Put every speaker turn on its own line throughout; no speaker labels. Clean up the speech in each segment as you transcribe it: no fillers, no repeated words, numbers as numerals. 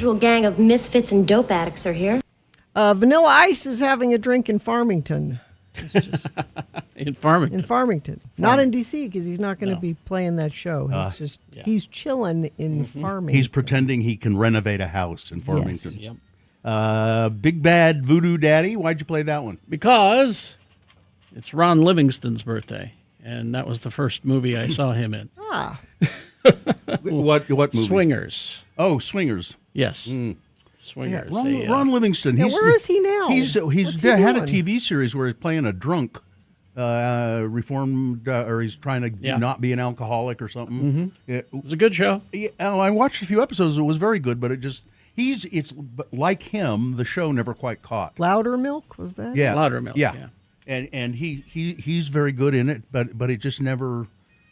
Usual gang of misfits and dope addicts are here.
Vanilla Ice is having a drink in Farmington.
In Farmington.
In Farmington. Not in D.C. because he's not going to be playing that show. He's he's chilling in Farmington.
He's pretending he can renovate a house in Farmington.
Yep.
Big Bad Voodoo Daddy. Why'd you play that one?
Because it's Ron Livingston's birthday, and that was the first movie I saw him in.
Ah.
What movie?
Swingers.
Oh, Swingers.
Yes. Swingers.
Ron Livingston.
Yeah, where is he now?
He's
What's he
had a
doing?
TV series where he's playing a drunk, reformed, or he's trying to not be an alcoholic or something.
It was a good show.
Yeah, I watched a few episodes. It was very good, but it's like him. The show never quite caught.
Loudermilk, was that?
Yeah,
Loudermilk.
Yeah, and he's very good in it, but it just never,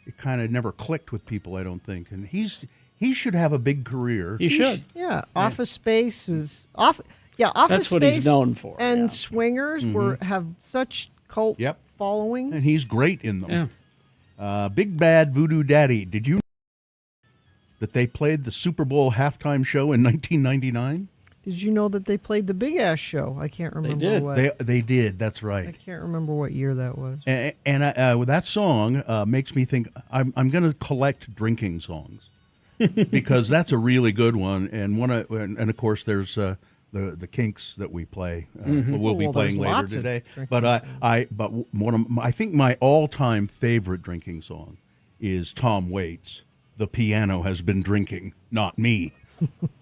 it kind of never clicked with people. I don't think, and he should have a big career.
He should.
Yeah, Office Space was off. Yeah, Office
That's
Space.
what he's known for.
And Swingers have such cult following.
And he's great in them. Yeah. Big Bad Voodoo Daddy. Did you know that they played the Super Bowl halftime show in 1999?
Did you know that they played the Big Ass Show? I can't remember.
They did.
What.
They did. That's right.
I can't remember what year that was.
And with that song makes me think I'm going to collect drinking songs because that's a really good one. And of course there's the Kinks that we play. We'll be playing later today. But I think my all-time favorite drinking song is Tom Waits. The piano has been drinking, not me.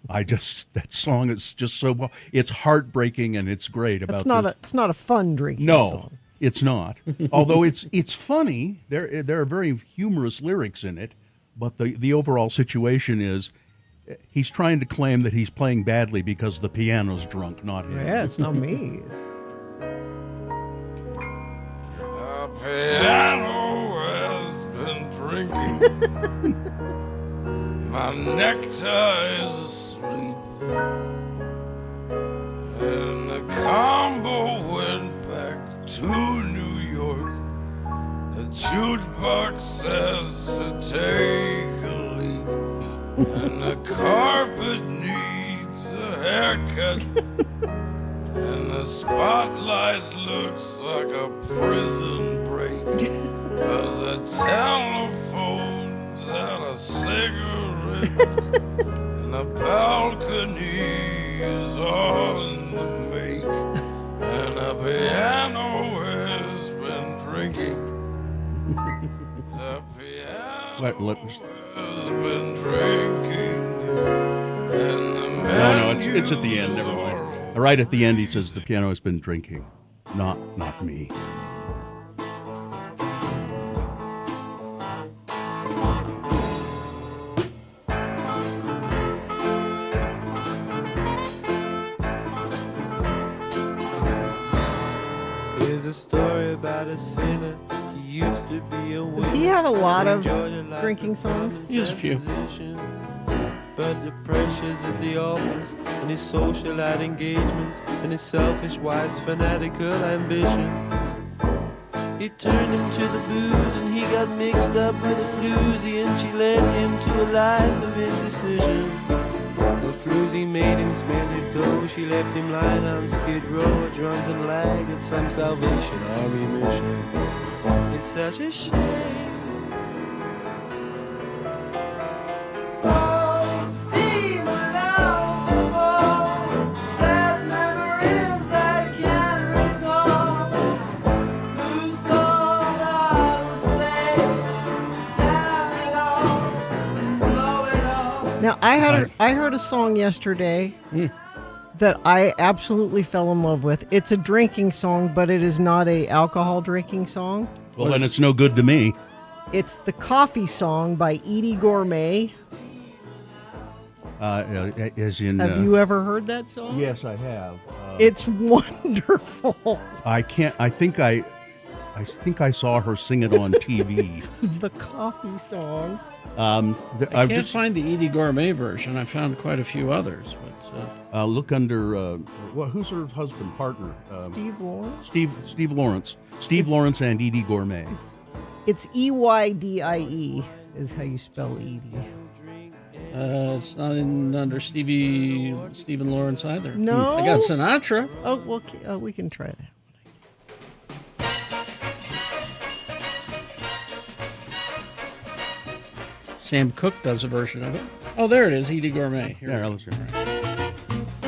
That song is just so well. It's heartbreaking and it's great.
It's not a fun drinking
No,
song.
it's not. Although it's funny. There are very humorous lyrics in it, but the overall situation is he's trying to claim that he's playing badly because the piano's drunk, not him.
Yeah, it's not me. It's
The piano has been drinking. My necktie is asleep. And the combo went back to New York. The jukebox says to take a leak. And the carpet needs a haircut. And the spotlight looks like a prison break. 'Cause the telephone's out of cigarettes. And the balcony is on the make. And the piano has been drinking. The piano has been drinking. And the
No, it's at the end. Never mind. Right at the end, he says the piano has been drinking, not me.
Here's a story about a sinner. He used to be a
Does he have a lot of drinking songs?
He has a few.
But the pressures at the office and his socialite engagements and his selfish, wise, fanatical ambition. He turned him to the booze and he got mixed up with a floozy and she led him to a life of indecision. The floozy made him spend his dough. She left him lying on Skid Row, a drunken lag at some Salvation Army mission. It's such a shame.
Now, I heard a song yesterday that I absolutely fell in love with. It's a drinking song, but it is not a alcohol drinking song.
Well, then it's no good to me.
It's the Coffee Song by Edie Gourmet.
As in,
Have you ever heard that song?
Yes, I have.
It's wonderful.
I can't. I think I saw her sing it on TV.
The Coffee Song.
I can't find the Edie Gourmet version. I found quite a few others. But,
look under who's her husband partner?
Steve Lawrence.
Steve Lawrence. Steve Lawrence and Edie Gourmet.
It's EYDIE is how you spell Edie.
it's not under Stephen Lawrence either.
No?
I got Sinatra.
Oh, well, we can try that.
Sam Cooke does a version of it. Oh, there it is, Edie Gourmet. Here
Yeah, let's hear it.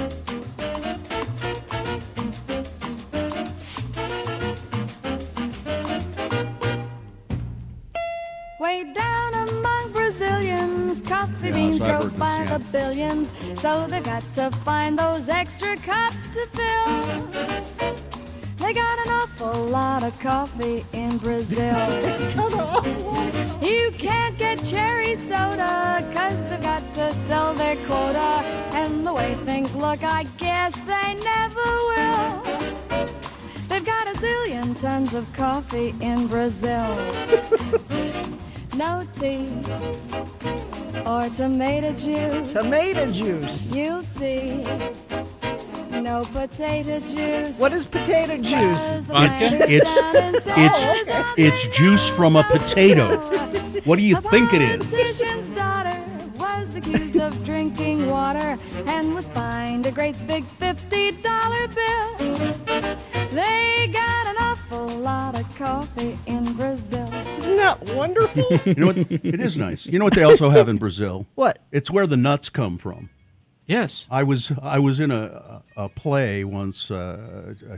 Way down among Brazilians, coffee beans
I've
grow
heard
by
this, yeah.
the billions, so they've got to find those extra cups to fill. They got an awful lot of coffee in Brazil. You can't get cherry soda, 'cause they've got to sell their quota. And the way things look, I guess they never will. They've got a zillion tons of coffee in Brazil. No tea or tomato juice.
Tomato juice.
You'll see. No potato juice.
What is potato juice?
It's juice from a potato. What do you think it is?
Politician's daughter was accused of drinking water and was fined a great big $50 bill. They got an awful lot of coffee in Brazil.
Isn't that wonderful?
You know what? It is nice. You know what they also have in Brazil?
What?
It's where the nuts come from.
Yes.
I was in a play once.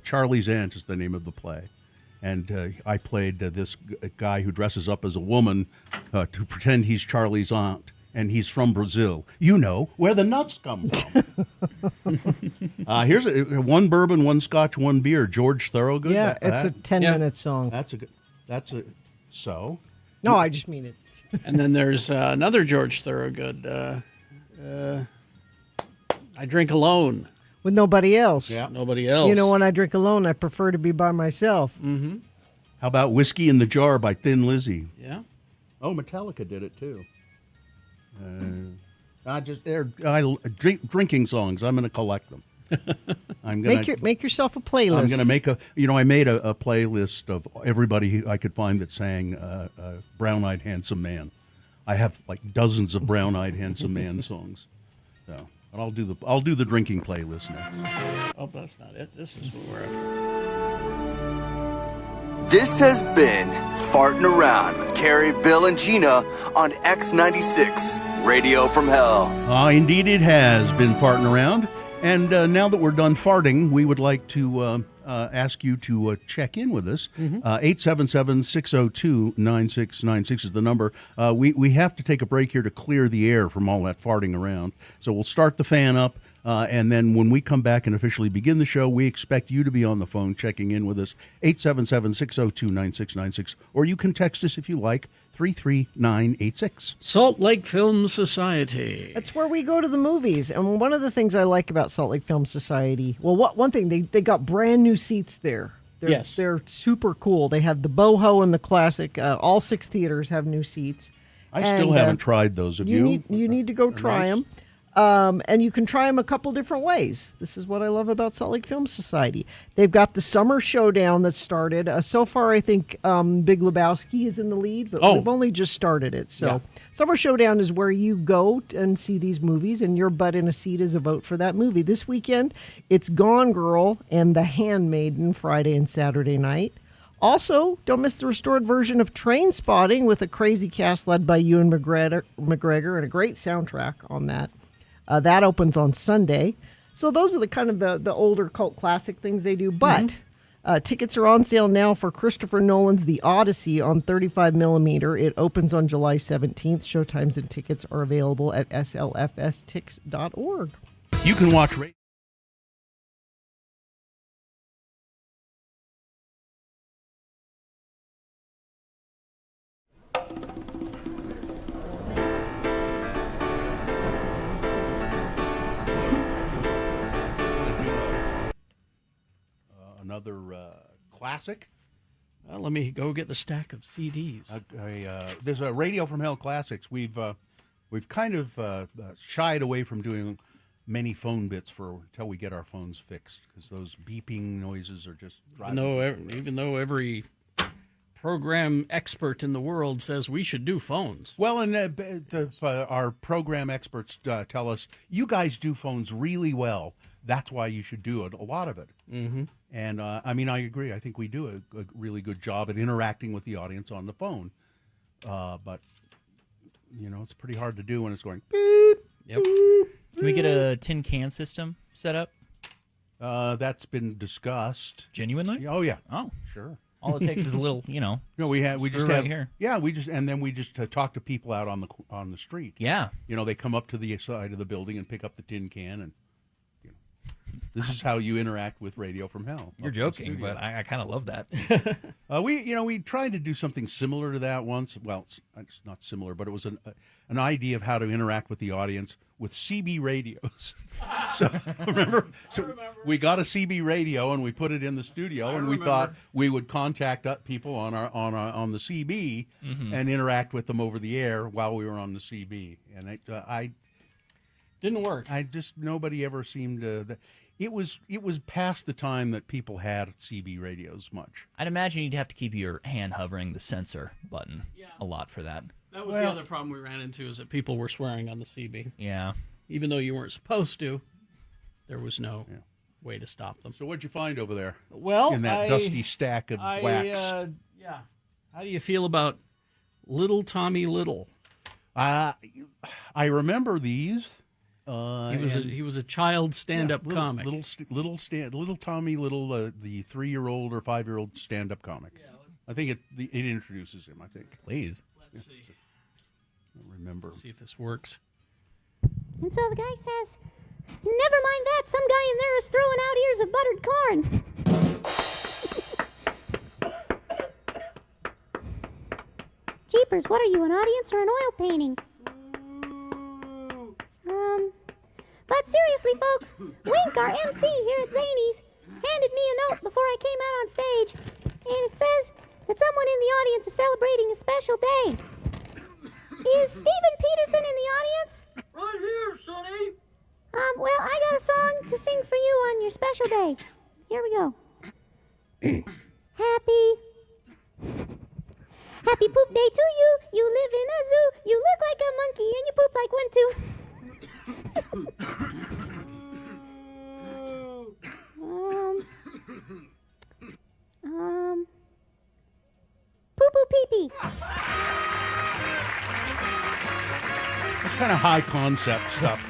Charlie's Aunt is the name of the play, and I played this guy who dresses up as a woman to pretend he's Charlie's aunt, and he's from Brazil. You know where the nuts come from. Here's one bourbon, one scotch, one beer. George Thorogood.
Yeah, it's a 10-minute song.
That's a so.
No, I just mean it's.
And then there's another George Thorogood. I drink alone.
With nobody else.
Yeah.
Nobody else.
You know, when I drink alone, I prefer to be by myself.
Mm-hmm.
How about Whiskey in the Jar by Thin Lizzy?
Yeah.
Oh, Metallica did it too. Drinking songs. I'm going to collect them. I'm gonna
Make yourself a playlist.
I'm going to make I made a playlist of everybody I could find that sang Brown Eyed Handsome Man. I have like dozens of Brown Eyed Handsome Man songs. So, but I'll do the drinking playlist next.
Oh, that's not it. This is what we're after.
This has been Farting Around with Carrie, Bill, and Gina on X96, Radio from Hell.
Indeed it has been farting around. And now that we're done farting, we would like to ask you to check in with us. 877-602-9696 is the number. We have to take a break here to clear the air from all that farting around. So we'll start the fan up. And then when we come back and officially begin the show, we expect you to be on the phone checking in with us, 877-602-9696. Or you can text us if you like, 33986.
Salt Lake Film Society.
That's where we go to the movies. And one of the things I like about Salt Lake Film Society, well, one thing, they got brand new seats there.
Yes.
They're super cool. They have the Boho and the Classic. All 6 theaters have new seats.
I still haven't tried those. Have you?
You need to go try them. And you can try them a couple different ways. This is what I love about Salt Lake Film Society. They've got the Summer Showdown that started. So far, I think Big Lebowski is in the lead, but we've only just started it. So Summer Showdown is where you go and see these movies, and your butt in a seat is a vote for that movie. This weekend, it's Gone Girl and The Handmaiden, Friday and Saturday night. Also, don't miss the restored version of Train Spotting with a crazy cast led by Ewan McGregor and a great soundtrack on that. That opens on Sunday. So those are the kind of the older cult classic things they do. But tickets are on sale now for Christopher Nolan's The Odyssey on 35mm. It opens on July 17th. Showtimes and tickets are available at slfstix.org.
You can watch another classic.
Well, let me go get the stack of CDs.
There's a Radio from Hell Classics. We've kind of shied away from doing many phone bits until we get our phones fixed, because those beeping noises are just driving.
Even though every program expert in the world says we should do phones.
Well, and our program experts tell us, you guys do phones really well. That's why you should do it, a lot of it.
Mm-hmm.
And, I agree. I think we do a really good job at interacting with the audience on the phone. But, it's pretty hard to do when it's going beep.
Yep.
Can we get a tin can system set up?
That's been discussed.
Genuinely?
Oh, yeah.
Oh,
sure.
All it takes is a little,
No, we just
right
have
here.
Yeah, we just talk to people out on the street.
Yeah.
They come up to the side of the building and pick up the tin can, and this is how you interact with Radio from Hell.
You're joking, but I kind of love that.
We tried to do something similar to that once. Well, it's not similar, but it was an idea of how to interact with the audience with CB radios. So remember, we got a CB radio and we put it in the studio, and we thought we would contact people on the CB and interact with them over the air while we were on the CB, and I
didn't work.
Nobody ever seemed to. It was past the time that people had CB radios much.
I'd imagine you'd have to keep your hand hovering the sensor button a lot for that.
That was the other problem we ran into, is that people were swearing on the CB.
Yeah.
Even though you weren't supposed to, there was no way to stop them.
So what'd you find over there?
Well,
in that dusty stack of wax.
How do you feel about Little Tommy Little?
I remember these.
He was a child stand-up comic.
Little Tommy Little, the 3-year-old or 5-year-old stand-up comic. I think it introduces him. I think.
Please.
Let's see.
Remember.
See if this works.
And so the guy says, never mind that, some guy in there is throwing out ears of buttered corn. Jeepers, what are you, an audience or an oil painting? But seriously, folks, Wink, our MC here at Zany's, handed me a note before I came out on stage, and it says that someone in the audience is celebrating a special day. Is Stephen Peterson in the audience?
Right here, Sonny.
Well, I got a song to sing for you on your special day. Here we go. Happy poop day to you. You live in a zoo. You look like a monkey and you poop like one too. Poo poo pee pee.
It's kind of high concept stuff.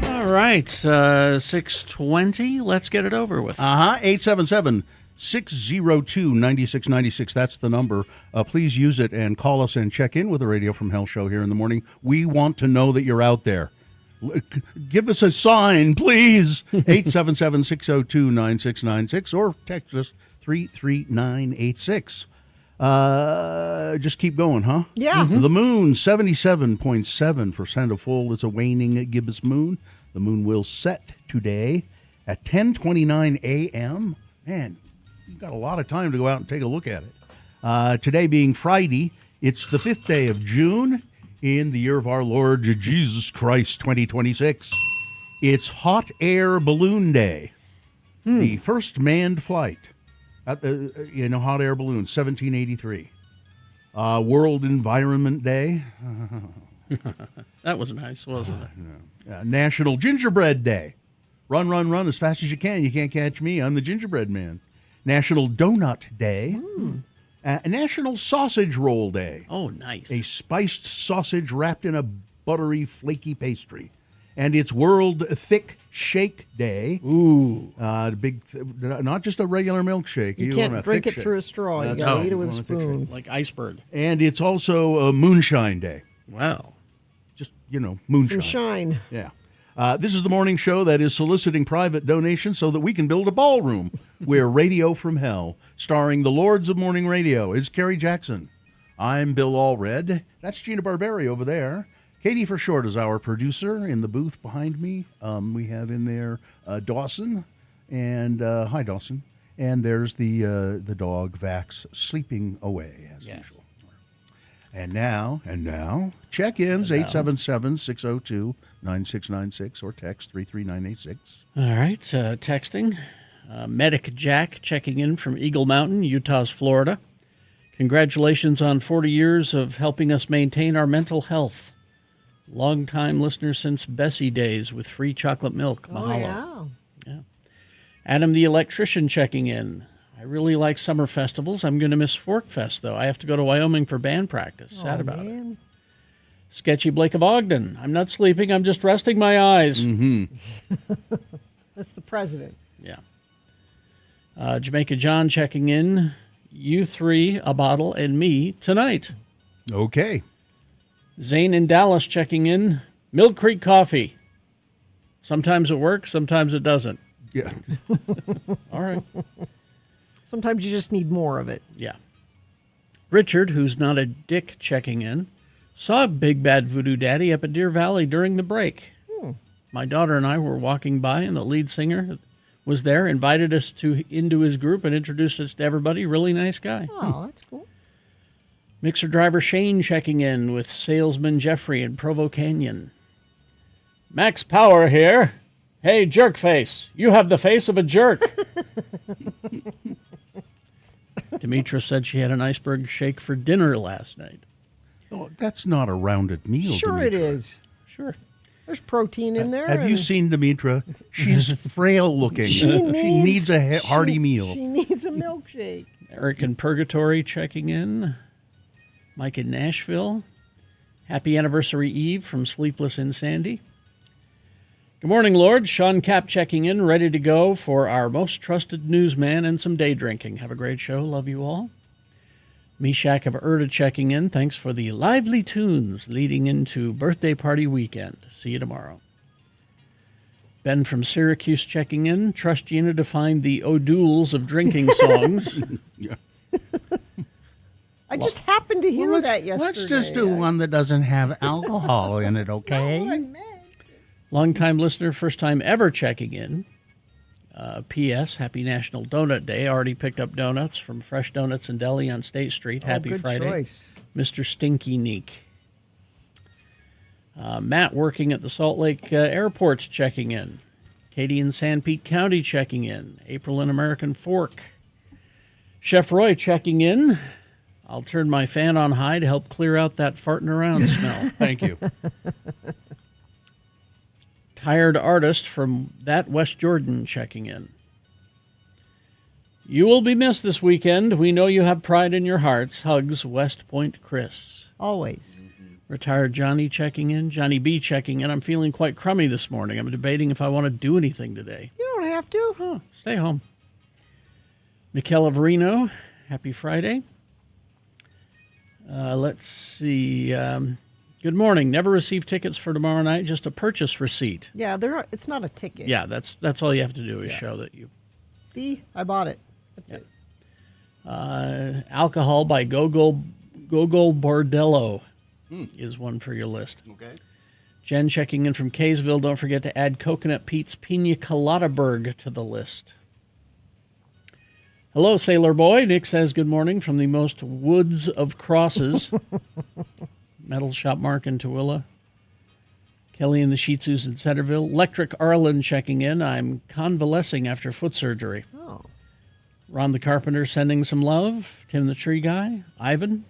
All right, 6:20. Let's get it over with.
877-602-9696. That's the number. Please use it and call us and check in with the Radio from Hell show here in the morning. We want to know that you're out there. Give us a sign, please. 877-602-9696 or text us 33986. Just keep going, huh?
Yeah.
The moon, 77.7% of full. It's a waning gibbous moon. The moon will set today at 10:29 a.m. Man, you've got a lot of time to go out and take a look at it. Today being Friday, it's the 5th day of June in the year of our Lord Jesus Christ, 2026. It's Hot Air Balloon Day, the first manned flight at the, hot air balloon, 1783. World Environment Day.
That was nice, wasn't it?
National Gingerbread Day. Run, run, run as fast as you can. You can't catch me. I'm the gingerbread man. National Donut Day. National Sausage Roll Day.
Oh, nice.
A spiced sausage wrapped in a buttery, flaky pastry. And it's World Thick Shake Day.
Ooh.
Not just a regular milkshake.
You
want a
can't drink
thick
it
shake.
through a straw. You
That's
got to
right.
eat it with
You
a
want a thick
spoon.
Like iceberg.
And it's also Moonshine Day.
Wow.
Just, moonshine.
Some shine.
Yeah. This is the morning show that is soliciting private donations so that we can build a ballroom where Radio from Hell, starring the Lords of Morning Radio, is Kerry Jackson. I'm Bill Allred. That's Gina Barberi over there. Katie for short is our producer in the booth behind me. We have in there Dawson. And hi, Dawson. And there's the dog, Vax, sleeping away as usual. And now, check-ins, 877-602-9696 or text 33986.
All right, texting. Medic Jack checking in from Eagle Mountain, Utah's Florida. Congratulations on 40 years of helping us maintain our mental health. Long-time listener since Bessie days with free chocolate milk. Mahalo. Yeah. Adam the Electrician checking in. I really like summer festivals. I'm going to miss Fork Fest, though. I have to go to Wyoming for band practice. Sad about it. Sketchy Blake of Ogden. I'm not sleeping. I'm just resting my eyes.
That's the president.
Yeah. Jamaica John checking in. You three, a bottle, and me tonight.
Okay.
Zane in Dallas checking in. Mill Creek Coffee. Sometimes it works, sometimes it doesn't.
Yeah.
All right.
Sometimes you just need more of it.
Yeah. Richard, who's not a dick checking in, saw Big Bad Voodoo Daddy up at Deer Valley during the break. My daughter and I were walking by, and the lead singer was there, invited us into his group, and introduced us to everybody. Really nice guy.
Oh, that's cool.
Mixer driver Shane checking in with salesman Jeffrey in Provo Canyon. Max Power here. Hey, Jerkface, you have the face of a jerk. Demetra said she had an iceberg shake for dinner last night.
Oh, that's not a rounded meal,
Sure
Demetra.
it is.
Sure.
There's protein in there.
Have you seen Demetra? She's frail looking.
She
needs a hearty meal.
She needs a milkshake.
Eric in Purgatory checking in. Mike in Nashville. Happy Anniversary Eve from Sleepless in Sandy. Good morning, Lord. Sean Capp checking in, ready to go for our most trusted newsman and some day drinking. Have a great show. Love you all. Meshach of Erda checking in. Thanks for the lively tunes leading into birthday party weekend. See you tomorrow. Ben from Syracuse checking in. Trust Gina to find the O'Douls of drinking songs.
Yeah.
I just happened to hear that yesterday.
Let's just do one that doesn't have alcohol in it, okay?
Long-time listener, first time ever checking in. P.S. Happy National Donut Day. Already picked up donuts from Fresh Donuts and Deli on State Street. Happy
good
Friday.
choice.
Mr. Stinky Neek. Matt working at the Salt Lake Airport checking in. Katie in San Pete County checking in. April in American Fork. Chef Roy checking in. I'll turn my fan on high to help clear out that farting around smell.
Thank you.
Tired artist from that West Jordan checking in. You will be missed this weekend. We know you have pride in your hearts. Hugs, West Point Chris.
Always.
Retired Johnny checking in. Johnny B checking in. I'm feeling quite crummy this morning. I'm debating if I want to do anything today.
You don't have to.
Oh, stay home. Michaela Verino, happy Friday. Let's see. Good morning. Never received tickets for tomorrow night, just a purchase receipt.
Yeah, it's not a ticket.
Yeah, that's all you have to do is show that you...
See, I bought it. That's it.
Alcohol by Gogol Bordello is one for your list.
Okay.
Jen checking in from Kaysville. Don't forget to add Coconut Pete's Pina Coladaberg to the list. Hello, Sailor Boy. Nick says good morning from the most woods of crosses. Metal Shop Mark in Tooele. Kelly and the Shih Tzus in Centerville. Electric Arlen checking in. I'm convalescing after foot surgery.
Oh.
Ron the Carpenter sending some love. Tim the Tree Guy. Ivan.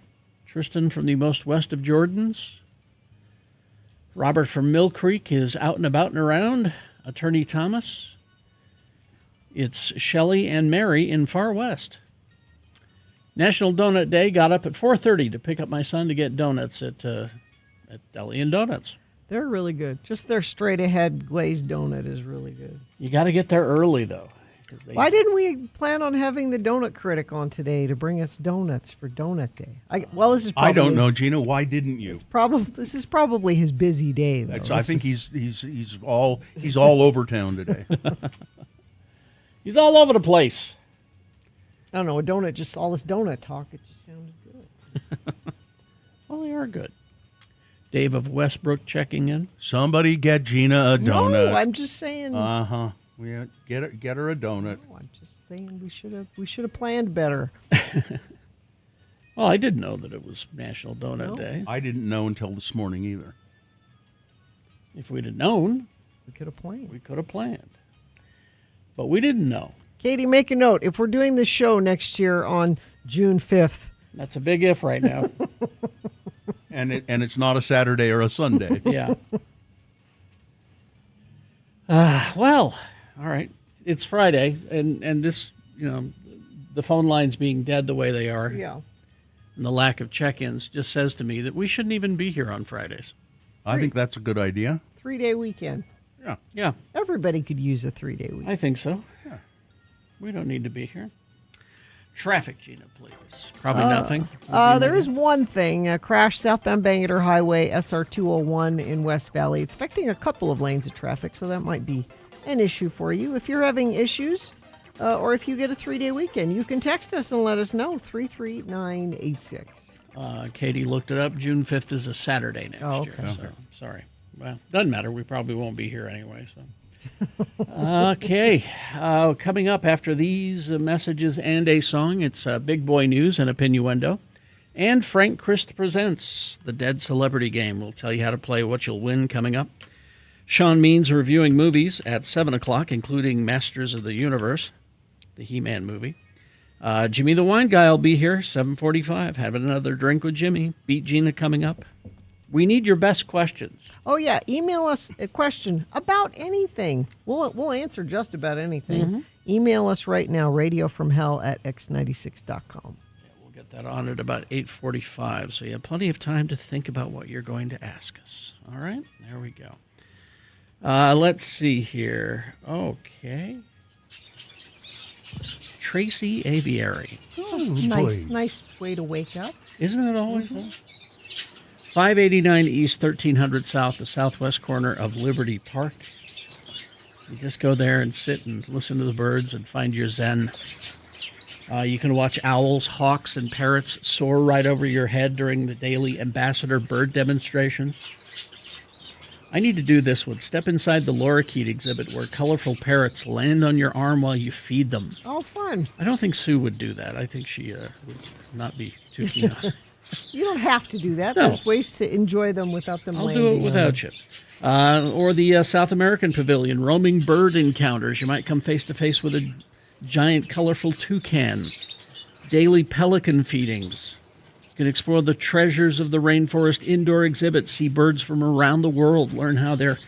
Tristan from the most west of Jordans. Robert from Mill Creek is out and about and around. Attorney Thomas. It's Shelley and Mary in Far West. National Donut Day. Got up at 4:30 to pick up my son to get donuts at Deli and Donuts.
They're really good. Just their straight-ahead glazed donut is really good.
You got to get there early, though.
Why didn't we plan on having the donut critic on today to bring us donuts for Donut Day? This is probably
I don't know, Gina. Why didn't you?
This is probably his busy day, though.
I think he's all over town today.
He's all over the place.
I don't know, all this donut talk, it just sounded good.
Well, they are good. Dave of Westbrook checking in.
Somebody get Gina a donut.
No, I'm just saying.
Uh-huh. Yeah, get her a donut.
No, I'm just saying we should have planned better.
Well, I didn't know that it was National Donut Day.
I didn't know until this morning either.
If we'd have known,
we could have planned.
But we didn't know.
Katie, make a note. If we're doing this show next year on June 5th.
That's a big if right now.
and it's not a Saturday or a Sunday.
Yeah. Well, all right. It's Friday, and this, the phone lines being dead the way they are.
Yeah.
And the lack of check-ins just says to me that we shouldn't even be here on Fridays.
I think that's a good idea.
3-day weekend.
Yeah.
Everybody could use a 3-day weekend.
I think so. Yeah. We don't need to be here. Traffic, Gina, please. Probably nothing.
There is one thing. A crash southbound Bangor Highway, SR 201 in West Valley. Expecting a couple of lanes of traffic, so that might be an issue for you. If you're having issues, or if you get a 3-day weekend, you can text us and let us know, 33986.
Katie looked it up. June 5th is a Saturday next year.
Okay.
So, sorry. Well, doesn't matter. We probably won't be here anyway. So, okay. Coming up after these messages and a song, it's Big Boy News and a Pinuendo. And Frank Christ presents the Dead Celebrity Game. We'll tell you how to play, what you'll win coming up. Sean Means reviewing movies at 7 o'clock, including Masters of the Universe, the He-Man movie. Jimmy the Wine Guy will be here, 7:45, having another drink with Jimmy. Beat Gina coming up. We need your best questions.
Oh, yeah. Email us a question about anything. We'll answer just about anything.
Mm-hmm.
Email us right now, radiofromhell@x96.com.
Yeah, we'll get that on at about 8:45, so you have plenty of time to think about what you're going to ask us. All right? There we go. Let's see here. Okay. Tracy Aviary.
Nice way to wake up.
Isn't it always? 589 East, 1300 South, the southwest corner of Liberty Park. You just go there and sit and listen to the birds and find your zen. You can watch owls, hawks, and parrots soar right over your head during the daily ambassador bird demonstrations. I need to do this one. Step inside the lorikeet exhibit where colorful parrots land on your arm while you feed them.
Oh, fun.
I don't think Sue would do that. I think she would not be too keen on it.
You don't have to do that.
No.
There's ways to enjoy them without them
I'll
landing.
do it without you. Or the South American Pavilion, roaming bird encounters. You might come face-to-face with a giant colorful toucan. Daily pelican feedings. You can explore the treasures of the rainforest indoor exhibit, see birds from around the world, learn how the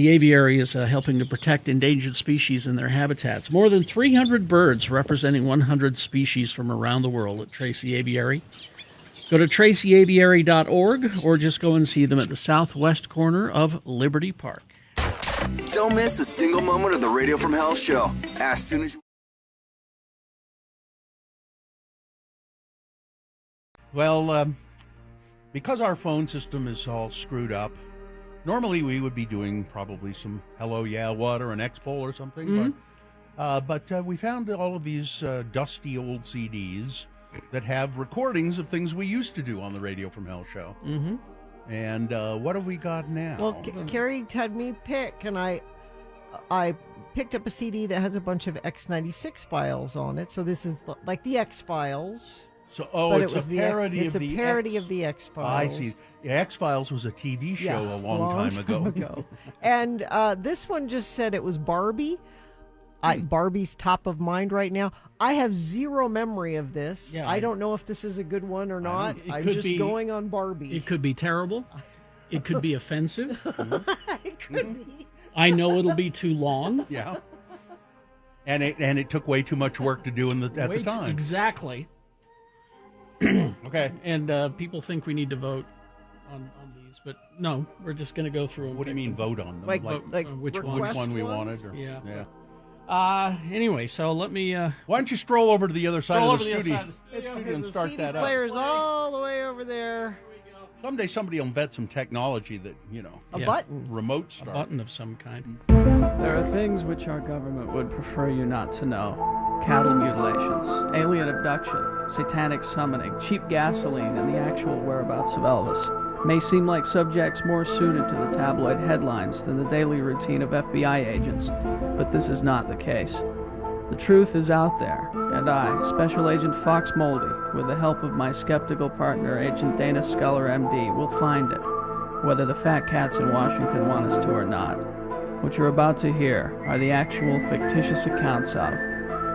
aviary is helping to protect endangered species in their habitats. More than 300 birds representing 100 species from around the world at Tracy Aviary. Go to tracyaviary.org or just go and see them at the southwest corner of Liberty Park.
Don't miss a single moment of the Radio from Hell show. As soon as you...
Well, because our phone system is all screwed up, normally we would be doing probably some Hello Yeah What or an X-Bowl or something. But we found all of these dusty old CDs that have recordings of things we used to do on the Radio from Hell show.
Mm-hmm.
And what have we got now?
Well, Carrie had me pick, and I picked up a CD that has a bunch of X96 files on it. So this is like the X-Files.
So,
but
it's a parody
it's
of
a
the
parody of the X-Files.
I see. The X-Files was a TV show a long time ago.
And this one just said it was Barbie. Barbie's top of mind right now. I have zero memory of this.
Yeah,
I don't know if this is a good one or not. I'm just going on Barbie.
It could be terrible. It could be offensive.
It could be.
I know it'll be too long.
Yeah. And it took way too much work to do at the time.
Exactly.
Okay.
And people think we need to vote on these, but no, we're just going to go through them.
What do you mean vote on them?
Like
which
one we
ones?
wanted? Or,
yeah. Anyway, so let me...
why don't you stroll over to the other side of the studio and
The
start
CD
that up?
player's all the way over there.
Someday somebody will invent some technology that,
A button.
remote start.
A button of some kind. There are things which our government would prefer you not to know. Cattle mutilations, alien abduction, satanic summoning, cheap gasoline, and the actual whereabouts of Elvis may seem like subjects more suited to the tabloid headlines than the daily routine of FBI agents, but this is not the case. The truth is out there, and I, Special Agent Fox Muldy, with the help of my skeptical partner, Agent Dana Sculler, MD, will find it, whether the fat cats in Washington want us to or not. What you're about to hear are the actual fictitious accounts of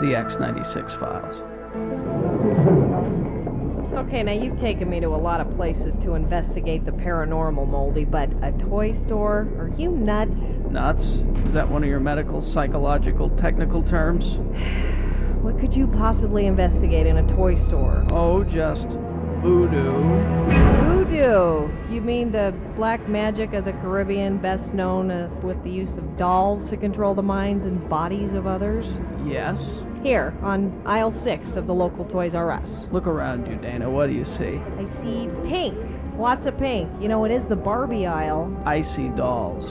the X96 files.
Okay, now you've taken me to a lot of places to investigate the paranormal, Moldy, but a toy store? Are you nuts?
Nuts? Is that one of your medical, psychological, technical terms?
What could you possibly investigate in a toy store?
Oh, just voodoo.
Voodoo? You mean the black magic of the Caribbean, best known with the use of dolls to control the minds and bodies of others?
Yes.
Here, on aisle 6 of the local Toys R Us.
Look around you, Dana. What do you see?
I see pink. Lots of pink. You know, it is the Barbie aisle.
I see dolls.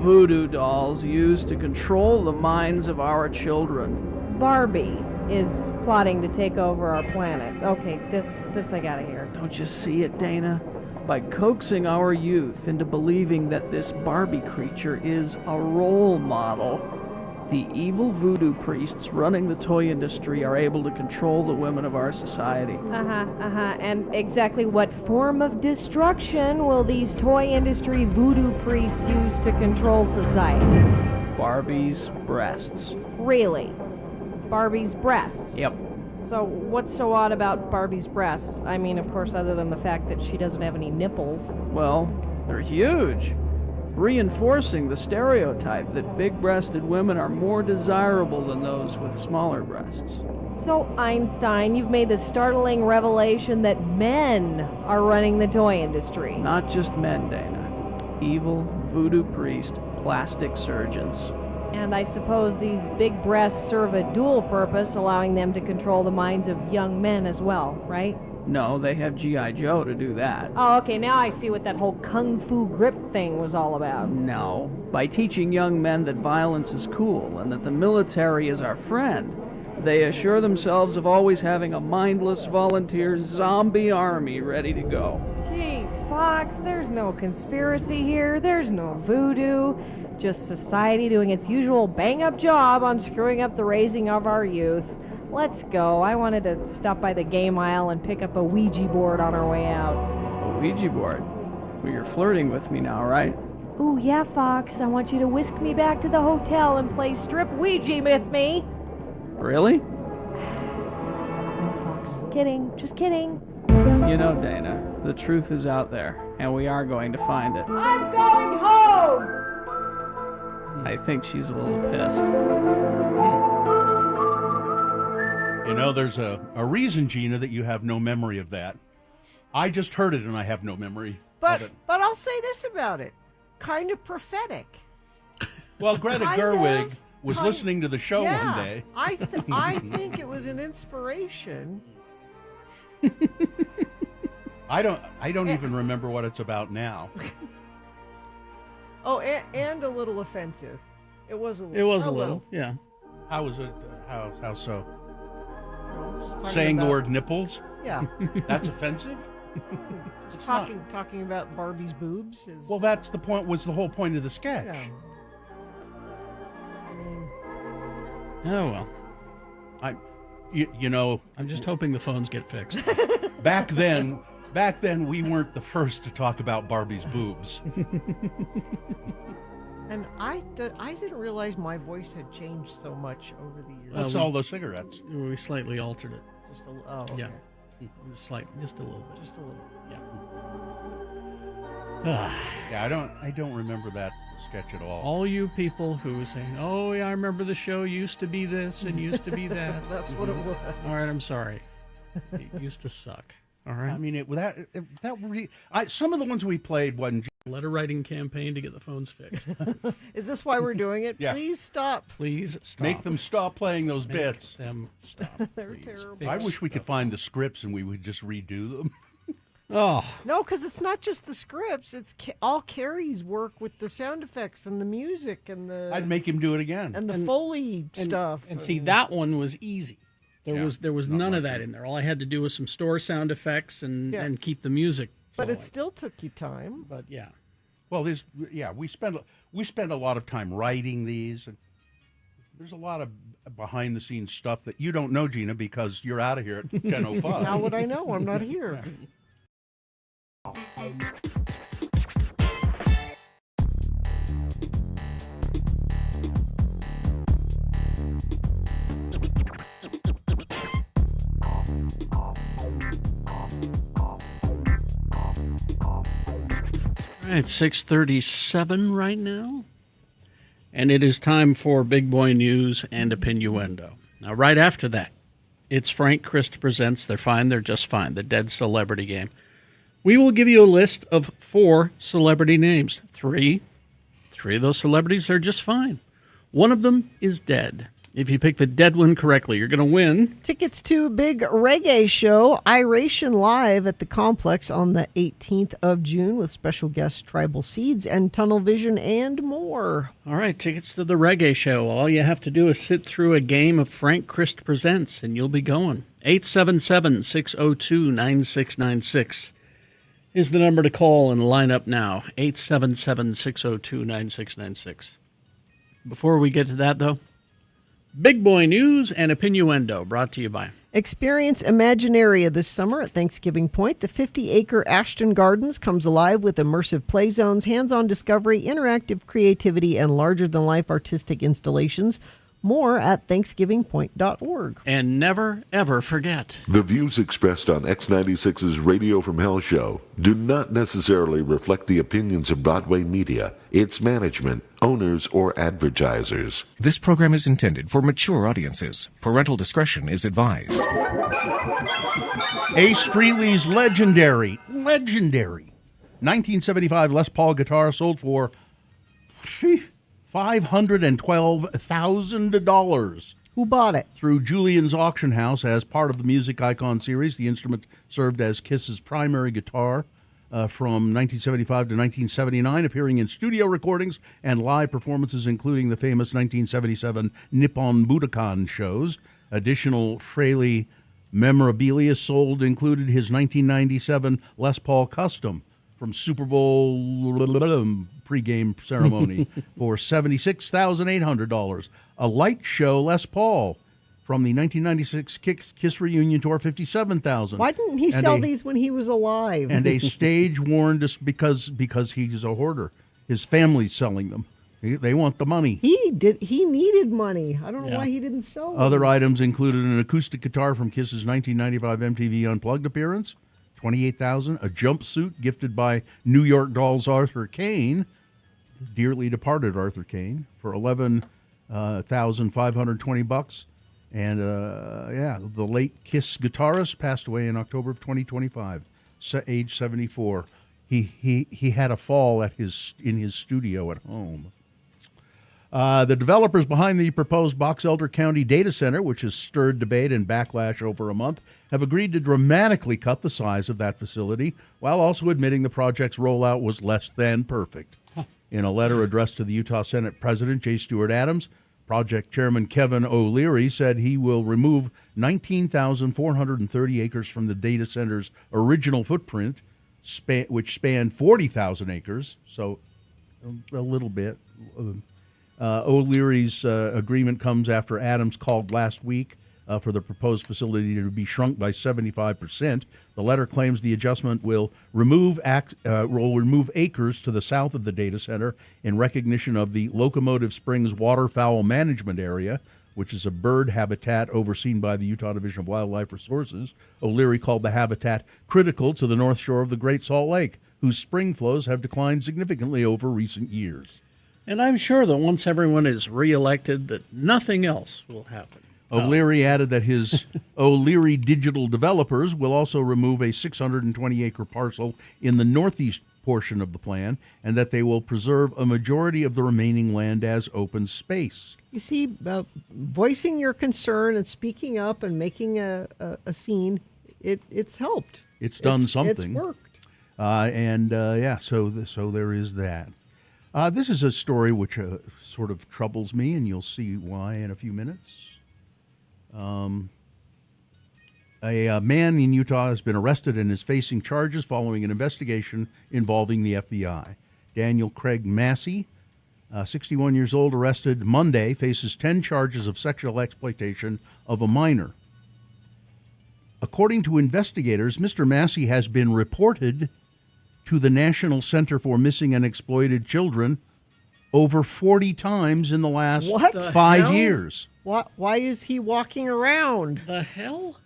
Voodoo dolls used to control the minds of our children.
Barbie is plotting to take over our planet. Okay, this I gotta hear.
Don't you see it, Dana? By coaxing our youth into believing that this Barbie creature is a role model, the evil voodoo priests running the toy industry are able to control the women of our society.
And exactly what form of destruction will these toy industry voodoo priests use to control society?
Barbie's breasts.
Really? Barbie's breasts?
Yep.
So what's so odd about Barbie's breasts? I mean, of course, other than the fact that she doesn't have any nipples.
Well, they're huge, reinforcing the stereotype that big-breasted women are more desirable than those with smaller breasts.
So, Einstein, you've made the startling revelation that men are running the toy industry.
Not just men, Dana. Evil voodoo priest
plastic surgeons.
And I suppose these big breasts serve a dual purpose, allowing them to control the minds of young men as well, right?
No, they have G.I. Joe to do that.
Oh, okay, now I see what that whole kung fu grip thing was all about.
No, by teaching young men that violence is cool and that the military is our friend, they assure themselves of always having a mindless volunteer zombie army ready to go.
Jeez, Fox, there's no conspiracy here, there's no voodoo, just society doing its usual bang-up job on screwing up the raising of our youth. Let's go. I wanted to stop by the game aisle and pick up a Ouija board on our way out.
A Ouija board? Well, you're flirting with me now, right?
Ooh, yeah, Fox. I want you to whisk me back to the hotel and play strip Ouija with me.
Really?
No, Fox. Kidding. Just kidding.
You know, Dana, the truth is out there, and we are going to find it.
I'm going home!
I think she's a little pissed.
You know, there's a reason, Gina, that you have no memory of that. I just heard it and I have no memory of it.
But I'll say this about it. Kind of prophetic.
Well, Greta
Kind
Gerwig
of,
was
kind-
listening to the show
yeah,
one day.
I think it was an inspiration.
I don't even remember what it's about now.
Oh, and a little offensive. It was a little.
It was a little, yeah.
How was it? How so?
Just talking
Saying the
about-
word nipples?
Yeah.
That's offensive?
Just talking about Barbie's boobs. Is,
Well, that's the point. Was the whole point of the sketch?
yeah. I mean,
Oh, well.
You know,
I'm just hoping the phones get fixed.
back then we weren't the first to talk about Barbie's boobs.
and I didn't realize my voice had changed so much over the years.
That's all those cigarettes.
We slightly altered it.
Just a okay.
Yeah. Just a little bit.
Just a little.
Yeah.
Yeah, I don't remember that sketch at all.
All you people who were saying, "Oh, yeah, I remember the show used to be this and used to be that."
That's what it was.
All right, I'm sorry. It used to suck. All right.
I mean, some of the ones we played wasn't.
Letter writing campaign to get the phones fixed.
Is this why we're doing it?
Yeah.
Please stop.
Please stop.
Make them stop playing those
Make
bits.
them stop.
They're
please.
terrible.
I wish we could find the scripts and we would just redo them.
Oh.
No, because it's not just the scripts. It's all Carrie's work with the sound effects and the music and the.
I'd make him do it again.
And the Foley stuff.
And see, that one was easy. There was none of that in there. All I had to do was some store sound effects and keep the music
But
flowing.
it still took you time.
But yeah.
Well, we spend a lot of time writing these, and there's a lot of behind the scenes stuff that you don't know, Gina, because you're out of here at 10:05.
How would I know? I'm not here.
All right, 6:37 right now. And it is time for Big Boy News and Opinioendo. Now, right after that, it's Frank Christ Presents They're Fine, They're Just Fine, the Dead Celebrity Game. We will give you a list of 4 celebrity names. Three of those celebrities are just fine. One of them is dead. If you pick the dead one correctly, you're going to win.
Tickets to a big reggae show, Iration Live at the Complex on the 18th of June with special guests Tribal Seeds and Tunnel Vision and more.
All right, tickets to the reggae show. All you have to do is sit through a game of Frank Christ Presents, and you'll be going. 877-602-9696 is the number to call and line up now. 877-602-9696. Before we get to that, though, Big Boy News and Opinioendo, brought to you by
Experience Imaginaria this summer at Thanksgiving Point. The 50-acre Ashton Gardens comes alive with immersive play zones, hands-on discovery, interactive creativity, and larger-than-life artistic installations. More at thanksgivingpoint.org.
And never, ever forget.
The views expressed on X96's Radio from Hell show do not necessarily reflect the opinions of Broadway Media, its management, owners, or advertisers.
This program is intended for mature audiences. Parental discretion is advised.
Ace Frehley's legendary 1975 Les Paul guitar sold for $512,000.
Who bought it?
Through Julian's Auction House as part of the Music Icon series. The instrument served as Kiss's primary guitar from 1975 to 1979, appearing in studio recordings and live performances, including the famous 1977 Nippon Budokan shows. Additional Fraley memorabilia sold included his 1997 Les Paul Custom from Super Bowl pregame ceremony for $76,800. A light show Les Paul from the 1996 Kiss reunion tour, $57,000.
Why didn't he sell these when he was alive?
And a stage worn because he's a hoarder. His family's selling them. They want the money.
He needed money. I don't know why he didn't sell them.
Other items included an acoustic guitar from Kiss's 1995 MTV Unplugged appearance, $28,000. A jumpsuit gifted by New York Dolls Arthur Kane, dearly departed Arthur Kane, for $11,520. And the late Kiss guitarist passed away in October of 2025, age 74. He had a fall in his studio at home. The developers behind the proposed Box Elder County data center, which has stirred debate and backlash over a month, have agreed to dramatically cut the size of that facility, while also admitting the project's rollout was less than perfect. In a letter addressed to the Utah Senate President J. Stewart Adams, Project Chairman Kevin O'Leary said he will remove 19,430 acres from the data center's original footprint, which spanned 40,000 acres, so a little bit. O'Leary's agreement comes after Adams called last week for the proposed facility to be shrunk by 75%. The letter claims the adjustment will remove acres to the south of the data center in recognition of the Locomotive Springs Waterfowl Management Area, which is a bird habitat overseen by the Utah Division of Wildlife Resources. O'Leary called the habitat critical to the north shore of the Great Salt Lake, whose spring flows have declined significantly over recent years.
And I'm sure that once everyone is reelected, that nothing else will happen.
O'Leary added that his O'Leary Digital Developers will also remove a 620-acre parcel in the northeast portion of the plan, and that they will preserve a majority of the remaining land as open space.
You see, voicing your concern and speaking up and making a scene, it's helped.
It's done something.
It's worked.
So there is that. This is a story which sort of troubles me, and you'll see why in a few minutes. A man in Utah has been arrested and is facing charges following an investigation involving the FBI. Daniel Craig Massey, 61 years old, arrested Monday, faces 10 charges of sexual exploitation of a minor. According to investigators, Mr. Massey has been reported to the National Center for Missing and Exploited Children over 40 times in the last 5 years.
Why is he walking around?
The hell?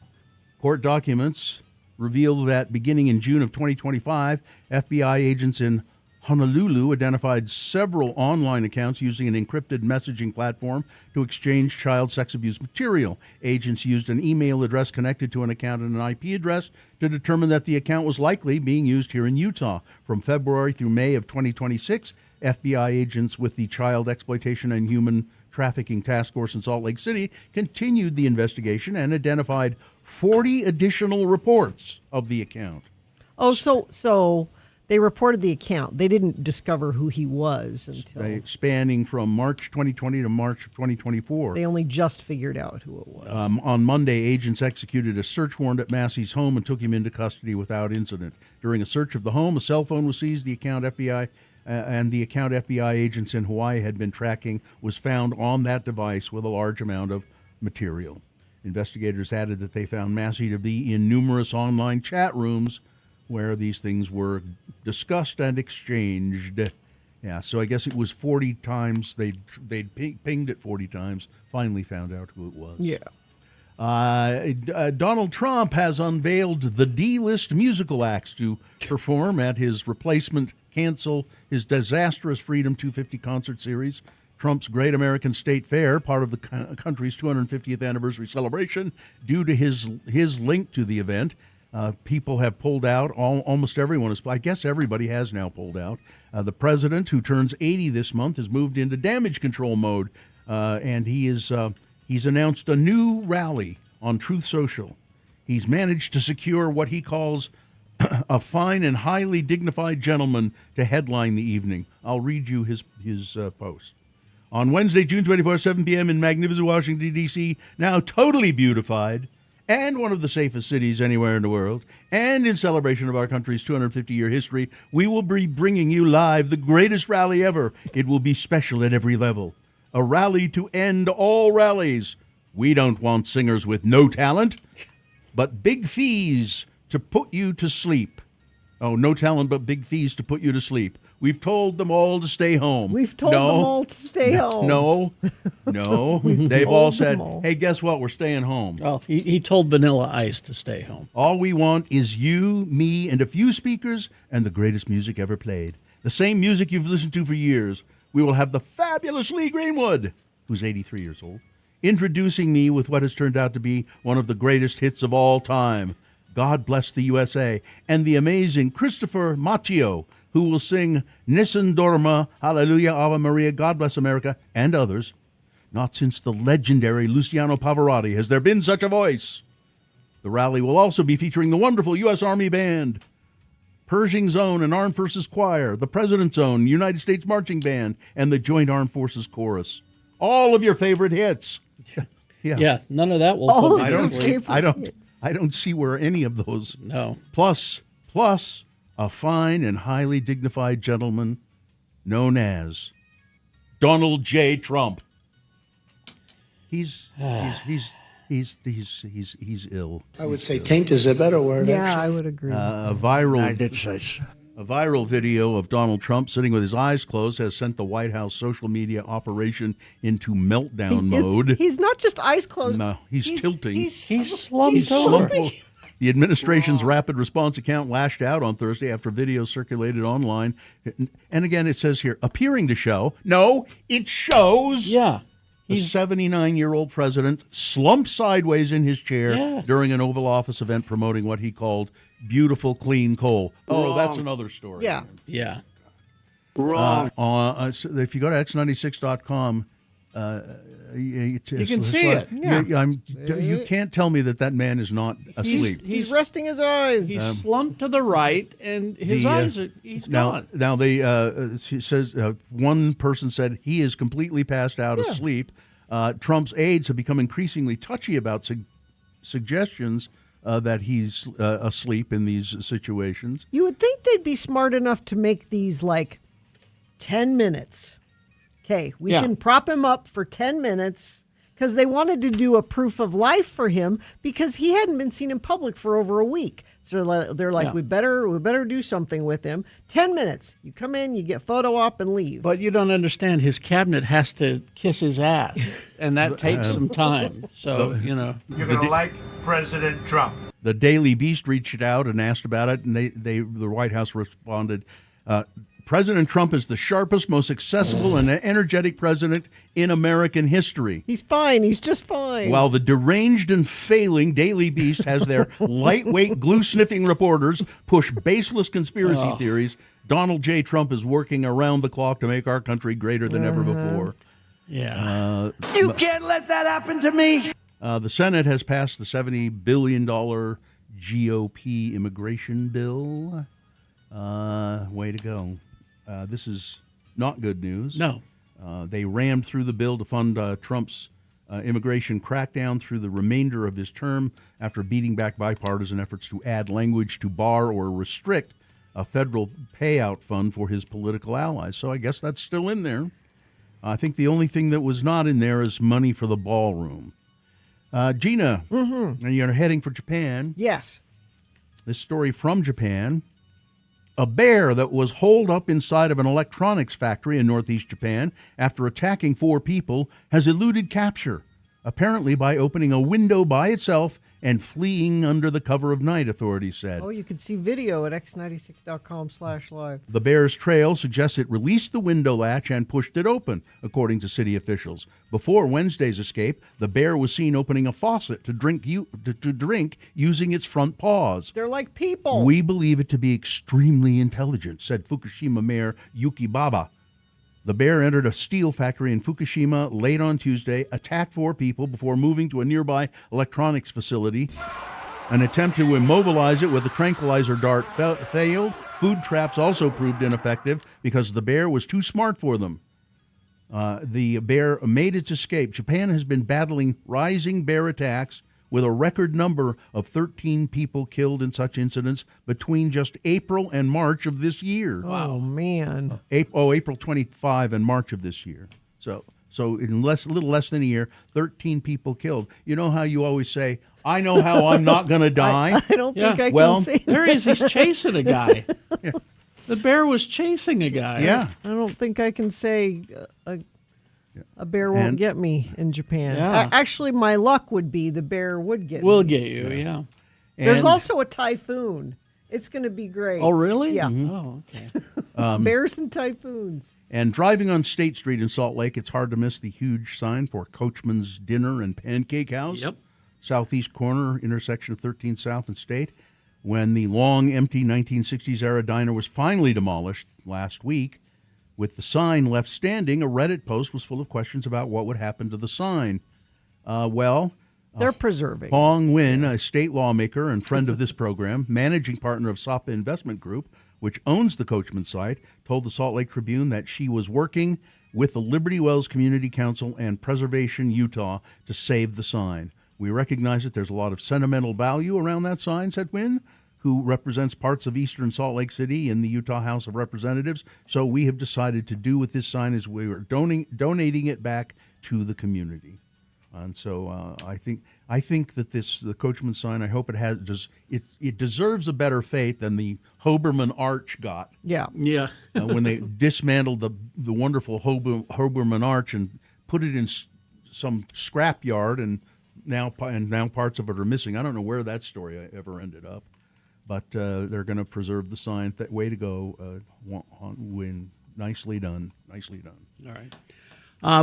Court documents reveal that beginning in June of 2025, FBI agents in Honolulu identified several online accounts using an encrypted messaging platform to exchange child sex abuse material. Agents used an email address connected to an account and an IP address to determine that the account was likely being used here in Utah. From February through May of 2026, FBI agents with the Child Exploitation and Human Trafficking Task Force in Salt Lake City continued the investigation and identified 40 additional reports of the account.
Oh, so they reported the account. They didn't discover who he was until...
Spanning from March 2020 to March of 2024.
They only just figured out who it was.
On Monday, agents executed a search warrant at Massey's home and took him into custody without incident. During a search of the home, a cell phone was seized. The account FBI agents in Hawaii had been tracking was found on that device with a large amount of material. Investigators added that they found Massey to be in numerous online chat rooms where these things were discussed and exchanged. Yeah, so I guess it was 40 times. They'd pinged it 40 times, finally found out who it was.
Yeah.
Donald Trump has unveiled the D-list musical acts to perform at his replacement cancel his disastrous Freedom 250 concert series. Trump's Great American State Fair, part of the country's 250th anniversary celebration, due to his link to the event, People have pulled out. Almost everyone is. I guess everybody has now pulled out. The president, who turns 80 this month, has moved into damage control mode, and he's announced a new rally on Truth Social. He's managed to secure what he calls a fine and highly dignified gentleman to headline the evening. I'll read you his post. On Wednesday, June 24, 7 p.m. in magnificent Washington, D.C., now totally beautified, and one of the safest cities anywhere in the world, and in celebration of our country's 250-year history, we will be bringing you live the greatest rally ever. It will be special at every level. A rally to end all rallies. We don't want singers with no talent, but big fees to put you to sleep. Oh, no talent, but big fees to put you to sleep. We've told them all to stay home.
We've told them all to stay home.
No. They've all said, hey, guess what? We're staying home.
Well, he told Vanilla Ice to stay home.
All we want is you, me, and a few speakers, and the greatest music ever played. The same music you've listened to for years. We will have the fabulous Lee Greenwood, who's 83 years old, introducing me with what has turned out to be one of the greatest hits of all time, God Bless the USA, and the amazing Christopher Macchio, who will sing Nissan Dorma, Hallelujah, Ave Maria, God Bless America, and others. Not since the legendary Luciano Pavarotti has there been such a voice. The rally will also be featuring the wonderful U.S. Army Band, Pershing's Own and Armed Forces Choir, the President's Own United States Marching Band, and the Joint Armed Forces Chorus. All of your favorite hits.
Yeah, none of that will
All
put
of
me
your
to sleep.
favorite hits.
I don't see where any of those.
No.
Plus, a fine and highly dignified gentleman known as Donald J. Trump. He's ill.
I would say taint is a better word.
Yeah,
actually.
I would agree.
A viral
I did say so.
A viral video of Donald Trump sitting with his eyes closed has sent the White House social media operation into meltdown mode.
He's not just eyes closed.
No, he's tilting.
He's slumped over.
The administration's rapid response account lashed out on Thursday after video circulated online. And again, it says here, appearing to show. No, it shows.
Yeah.
The 79-year-old president slumped sideways in his chair during an Oval Office event promoting what he called beautiful, clean coal. Oh, that's another story.
Yeah.
Yeah.
Wrong.
So if you go to x96.com,
you can see it.
Yeah.
You can't tell me that man is not asleep.
He's resting his eyes.
He's slumped to the right, and his eyes are. He's gone.
Now they she says one person said he is completely passed out asleep. Trump's aides have become increasingly touchy about suggestions that he's asleep in these situations.
You would think they'd be smart enough to make these like 10 minutes. Okay, we can prop him up for 10 minutes because they wanted to do a proof of life for him because he hadn't been seen in public for over a week. So they're like, we better do something with him. 10 minutes. You come in, you get photo op and leave.
But you don't understand. His cabinet has to kiss his ass, and that takes some time. So,
You're going to like President Trump.
The Daily Beast reached out and asked about it, and the White House responded, President Trump is the sharpest, most accessible, and energetic president in American history.
He's fine. He's just fine.
While the deranged and failing Daily Beast has their lightweight, glue-sniffing reporters push baseless conspiracy theories, Donald J. Trump is working around the clock to make our country greater than ever before.
Yeah.
You can't let that happen to me.
The Senate has passed the $70 billion GOP immigration bill. Way to go. This is not good news.
No.
They rammed through the bill to fund Trump's immigration crackdown through the remainder of his term after beating back bipartisan efforts to add language to bar or restrict a federal payout fund for his political allies. So I guess that's still in there. I think the only thing that was not in there is money for the ballroom. Gina, you're heading for Japan.
Yes.
This story from Japan. A bear that was holed up inside of an electronics factory in northeast Japan after attacking 4 people has eluded capture, apparently by opening a window by itself and fleeing under the cover of night, authorities said.
Oh, you can see video at x96.com/live.
The bear's trail suggests it released the window latch and pushed it open, according to city officials. Before Wednesday's escape, the bear was seen opening a faucet to drink using its front paws.
They're like people.
We believe it to be extremely intelligent, said Fukushima Mayor Yuki Baba. The bear entered a steel factory in Fukushima late on Tuesday, attacked 4 people before moving to a nearby electronics facility. An attempt to immobilize it with a tranquilizer dart failed. Food traps also proved ineffective because the bear was too smart for them. The bear made its escape. Japan has been battling rising bear attacks with a record number of 13 people killed in such incidents between just April and March of this year.
Oh, man.
April 25 and March of this year. So in a little less than a year, 13 people killed. You know how you always say, I know how I'm not going to die?
I don't think I
well,
can say that.
There he is. He's chasing a guy.
Yeah.
The bear was chasing a guy.
Yeah.
I don't think I can say a bear won't get me in Japan.
Yeah.
Actually, my luck would be the bear would get
We'll
me.
get you, yeah.
There's
And-
also a typhoon. It's going to be great.
Oh, really?
Yeah.
Oh, okay.
Bears and typhoons.
And driving on State Street in Salt Lake, it's hard to miss the huge sign for Coachman's Dinner and Pancake House.
Yep.
Southeast corner, intersection of 13th South and State. When the long, empty 1960s-era diner was finally demolished last week, with the sign left standing, a Reddit post was full of questions about what would happen to the sign.
They're preserving.
Hong Win, a state lawmaker and friend of this program, managing partner of Sapa Investment Group, which owns the Coachman site, told the Salt Lake Tribune that she was working with the Liberty Wells Community Council and Preservation Utah to save the sign. We recognize that there's a lot of sentimental value around that sign, said Wynn, who represents parts of eastern Salt Lake City in the Utah House of Representatives. So we have decided to do with this sign is we are donating it back to the community. And so I think that the Coachman sign, I hope it deserves a better fate than the Hoberman Arch got.
Yeah.
Yeah.
When they dismantled the wonderful Hoberman Arch and put it in some scrap yard, and now parts of it are missing. I don't know where that story ever ended up, but they're going to preserve the sign. Way to go, Win. Nicely done. Nicely done.
All right.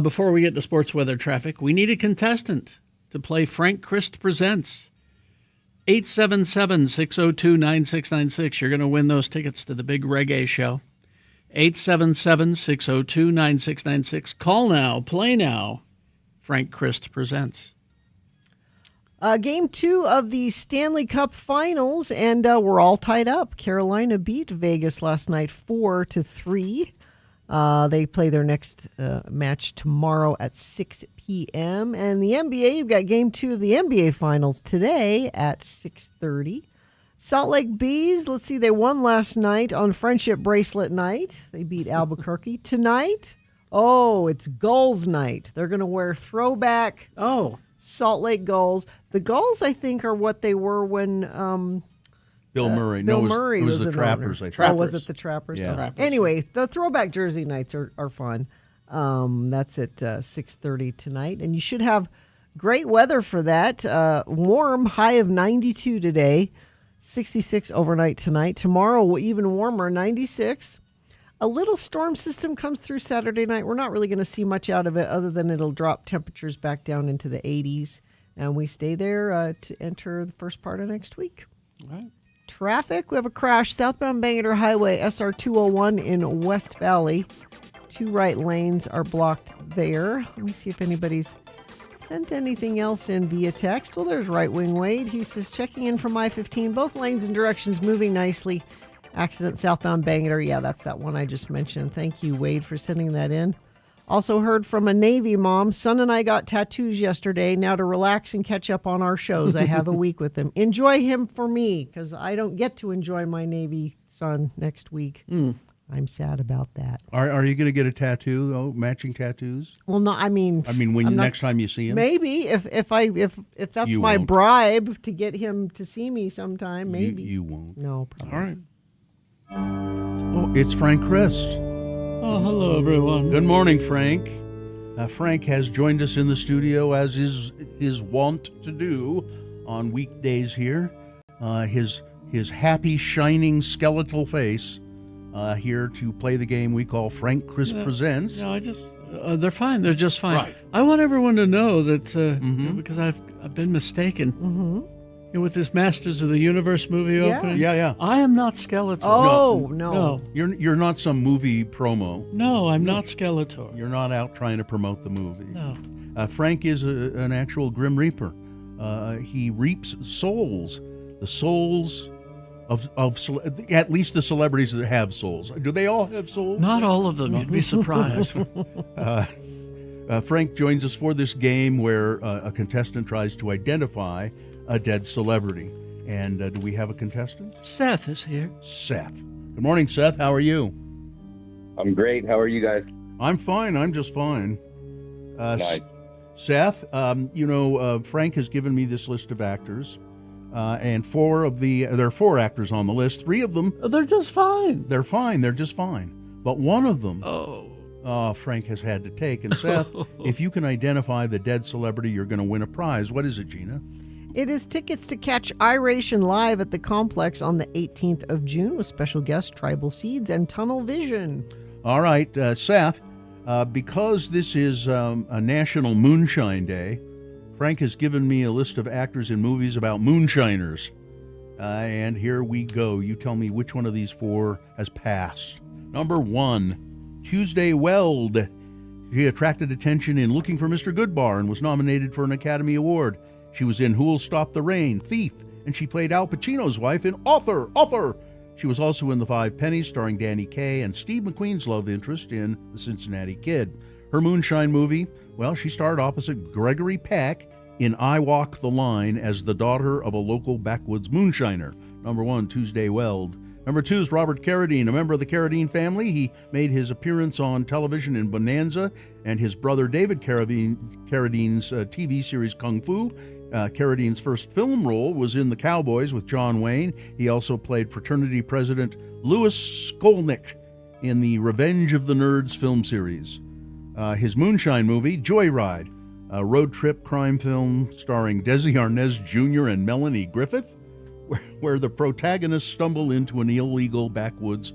Before we get to sports weather traffic, we need a contestant to play Frank Christ Presents. 877-602-9696. You're going to win those tickets to the big reggae show. 877-602-9696. Call now. Play now. Frank Christ Presents.
Game 2 of the Stanley Cup Finals, and we're all tied up. Carolina beat Vegas last night 4-3. They play their next match tomorrow at 6 p.m. And the NBA, you've got Game 2 of the NBA Finals today at 6:30. Salt Lake Bees, let's see, they won last night on Friendship Bracelet Night. They beat Albuquerque. Tonight, it's Gulls Night. They're going to wear throwback Salt Lake Gulls. The Gulls, I think, are what they were when
Bill Murray.
Bill
No,
Murray
it was the
an
Trappers,
owner.
I think.
Oh, was it the Trappers?
Yeah.
Oh.
Trappers.
Anyway, the throwback jersey nights are fun. That's at 6:30 tonight. And you should have great weather for that. Warm, high of 92 today, 66 overnight tonight. Tomorrow, even warmer, 96. A little storm system comes through Saturday night. We're not really going to see much out of it other than it'll drop temperatures back down into the 80s. And we stay there to enter the first part of next week.
All right.
Traffic, we have a crash southbound Bangor Highway, SR 201 in West Valley. 2 right lanes are blocked there. Let me see if anybody's sent anything else in via text. Well, there's Right Wing Wade. He says, checking in from I-15, both lanes and directions moving nicely. Accident southbound Bangor. Yeah, that's that one I just mentioned. Thank you, Wade, for sending that in. Also heard from a Navy mom. Son and I got tattoos yesterday. Now to relax and catch up on our shows. I have a week with him. Enjoy him for me, because I don't get to enjoy my Navy son next week. I'm sad about that.
Are you going to get a tattoo, though? Matching tattoos?
Well, no, I mean,
next time you see him?
Maybe if that's
You
my
won't.
bribe to get him to see me sometime, maybe.
You won't.
No, probably.
All right. Oh, it's Frank Christ.
Oh, hello, everyone.
Good morning, Frank. Frank has joined us in the studio, as is his wont to do, on weekdays here. His happy, shining skeletal face here to play the game we call Frank Chris Presents.
No, I just they're fine. They're just fine.
Right.
I want everyone to know that because I've been mistaken. With this Masters of the Universe movie opening.
Yeah.
I am not Skeletor.
Oh, no.
You're not some movie promo.
No, I'm not Skeletor.
You're not out trying to promote the movie.
No.
Frank is an actual Grim Reaper. He reaps souls, the souls of at least the celebrities that have souls. Do they all have souls?
Not all of them. You'd be surprised.
Frank joins us for this game where a contestant tries to identify a dead celebrity. And do we have a contestant?
Seth is here.
Seth. Good morning, Seth. How are you?
I'm great. How are you guys?
I'm fine. I'm just fine.
Nice.
Seth, Frank has given me this list of actors, and there are 4 actors on the list. 3 of them,
they're just fine.
They're fine. They're just fine. But one of them, Frank has had to take. And Seth, if you can identify the dead celebrity, you're going to win a prize. What is it, Gina?
It is tickets to catch iRation live at the Complex on the 18th of June with special guests Tribal Seeds and Tunnel Vision.
All right, Seth, because this is a National Moonshine Day, Frank has given me a list of actors in movies about moonshiners. And here we go. You tell me which one of these 4 has passed. Number 1, Tuesday Weld. She attracted attention in Looking for Mr. Goodbar and was nominated for an Academy Award. She was in Who'll Stop the Rain, Thief, and she played Al Pacino's wife in Author. She was also in The Five Pennies, starring Danny Kaye, and Steve McQueen's love interest in The Cincinnati Kid. Her moonshine movie, well, she starred opposite Gregory Peck in I Walk the Line as the daughter of a local backwoods moonshiner. Number 1, Tuesday Weld. Number 2 is Robert Carradine, a member of the Carradine family. He made his appearance on television in Bonanza and his brother David Carradine's TV series Kung Fu. Carradine's first film role was in The Cowboys with John Wayne. He also played fraternity president Louis Skolnick in the Revenge of the Nerds film series. His moonshine movie, Joyride, a road trip crime film starring Desi Arnaz Jr. and Melanie Griffith, where the protagonists stumble into an illegal backwoods,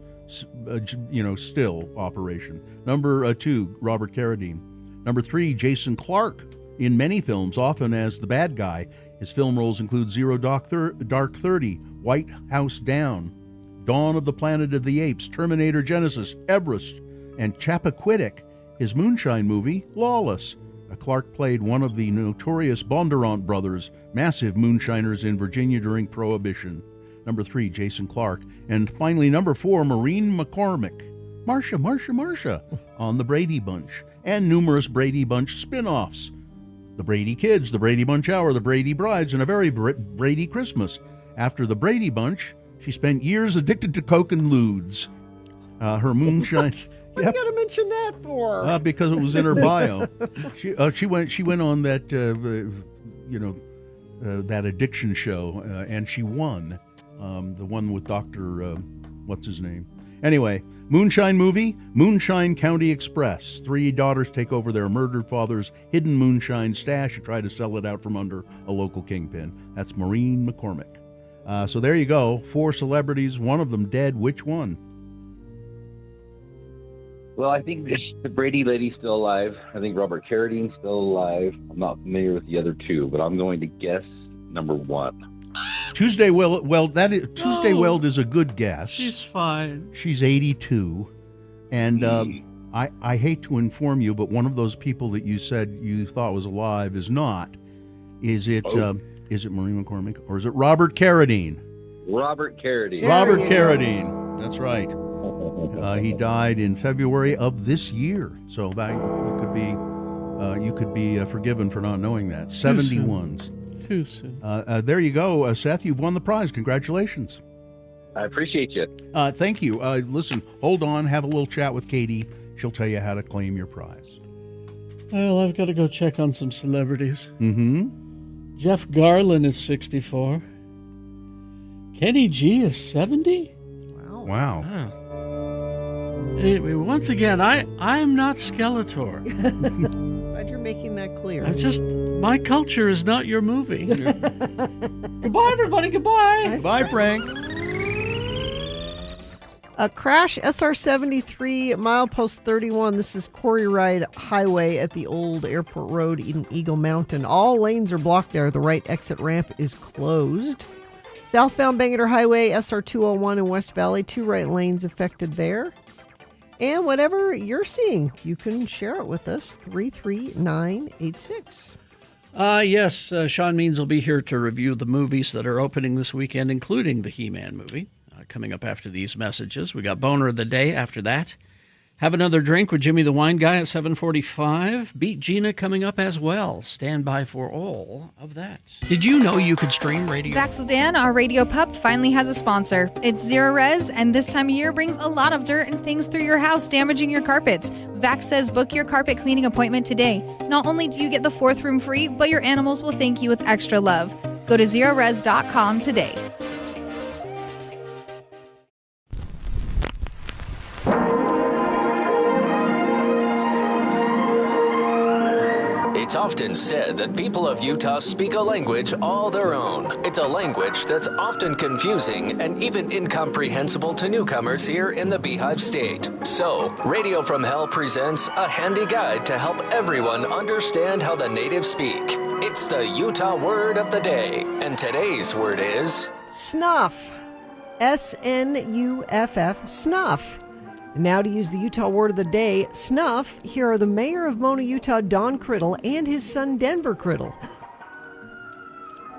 still operation. Number 2, Robert Carradine. Number 3, Jason Clarke. In many films, often as the bad guy. His film roles include Zero Dark 30, White House Down, Dawn of the Planet of the Apes, Terminator Genesis, Everest, and Chappaquiddick. His moonshine movie, Lawless. Clarke played one of the notorious Bondurant brothers, massive moonshiners in Virginia during Prohibition. Number 3, Jason Clarke. And finally, number 4, Maureen McCormick. Marsha, on The Brady Bunch, and numerous Brady Bunch spin-offs. The Brady Kids, The Brady Bunch Hour, The Brady Brides, and A Very Brady Christmas. After The Brady Bunch, she spent years addicted to coke and lewds. Her moonshine...
What are you going to mention that for?
Because it was in her bio. She went on that that addiction show, and she won. The one with Dr. What's his name? Anyway, moonshine movie, Moonshine County Express. 3 daughters take over their murdered father's hidden moonshine stash and try to sell it out from under a local kingpin. That's Maureen McCormick. So there you go. 4 celebrities, one of them dead. Which one?
Well, I think the Brady lady's still alive. I think Robert Carradine's still alive. I'm not familiar with the other 2, but I'm going to guess number 1.
Tuesday Weld. Tuesday Weld is a good guess.
She's fine.
She's 82, and I hate to inform you, but one of those people that you said you thought was alive is not. Is it Maureen McCormick or is it Robert Carradine?
Robert Carradine.
Robert Carradine. That's right. He died in February of this year, so that you could be forgiven for not knowing that. 71.
Too soon.
There you go, Seth. You've won the prize. Congratulations.
I appreciate you.
Thank you. Listen, hold on. Have a little chat with Katie. She'll tell you how to claim your prize.
Well, I've got to go check on some celebrities.
Mm-hmm.
Jeff Garlin is 64. Kenny G is 70.
Wow.
Anyway, once again, I am not Skeletor.
Glad you're making that clear.
I'm just My culture is not your movie. Goodbye, everybody. Goodbye.
Goodbye, Frank.
A crash SR-73 milepost 31. This is Quarry Ride Highway at the old airport road in Eagle Mountain. All lanes are blocked there. The right exit ramp is closed. Southbound Bangor Highway SR-201 in West Valley. 2 right lanes affected there. And whatever you're seeing, you can share it with us. 33986.
Yes, Sean Means will be here to review the movies that are opening this weekend, including the He-Man movie. Coming up after these messages. We got Boner of the Day after that. Have Another Drink with Jimmy the Wine Guy at 7:45. Beat Gina coming up as well. Stand by for all of that. Did you know you could stream radio?
Vaxildan, our radio pup, finally has a sponsor. It's Zero Res, and this time of year brings a lot of dirt and things through your house, damaging your carpets. Vax says book your carpet cleaning appointment today. Not only do you get the 4th room free, but your animals will thank you with extra love. Go to zerores.com today.
It's often said that people of Utah speak a language all their own. It's a language that's often confusing and even incomprehensible to newcomers here in the Beehive State. So, Radio from Hell presents a handy guide to help everyone understand how the natives speak. It's the Utah Word of the Day, and today's word is...
Snuff. S-N-U-F-F. Snuff. Now to use the Utah word of the day, snuff, here are the mayor of Mona, Utah, Don Criddle, and his son, Denver Criddle.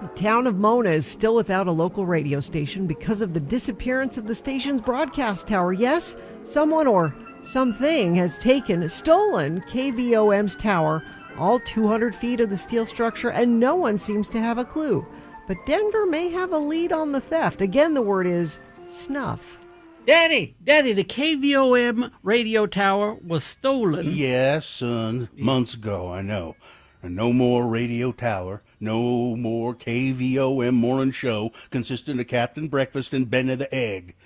The town of Mona is still without a local radio station because of the disappearance of the station's broadcast tower. Yes, someone or something has stolen KVOM's tower, all 200 feet of the steel structure, and no one seems to have a clue. But Denver may have a lead on the theft. Again, the word is snuff.
Daddy, the KVOM radio tower was stolen.
Yes, son. Months ago, I know. And no more radio tower, no more KVOM morning show consisting of Captain Breakfast and Benny the Egg.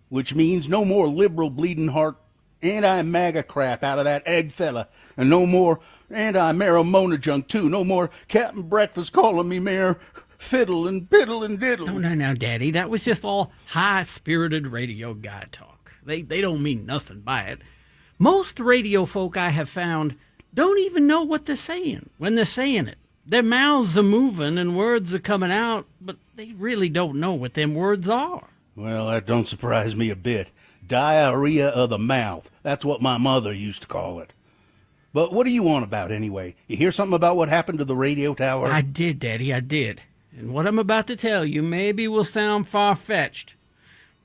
Which means no more liberal bleeding heart anti-MAGA crap out of that egg fella. And no more anti-Mayor Mona junk, too. No more Captain Breakfast calling me Mayor Fiddle and Biddle and Diddle.
No, Daddy. That was just all high-spirited radio guy talk. They don't mean nothing by it. Most radio folk I have found don't even know what they're saying when they're saying it. Their mouths are moving and words are coming out, but they really don't know what them words are.
Well, that don't surprise me a bit. Diarrhea of the mouth. That's what my mother used to call it. But what do you want about anyway? You hear something about what happened to the radio tower?
I did, Daddy, I did. And what I'm about to tell you maybe will sound far-fetched.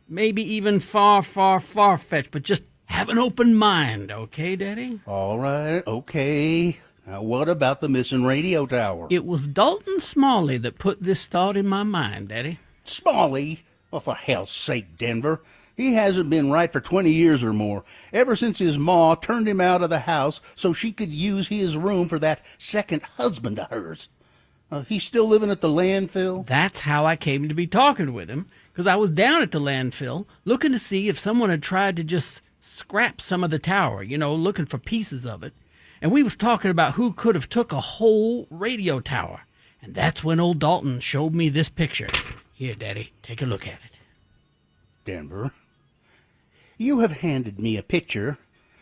Maybe even far-fetched, but just have an open mind, okay, Daddy?
All right, okay. Now, what about the missing radio tower?
It was Dalton Smalley that put this thought in my mind, Daddy.
Smalley? Oh, for hell's sake, Denver. He hasn't been right for 20 years or more, ever since his ma turned him out of the house so she could use his room for that second husband of hers. He's still living at the landfill?
That's how I came to be talking with him, because I was down at the landfill looking to see if someone had tried to just scrap some of the tower, looking for pieces of it. And we was talking about who could have took a whole radio tower. And that's when old Dalton showed me this picture. Here, Daddy, take a look at it.
Denver, you have handed me a picture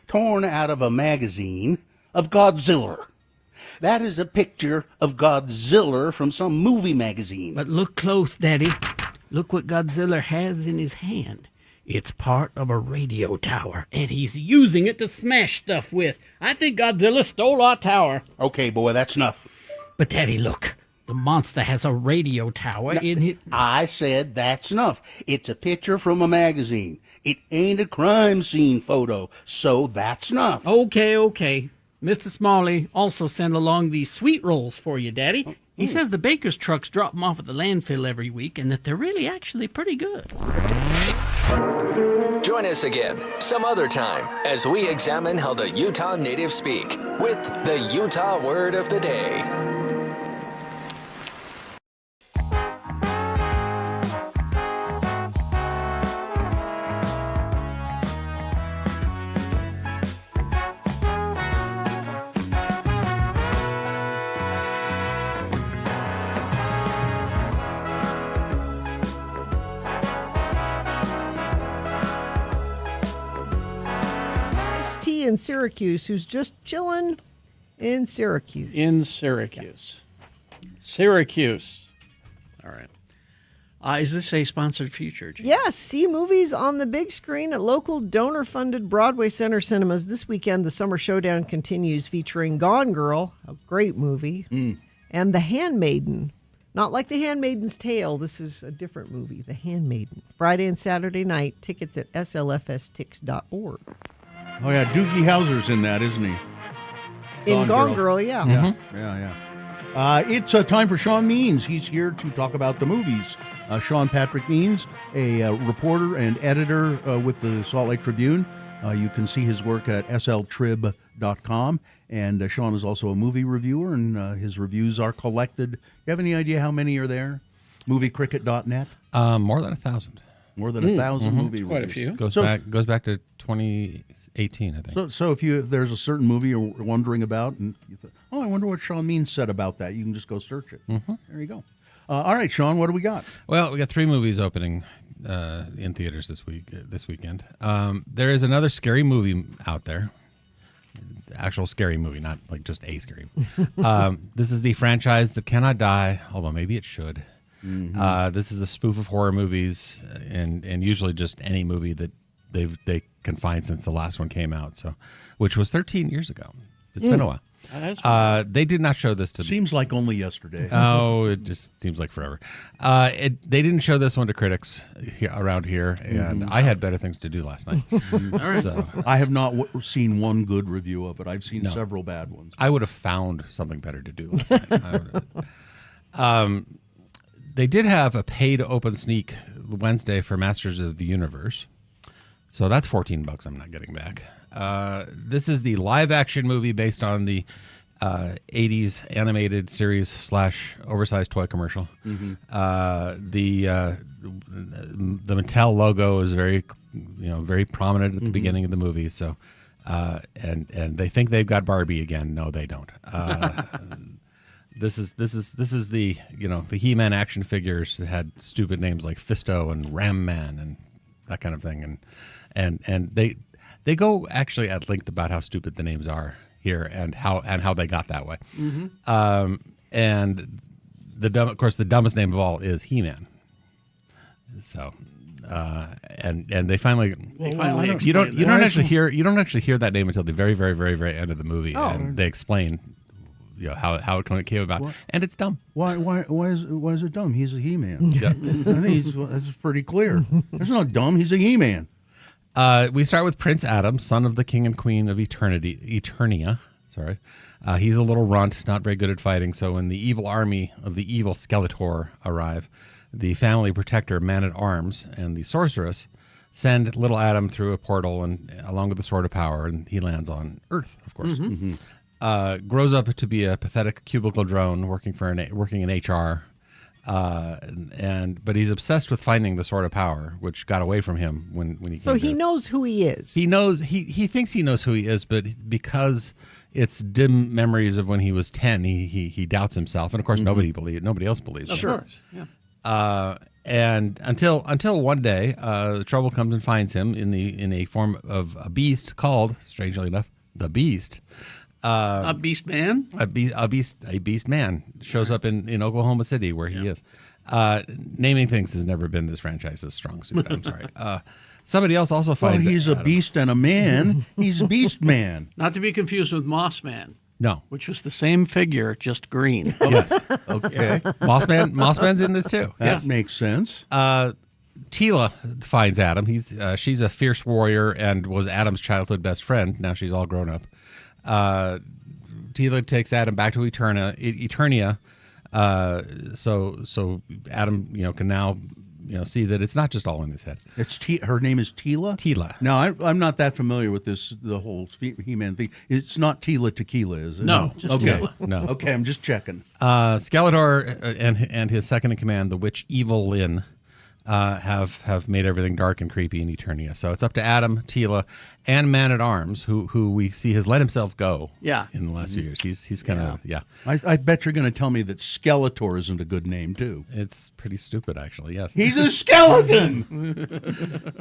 torn out of a magazine of Godzilla. That is a picture of Godzilla from some movie magazine.
But look close, Daddy. Look what Godzilla has in his hand. It's part of a radio tower, and he's using it to smash stuff with. I think Godzilla stole our tower.
Okay, boy, that's enough.
But, Daddy, look. The monster has a radio tower in it.
I said that's enough. It's a picture from a magazine. It ain't a crime scene photo, so that's enough.
Okay. Mr. Smalley also sent along these sweet rolls for you, Daddy. He says the baker's trucks drop them off at the landfill every week and that they're really actually pretty good.
Join us again some other time as we examine how the Utah natives speak with the Utah Word of the Day.
Lee in Syracuse, who's just chilling in Syracuse.
In Syracuse. Syracuse. All right. Is this a sponsored feature, Gene?
Yes, see movies on the big screen at local donor-funded Broadway Center cinemas. This weekend, the Summer Showdown continues, featuring Gone Girl, a great movie, and The Handmaiden. Not like The Handmaiden's Tale. This is a different movie, The Handmaiden. Friday and Saturday night. Tickets at slfstix.org.
Oh, yeah, Doogie Howser's in that, isn't he?
In Gone Girl, yeah.
Yeah. It's time for Sean Means. He's here to talk about the movies. Sean Patrick Means, a reporter and editor with the Salt Lake Tribune. You can see his work at sltrib.com. And Sean is also a movie reviewer, and his reviews are collected. You have any idea how many are there? Moviecricket.net?
More than 1,000.
More than 1,000 movie reviews.
Quite a few.
Goes back to 2018, I think.
So if there's a certain movie you're wondering about, and you think, I wonder what Sean Means said about that, you can just go search it. There you go. All right, Sean, what do we got?
Well, we got 3 movies opening in theaters this weekend. There is another scary movie out there. Actual scary movie, not like just a scary movie. This is the franchise that cannot die, although maybe it should. This is a spoof of horror movies, and usually just any movie that they can find since the last one came out. So, which was 13 years ago. It's been a while. They did not show this to.
Seems like only yesterday.
Oh, it just seems like forever. They didn't show this one to critics around here, and I had better things to do last night. So
I have not seen one good review of it. I've seen several bad ones.
I would have found something better to do last night. They did have a paid open sneak Wednesday for Masters of the Universe, so that's $14 I'm not getting back. This is the live-action movie based on the 80s animated series / oversized toy commercial. The Mattel logo is very prominent at the beginning of the movie. So, and they think they've got Barbie again. No, they don't. This is the the He-Man action figures that had stupid names like Fisto and Ram Man and that kind of thing, and they go actually at length about how stupid the names are here and how they got that way. And of course, the dumbest name of all is He-Man. So, and they finally you don't actually hear that name until the very, very, very, very end of the movie, and they explain how it came about, and it's dumb.
Why is it dumb? He's a He-Man. Yeah. I think that's pretty clear. That's not dumb. He's a He-Man.
We start with Prince Adam, son of the king and queen of Eternia. Sorry. He's a little runt, not very good at fighting, so when the evil army of the evil Skeletor arrive, the family protector Man-at-Arms and the sorceress send little Adam through a portal and along with the Sword of Power, and he lands on Earth, of course. Grows up to be a pathetic cubicle drone working in HR. But he's obsessed with finding the Sword of Power, which got away from him when he.
So he knows who he is.
He knows he thinks he knows who he is, but because it's dim memories of when he was 10, he doubts himself, and of course nobody else believes him.
Of course, yeah.
And until one day, trouble comes and finds him in a form of a beast called, strangely enough, the Beast.
A beast man?
A beast man shows up in Oklahoma City where he is. Naming things has never been this franchise's strong suit. I'm sorry. Somebody else also finds
he's a beast and a man. He's Beast Man.
Not to be confused with Moss Man.
No.
Which was the same figure, just green.
Yes.
Okay.
Mossman's in this too.
That makes sense.
Tila finds Adam. She's a fierce warrior and was Adam's childhood best friend. Now she's all grown up. Tila takes Adam back to Eternia, so Adam, can now, see that it's not just all in his head.
Her name is Tila?
Tila.
Now, I'm not that familiar with the whole He-Man thing. It's not Tila Tequila, is it?
No, just Tila.
No.
Okay, I'm just checking.
Skeletor and his second in command, the witch Evil Lyn, have made everything dark and creepy in Eternia. So it's up to Adam, Tila, and Man-at-Arms, who we see has let himself go.
Yeah.
In the last few years, he's kind of
I bet you're going to tell me that Skeletor isn't a good name too.
It's pretty stupid, actually. Yes.
He's a skeleton.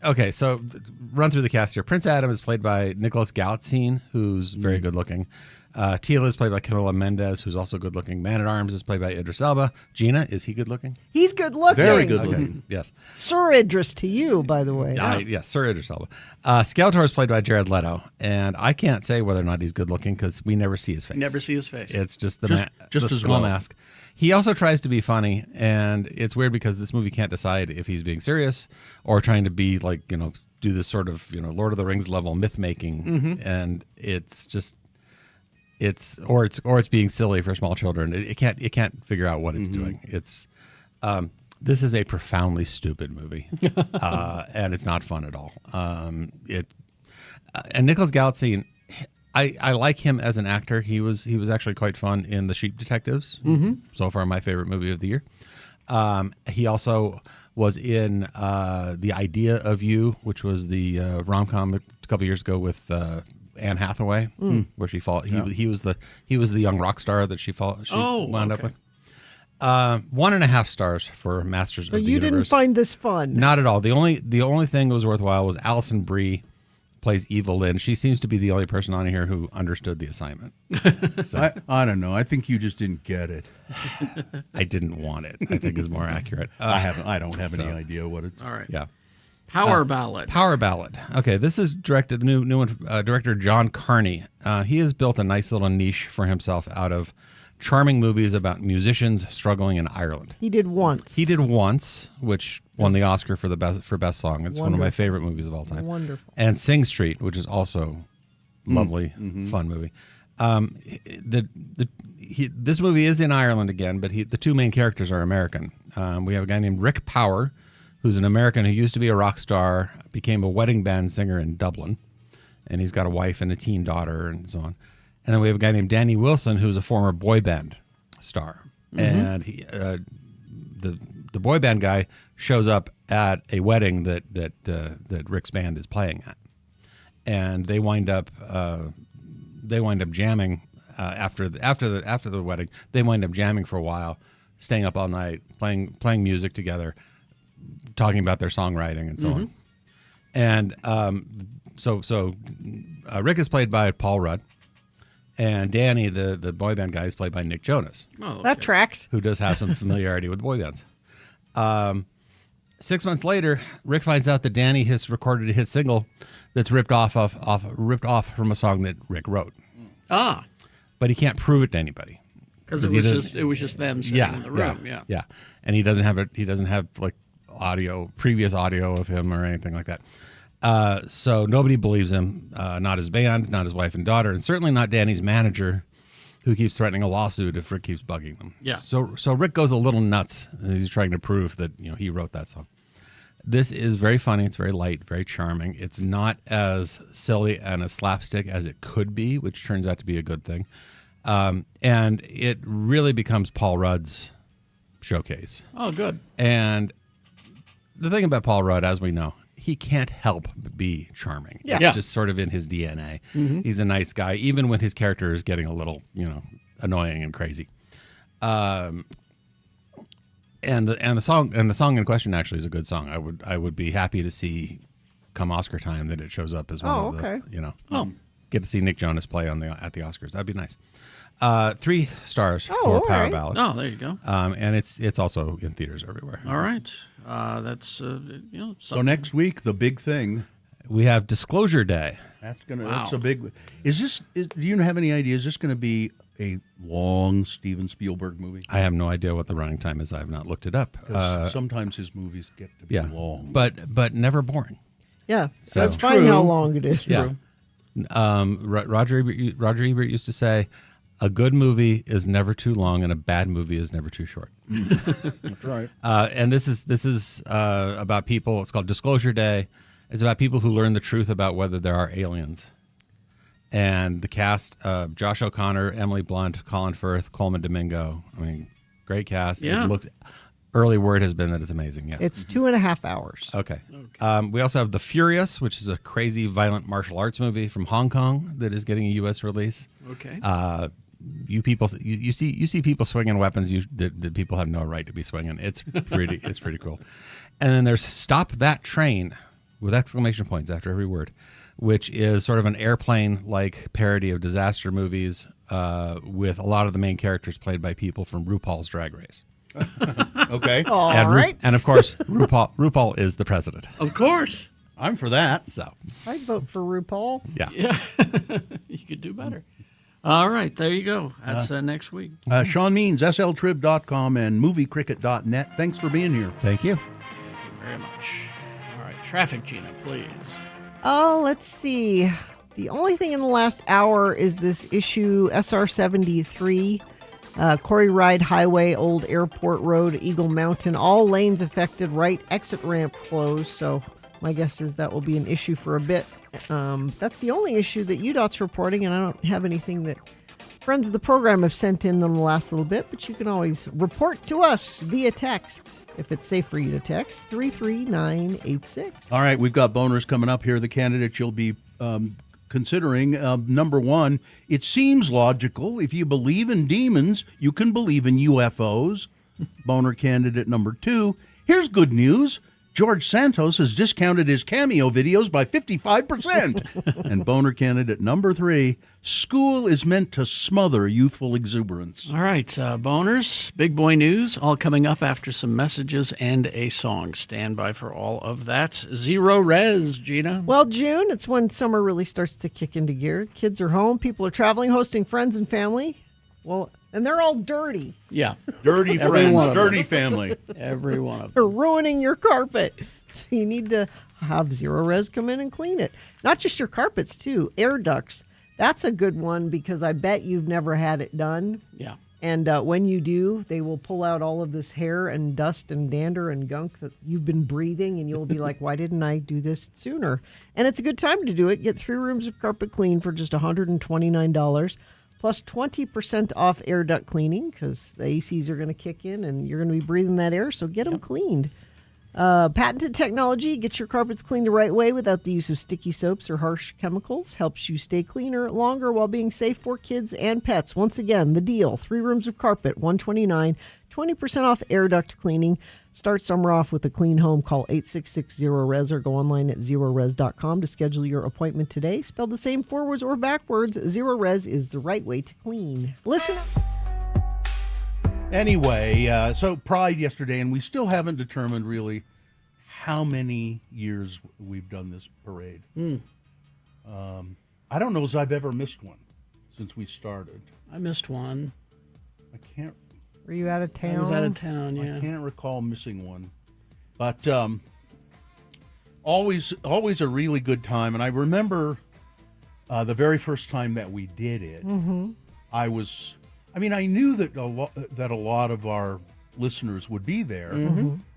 Okay, so run through the cast here. Prince Adam is played by Nicholas Galitzine, who's very good looking. Tila is played by Camila Mendez, who's also good looking. Man at Arms is played by Idris Elba. Gina, is he good looking?
He's good looking.
Very good looking.
Okay, yes.
Sir Idris to you, by the way.
Yes, Sir Idris Elba. Skeletor is played by Jared Leto, and I can't say whether or not he's good looking because we never see his face.
Never see his face.
It's just the
just
the
as
skull
well.
mask. He also tries to be funny, and it's weird because this movie can't decide if he's being serious or trying to be like, do this sort of, Lord of the Rings level myth making, and it's just it's being silly for small children. It can't figure out what it's doing. It's this is a profoundly stupid movie, and it's not fun at all. And Nicholas Galitzine, I like him as an actor. He was actually quite fun in The Sheep Detectives. So far, my favorite movie of the year. He also was in The Idea of You, which was the rom-com a couple years ago with Anne Hathaway, where she fought. He was the young rock star that she wound up with. 1.5 stars for Masters
So
of the
you
Universe.
didn't find this fun?
Not at all. The only thing that was worthwhile was Alison Brie plays Eva Lynn. She seems to be the only person on here who understood the assignment. So,
I don't know. I think you just didn't get it.
I didn't want it, I think is more accurate.
I don't have any idea what it's.
All right.
Yeah.
Power Ballad.
Power Ballad. Okay, this is directed, the new one, director John Carney. He has built a nice little niche for himself out of charming movies about musicians struggling in Ireland.
He did once.
He did Once, which won the Oscar for best song. It's one of my favorite movies of all time.
Wonderful.
And Sing Street, which is also lovely, fun movie. This movie is in Ireland again, but the two main characters are American. We have a guy named Rick Power, who's an American who used to be a rock star, became a wedding band singer in Dublin, and he's got a wife and a teen daughter and so on. And then we have a guy named Danny Wilson, who's a former boy band star. And he, the boy band guy shows up at a wedding that Rick's band is playing at, and they wind up jamming after the wedding. They wind up jamming for a while, staying up all night, playing music together, talking about their songwriting and so on. And so Rick is played by Paul Rudd. And Danny, the boy band guy, is played by Nick Jonas.
Oh, okay.
That tracks.
Who does have some familiarity with boy bands. 6 months later, Rick finds out that Danny has recorded a hit single that's ripped off from a song that Rick wrote.
Ah.
But he can't prove it to anybody.
Because it was just them sitting in the room.
Yeah. And he doesn't have like previous audio of him or anything like that. So nobody believes him, not his band, not his wife and daughter, and certainly not Danny's manager, who keeps threatening a lawsuit if Rick keeps bugging them.
Yeah.
So Rick goes a little nuts, and he's trying to prove that he wrote that song. This is very funny. It's very light, very charming. It's not as silly and as slapstick as it could be, which turns out to be a good thing. And it really becomes Paul Rudd's showcase.
Oh, good.
And the thing about Paul Rudd, as we know, he can't help but be charming.
Yeah.
It's just sort of in his DNA. He's a nice guy, even when his character is getting a little, annoying and crazy. And the song in question actually is a good song. I would be happy to see come Oscar time that it shows up as one of the, get to see Nick Jonas play at the Oscars. That'd be nice. 3 stars for Power Ballad.
Oh, there you go.
And it's also in theaters everywhere.
All right. That's
So next week, the big thing.
We have Disclosure Day.
That's a big. Do you have any idea? Is this going to be a long Steven Spielberg movie?
I have no idea what the running time is. I have not looked it up.
Sometimes his movies get to be long,
but never boring.
Yeah,
So-
that's fine how long it is.
Yeah. Roger Ebert used to say, "A good movie is never too long, and a bad movie is never too short."
That's right.
And this is about people. It's called Disclosure Day. It's about people who learn the truth about whether there are aliens. And the cast: Josh O'Connor, Emily Blunt, Colin Firth, Coleman Domingo. I mean, great cast.
Yeah.
Early word has been that it's amazing. Yes,
It's 2.5 hours.
Okay. We also have The Furious, which is a crazy, violent martial arts movie from Hong Kong that is getting a U.S. release.
Okay.
You see people swinging weapons that people have no right to be swinging. It's pretty cool. And then there's Stop That Train, with exclamation points after every word, which is sort of an airplane-like parody of disaster movies with a lot of the main characters played by people from RuPaul's Drag Race.
Okay.
All right.
And of course, RuPaul is the president.
Of course.
I'm for that.
So
I'd vote for RuPaul.
Yeah.
You could do better. All right, there you go. That's next week.
Sean Means, sltrib.com and moviecricket.net. Thanks for being here.
Thank you.
Very much. All right, traffic, Gina, please.
Oh, let's see. The only thing in the last hour is this issue SR 73, Quarry Ride Highway, Old Airport Road, Eagle Mountain. All lanes affected, right exit ramp closed. So my guess is that will be an issue for a bit. That's the only issue that UDOT's reporting, and I don't have anything that friends of the program have sent in the last little bit, but you can always report to us via text if it's safe for you to text 33986.
All right, we've got boners coming up here. The candidates you'll be considering. Number one, it seems logical. If you believe in demons, you can believe in UFOs. Boner candidate number two, here's good news. George Santos has discounted his cameo videos by 55%. And boner candidate number three, school is meant to smother youthful exuberance.
All right, boners, big boy news, all coming up after some messages and a song. Stand by for all of that. Zero res, Gina.
Well, June, it's when summer really starts to kick into gear. Kids are home, people are traveling, hosting friends and family. Well, and they're all dirty.
Yeah.
Dirty friends, dirty family.
Every one of them.
They're ruining your carpet. So you need to have Zero Res come in and clean it. Not just your carpets, too. Air ducts. That's a good one because I bet you've never had it done.
Yeah.
And when you do, they will pull out all of this hair and dust and dander and gunk that you've been breathing, and you'll be like, why didn't I do this sooner? And it's a good time to do it. Get 3 rooms of carpet clean for just $129. Plus 20% off air duct cleaning because the ACs are going to kick in and you're going to be breathing that air, so get them cleaned. Patented technology gets your carpets cleaned the right way without the use of sticky soaps or harsh chemicals. Helps you stay cleaner longer while being safe for kids and pets. Once again, the deal, 3 rooms of carpet, $129, 20% off air duct cleaning. Start summer off with a clean home. Call 866-0RES or go online at zerores.com to schedule your appointment today. Spelled the same forwards or backwards, Zero Res is the right way to clean. Listen up.
Anyway, so Pride yesterday, and we still haven't determined really how many years we've done this parade. I don't know as I've ever missed one since we started.
I missed one.
I can't.
Were you out of town?
I was out of town, yeah.
I can't recall missing one. But always a really good time. And I remember the very first time that we did it, I knew that a lot of our listeners would be there.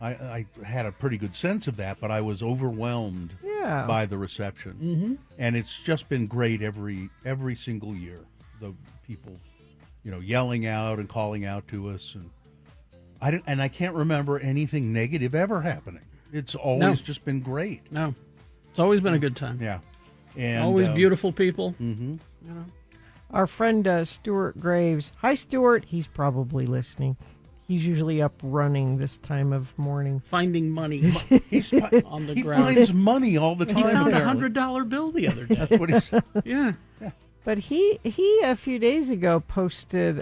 I had a pretty good sense of that, but I was overwhelmed by the reception. And it's just been great every single year. The people, yelling out and calling out to us, and I can't remember anything negative ever happening. It's always just been great.
No, it's always been a good time.
Yeah, and
always beautiful people.
Our friend Stuart Graves. Hi, Stuart. He's probably listening. He's usually up running this time of morning.
Finding money
He's
on the
he
ground.
finds money all the time.
He found a
apparently.
$100 bill the other day.
That's what he said.
Yeah.
But he a few days ago posted,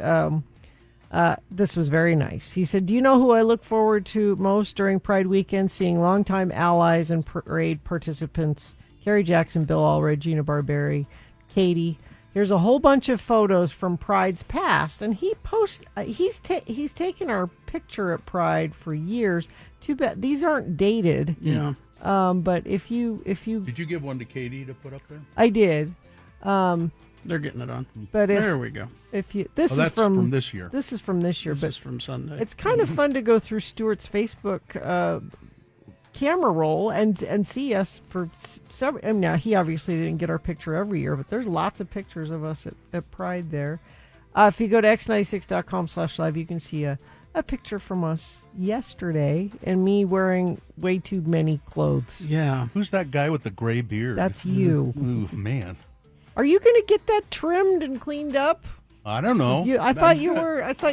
this was very nice. He said, do you know who I look forward to most during Pride weekend? Seeing longtime allies and parade participants, Carrie Jackson, Bill Allred, Gina Barberi, Katie. Here's a whole bunch of photos from Pride's past, and he posts. He's taken our picture at Pride for years. Too bad these aren't dated.
Yeah.
But if you
Did you give one to Katie to put up there?
I did.
They're getting it on.
But
there we go.
If you this is
that's
from
this year.
This is from this year.
This
but
is from Sunday.
It's kind of fun to go through Stuart's Facebook camera roll and see us for several. I mean, now he obviously didn't get our picture every year, but there's lots of pictures of us at Pride there. If you go to x96.com/live, you can see a picture from us yesterday and me wearing way too many clothes.
Yeah.
Who's that guy with the gray beard?
That's you.
Ooh, man.
Are you going to get that trimmed and cleaned up?
I don't know.
I thought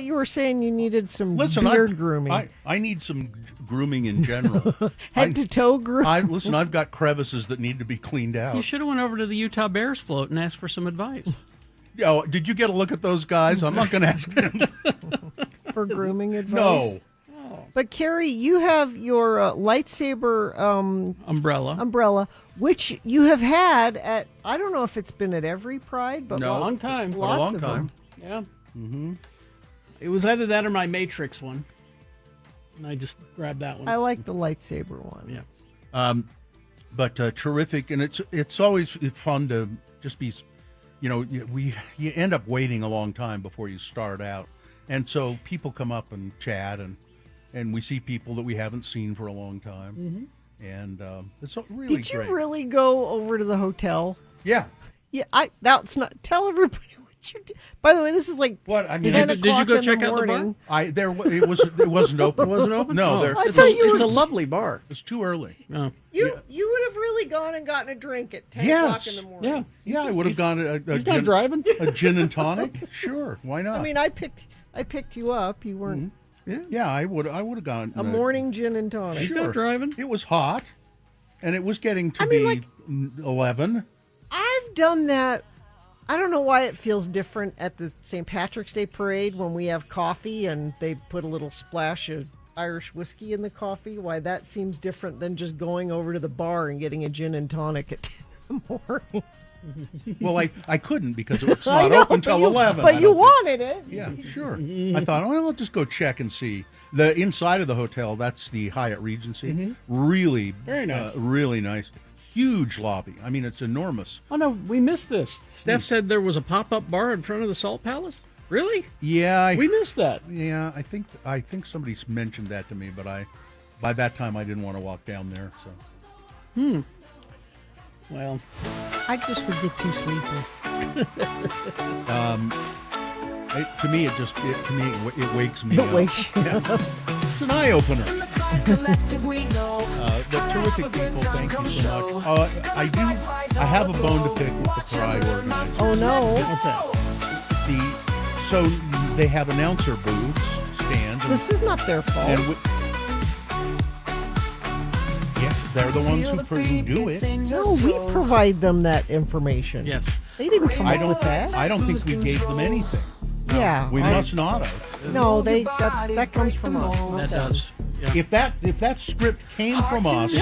you were saying you needed some beard grooming.
I need some grooming in general.
Head to toe grooming.
Listen, I've got crevices that need to be cleaned out.
You should have went over to the Utah Bears float and asked for some advice.
Oh, did you get a look at those guys? I'm not going to ask them
for grooming advice.
No.
But Carrie, you have your lightsaber umbrella, which you have had at, I don't know if it's been at every Pride, but
a long time.
Lots of them.
Yeah. Mm-hmm. It was either that or my Matrix one. And I just grabbed that one.
I like the lightsaber one.
Yeah.
But terrific, and it's always fun to just be, you end up waiting a long time before you start out, and so people come up and chat, and we see people that we haven't seen for a long time, and it's really great.
Did you really go over to the hotel?
Yeah.
Yeah. That's not. Tell everybody what you did. By the way, this is like
what I mean.
Did you go check out the bar?
It wasn't open.
It wasn't open.
No,
it's a lovely bar.
It's too early.
Oh.
You would have really gone and gotten a drink at 10 o'clock in the morning.
Yeah, I would have gone
he's not driving.
A gin and tonic. Sure, why not?
I mean, I picked you up. You weren't.
Yeah, I would have gone
a morning gin and tonic.
He's not driving.
It was hot, and it was getting to be 11.
I've done that. I don't know why it feels different at the St. Patrick's Day parade when we have coffee and they put a little splash of Irish whiskey in the coffee. Why that seems different than just going over to the bar and getting a gin and tonic at 10 in the morning.
Well, I couldn't because it's not open until 11.
But you wanted it.
Yeah, sure. I thought, well, I'll just go check and see. The inside of the hotel, that's the Hyatt Regency. Really,
very nice.
Really nice. Huge lobby. I mean, it's enormous.
Oh, no, we missed this. Steph said there was a pop-up bar in front of the Salt Palace. Really?
Yeah.
We missed that.
Yeah, I think somebody's mentioned that to me, but by that time I didn't want to walk down there. So.
Well,
I just would get too sleepy.
To me, it wakes me up.
It wakes you up.
It's an eye opener. The terrific people, thank you so much. I have a bone to pick with the Pride organizers.
Oh no!
What's that?
So they have announcer booths, stands.
This is not their fault.
They're the ones who do it.
No, we provide them that information.
Yes.
They didn't come up with that.
I don't think we gave them anything.
Yeah.
We must not have.
No, that comes from us.
That does. Yeah.
If that script came from us,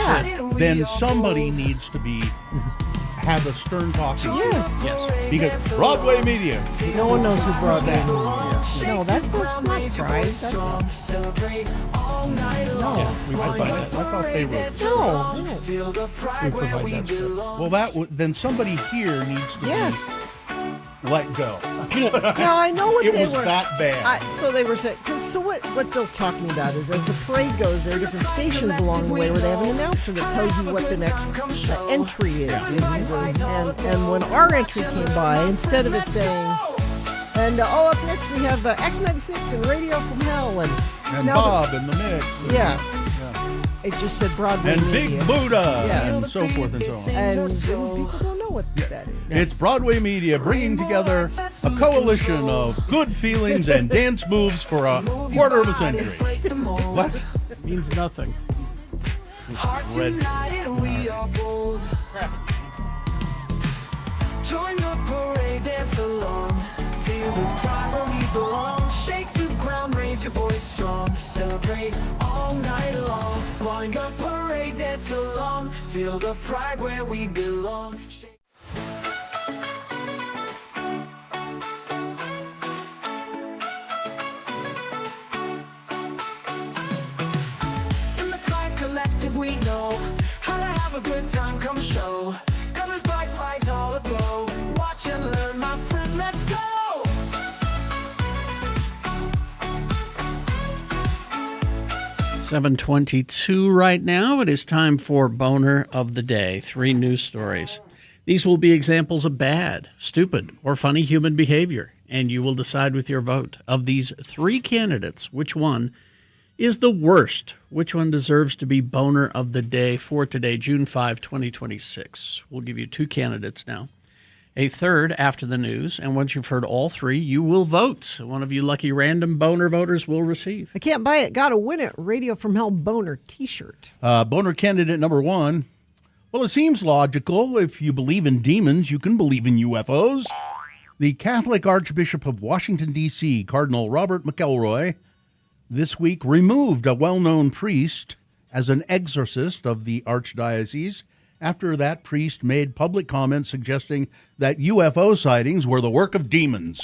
then somebody needs to have a stern talking.
Yes.
Because Broadway Media.
No one knows who Broadway Media is. No, that's not Pride. That's no.
Yeah, we provide that.
I thought they wrote.
No.
We provide that script.
Well, then somebody here needs to let go.
Now I know what
it
they
was
were.
that bad.
So they were saying. So what Bill's talking about is, as the parade goes, there are different stations along the way where they have an announcer that tells you what the next entry is. And when our entry came by, instead of it saying, and up next we have X96 and Radio from Hell and
Bob in the mix.
It just said Broadway
and
Media.
Big Buddha and so forth and so on.
And people don't know what that is.
It's Broadway Media bringing together a coalition of good feelings and dance moves for a quarter of a century. What?
Means nothing.
Red.
Join the parade, dance along. Feel the pride where we belong. Shake the ground, raise your voice strong. Celebrate all night long. Join the parade, dance along. Feel the pride where we belong. In the Pride Collective, we know how to have a good time. Come show. Colors, bright lights, all aglow. Watch and learn, my friend. Let's go.
7:22 right now. It is time for Boner of the Day. 3 news stories. These will be examples of bad, stupid, or funny human behavior, and you will decide with your vote. Of these 3 candidates, which one is the worst? Which one deserves to be Boner of the Day for today, June 5, 2026? We'll give you 2 candidates now. a third after the news, and once you've heard all three, you will vote. One of you lucky random boner voters will receive.
I can't buy it. Gotta win it. Radio from Hell Boner t-shirt.
Boner candidate number 1. Well, it seems logical. If you believe in demons, you can believe in UFOs. The Catholic Archbishop of Washington, D.C., Cardinal Robert McElroy, this week removed a well-known priest as an exorcist of the archdiocese after that priest made public comments suggesting that UFO sightings were the work of demons.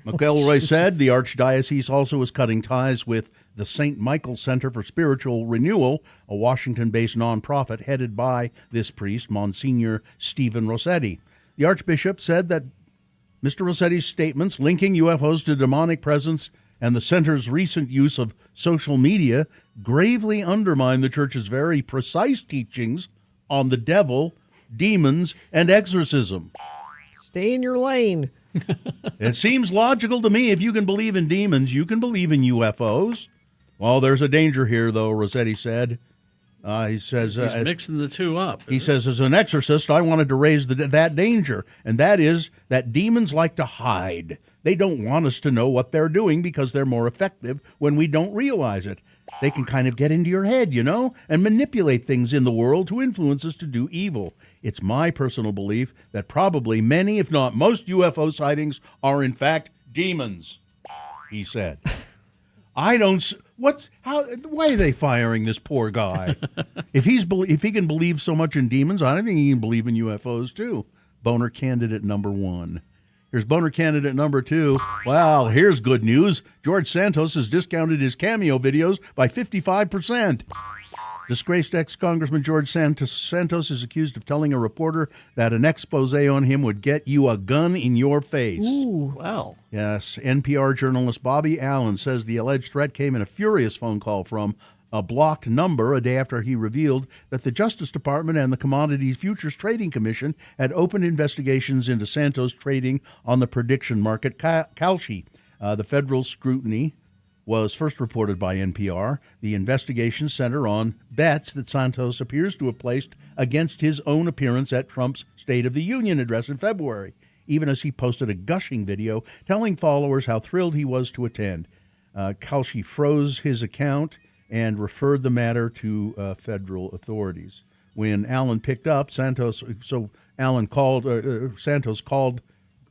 McElroy said the archdiocese also is cutting ties with the St. Michael Center for Spiritual Renewal, a Washington-based nonprofit headed by this priest, Monsignor Stephen Rossetti. The archbishop said that Mr. Rossetti's statements linking UFOs to demonic presence and the center's recent use of social media gravely undermine the church's very precise teachings on the devil, demons, and exorcism.
Stay in your lane.
It seems logical to me. If you can believe in demons, you can believe in UFOs. Well, there's a danger here, though, Rossetti said. He says
he's mixing the two up.
He says, as an exorcist, I wanted to raise that danger, and that is that demons like to hide. They don't want us to know what they're doing because they're more effective when we don't realize it. They can kind of get into your head, and manipulate things in the world to influence us to do evil. It's my personal belief that probably many, if not most, UFO sightings are in fact demons, he said. Why are they firing this poor guy? If he can believe so much in demons, I think he can believe in UFOs too. Boner candidate number 1. Here's boner candidate number 2. Well, here's good news. George Santos has discounted his cameo videos by 55%. Disgraced ex-Congressman George Santos is accused of telling a reporter that an expose on him would get you a gun in your face.
Ooh, wow.
Yes, NPR journalist Bobby Allen says the alleged threat came in a furious phone call from a blocked number a day after he revealed that the Justice Department and the Commodities Futures Trading Commission had opened investigations into Santos trading on the prediction market Kalshi. The federal scrutiny was first reported by NPR. The investigation centered on bets that Santos appears to have placed against his own appearance at Trump's State of the Union address in February, even as he posted a gushing video telling followers how thrilled he was to attend. Kalshi froze his account and referred the matter to federal authorities. When Allen picked up, Santos called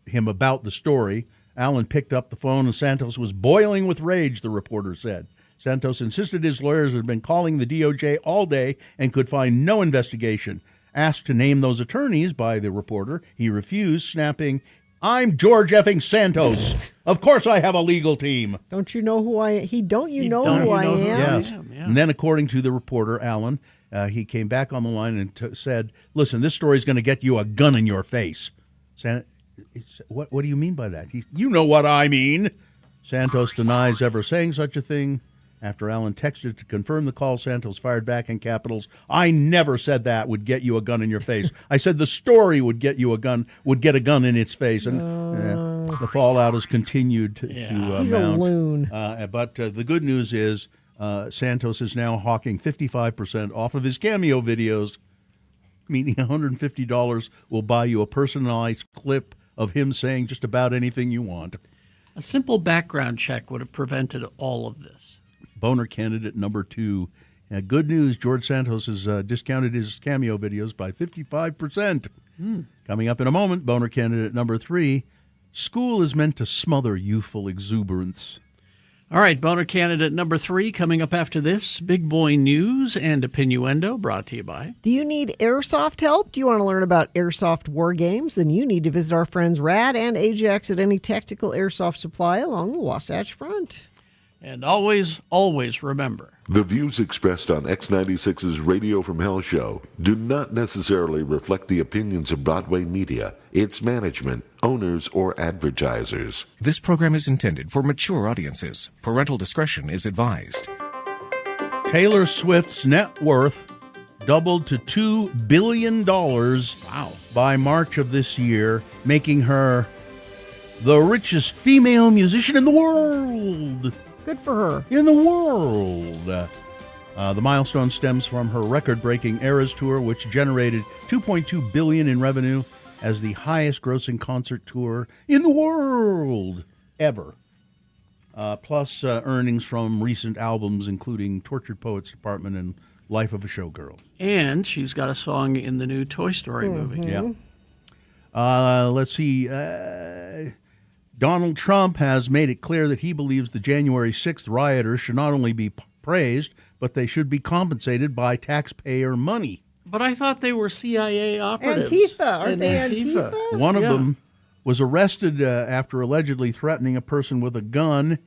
him about the story. Allen picked up the phone, and Santos was boiling with rage, the reporter said. Santos insisted his lawyers had been calling the DOJ all day and could find no investigation. Asked to name those attorneys by the reporter, he refused, snapping, "I'm George effing Santos. Of course I have a legal team."
Don't you know who I am? Don't you know who I am?
Yes. Yeah. And then, according to the reporter, Allen, he came back on the line and said, "Listen, this story's going to get you a gun in your face." What do you mean by that? You know what I mean. Santos denies ever saying such a thing. After Allen texted to confirm the call, Santos fired back in capitals. "I never said that would get you a gun in your face. I said the story would get a gun in its face." And the fallout has continued to
He's
mount.
a loon.
But the good news is Santos is now hawking 55% off of his cameo videos, meaning $150 will buy you a personalized clip of him saying just about anything you want.
A simple background check would have prevented all of this.
Boner candidate number 2. Good news, George Santos has discounted his cameo videos by 55%. Coming up in a moment, boner candidate number 3. School is meant to smother youthful exuberance.
All right, boner candidate number 3 coming up after this. Big boy news and Opinioendo brought to you by.
Do you need airsoft help? Do you want to learn about airsoft war games? Then you need to visit our friends Rad and Ajax at any tactical airsoft supply along the Wasatch Front.
And always, always remember,
the views expressed on X96's Radio from Hell show do not necessarily reflect the opinions of Broadway Media, its management, owners, or advertisers.
This program is intended for mature audiences. Parental discretion is advised.
Taylor Swift's net worth doubled to $2 billion by March of this year, making her the richest female musician in the world.
Good for her.
In the world. The milestone stems from her record-breaking Eras Tour, which generated $2.2 billion in revenue as the highest-grossing concert tour in the world ever. Plus earnings from recent albums, including Tortured Poets Department and Life of a Showgirl.
And she's got a song in the new Toy Story movie.
Yeah. Let's see. Donald Trump has made it clear that he believes the January 6th rioters should not only be praised, but they should be compensated by taxpayer money.
But I thought they were CIA operatives.
Antifa. Aren't they Antifa?
One of them was arrested after allegedly threatening a person with a gun.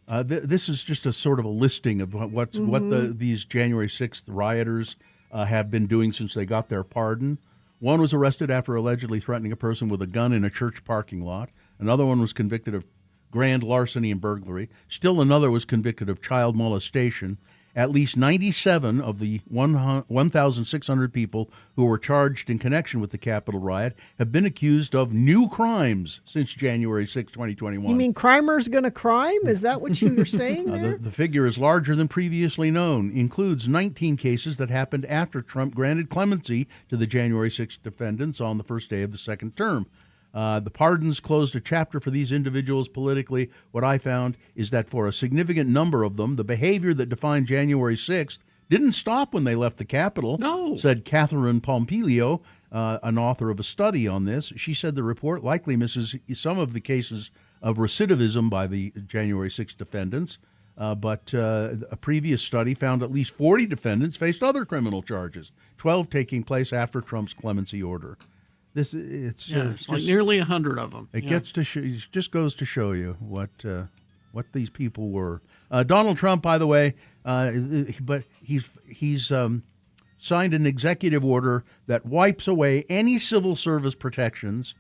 This is just a sort of a listing of what these January 6th rioters have been doing since they got their pardon. One was arrested after allegedly threatening a person with a gun in a church parking lot. Another one was convicted of grand larceny and burglary. Still another was convicted of child molestation. At least 97 of the 1,600 people who were charged in connection with the Capitol riot have been accused of new crimes since January 6, 2021.
You mean crimers gonna crime? Is that what you were saying there?
The figure is larger than previously known, includes 19 cases that happened after Trump granted clemency to the January 6 defendants on the first day of the second term. The pardons closed a chapter for these individuals politically. What I found is that for a significant number of them, the behavior that defined January 6th didn't stop when they left the Capitol, said Catherine Pompilio, an author of a study on this. She said the report likely misses some of the cases of recidivism by the January 6th defendants, but a previous study found at least 40 defendants faced other criminal charges, 12 taking place after Trump's clemency order. It's
like nearly 100 of them.
It just goes to show you what these people were. Donald Trump, by the way, but he's signed an executive order that wipes away any civil service protections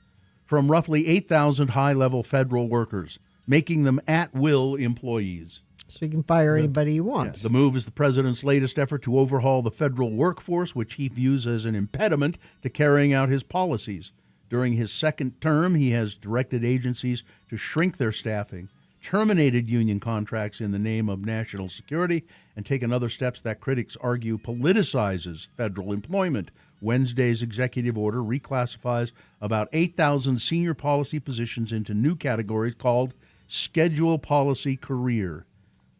from roughly 8,000 high-level federal workers, making them at-will employees.
So you can fire anybody you want.
Yeah, the move is the president's latest effort to overhaul the federal workforce, which he views as an impediment to carrying out his policies. During his second term, he has directed agencies to shrink their staffing, terminated union contracts in the name of national security, and taken other steps that critics argue politicizes federal employment. Wednesday's executive order reclassifies about 8,000 senior policy positions into new categories called Schedule Policy Career.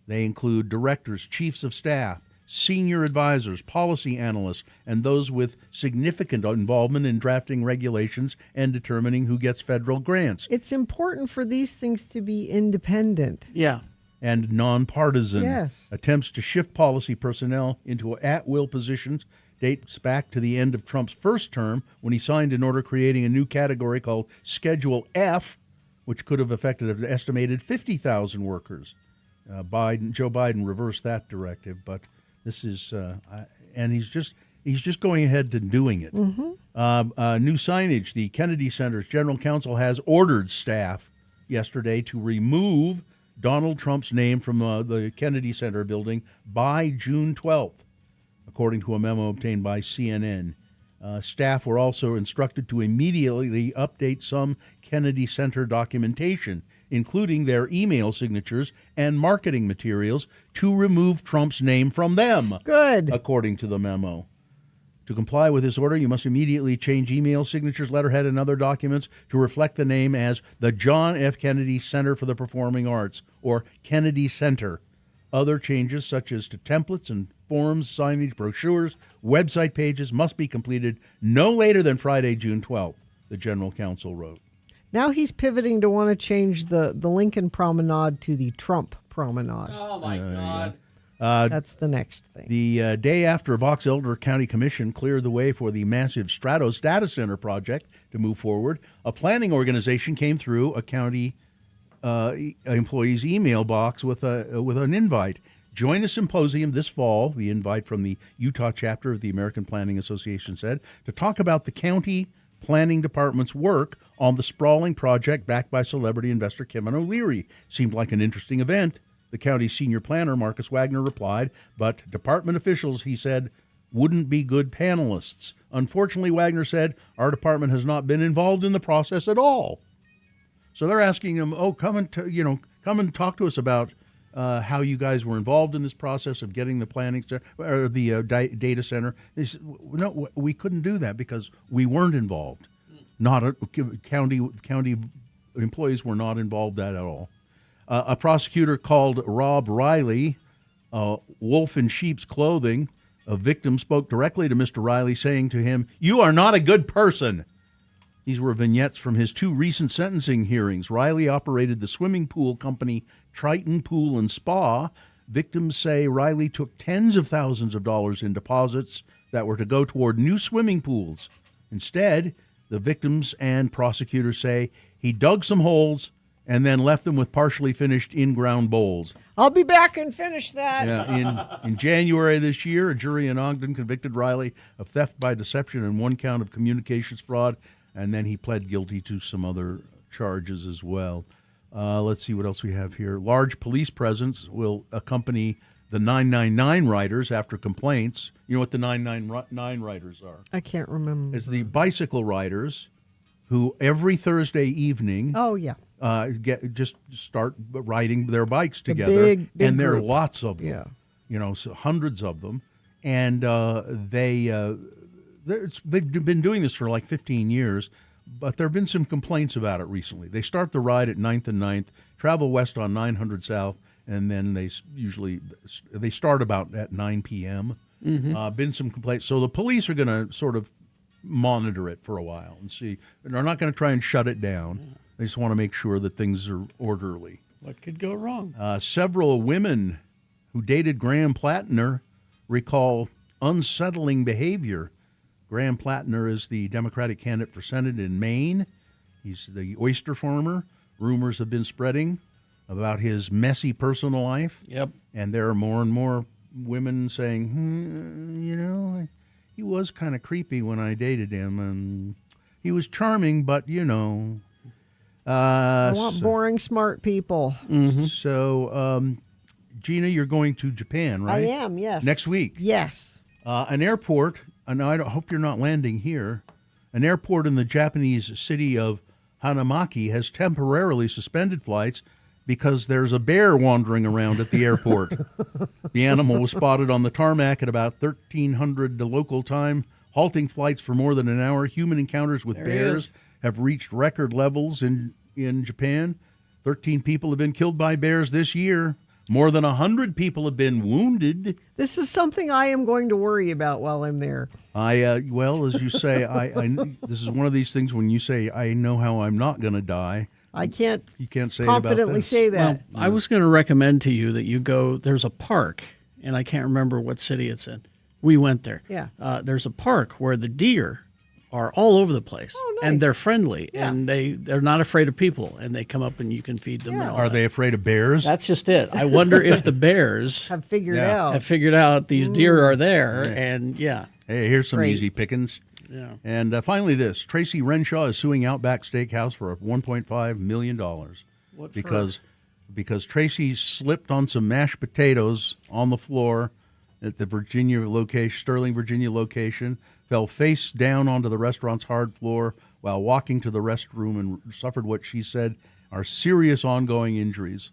They include directors, chiefs of staff, senior advisors, policy analysts, and those with significant involvement in drafting regulations and determining who gets federal grants.
It's important for these things to be independent.
Yeah.
And nonpartisan.
Yes.
Attempts to shift policy personnel into at-will positions dates back to the end of Trump's first term when he signed an order creating a new category called Schedule F, which could have affected an estimated 50,000 workers. Joe Biden reversed that directive, but this is, and he's just going ahead to doing it. New signage. The Kennedy Center's general counsel has ordered staff yesterday to remove Donald Trump's name from the Kennedy Center building by June 12th, according to a memo obtained by CNN. Staff were also instructed to immediately update some Kennedy Center documentation, including their email signatures and marketing materials, to remove Trump's name from them.
Good.
According to the memo. To comply with this order, you must immediately change email signatures, letterhead, and other documents to reflect the name as the John F. Kennedy Center for the Performing Arts, or Kennedy Center. Other changes, such as to templates and forms, signage, brochures, website pages, must be completed no later than Friday, June 12th, the general counsel wrote.
Now he's pivoting to want to change the Lincoln Promenade to the Trump Promenade.
Oh, my God.
That's the next thing.
The day after Box Elder County Commission cleared the way for the massive Stratos Data Center project to move forward, a planning organization came through a county employee's email box with an invite. Join a symposium this fall, the invite from the Utah chapter of the American Planning Association said, to talk about the county planning department's work on the sprawling project backed by celebrity investor Kevin O'Leary. Seemed like an interesting event. The county's senior planner, Marcus Wagner, replied, but department officials, he said, wouldn't be good panelists. Unfortunately, Wagner said, our department has not been involved in the process at all. So they're asking him, come and talk to us about how you guys were involved in this process of getting the planning center, or the data center. They said, no, we couldn't do that because we weren't involved. county employees were not involved at all. A prosecutor called Rob Riley wolf in sheep's clothing. A victim spoke directly to Mr. Riley, saying to him, "You are not a good person." These were vignettes from his 2 recent sentencing hearings. Riley operated the swimming pool company Triton Pool and Spa. Victims say Riley took tens of thousands of dollars in deposits that were to go toward new swimming pools. Instead, the victims and prosecutors say he dug some holes and then left them with partially finished in-ground bowls.
I'll be back and finish that.
Yeah, in January this year, a jury in Ogden convicted Riley of theft by deception and 1 count of communications fraud, and then he pled guilty to some other charges as well. Let's see what else we have here. Large police presence will accompany the 999 riders after complaints. You know what the 999 riders are?
I can't remember.
It's the bicycle riders who every Thursday evening
Oh, yeah.
just start riding their bikes together.
Big
and there are
group.
lots of them.
Yeah.
You know, so hundreds of them. And they've been doing this for like 15 years, but there have been some complaints about it recently. They start the ride at 9th and 9th, travel west on 900 South, and then they start about at 9 p.m.
Mhm.
Been some complaints. So the police are going to sort of monitor it for a while and see. They're not going to try and shut it down. They just want to make sure that things are orderly.
What could go wrong?
Several women who dated Graham Plattner recall unsettling behavior. Graham Plattner is the Democratic candidate for Senate in Maine. He's the oyster farmer. Rumors have been spreading about his messy personal life.
Yep.
And there are more and more women saying, you know, he was kind of creepy when I dated him, and he was charming, but, you know.
I want boring, smart people.
So, Gina, you're going to Japan, right?
I am, yes.
Next week.
Yes.
An airport, and I hope you're not landing here, an airport in the Japanese city of Hanamaki has temporarily suspended flights because there's a bear wandering around at the airport. The animal was spotted on the tarmac at about 1300 local time, halting flights for more than an hour. Human encounters with
There he
bears
is.
have reached record levels in Japan. 13 people have been killed by bears this year. More than 100 people have been wounded.
This is something I am going to worry about while I'm there.
Well, as you say, this is one of these things when you say, I know how I'm not going to die.
I can't
You can't say
confidently
about this.
say that.
Well, I was going to recommend to you that you go. There's a park, and I can't remember what city it's in. We went there.
Yeah.
There's a park where the deer are all over the place, and they're friendly, and they're not afraid of people, and they come up and you can feed them. And all
Are
that.
they afraid of bears?
That's just it. I wonder if the bears
have figured out.
have figured out these deer are there, and
Hey, here's some
Great.
easy pickings.
Yeah.
And finally, this Tracy Renshaw is suing Outback Steakhouse for $1.5 million
What
because Tracy slipped on some mashed potatoes on the floor at the Sterling, Virginia location, fell face down onto the restaurant's hard floor while walking to the restroom and suffered what she said are serious ongoing injuries.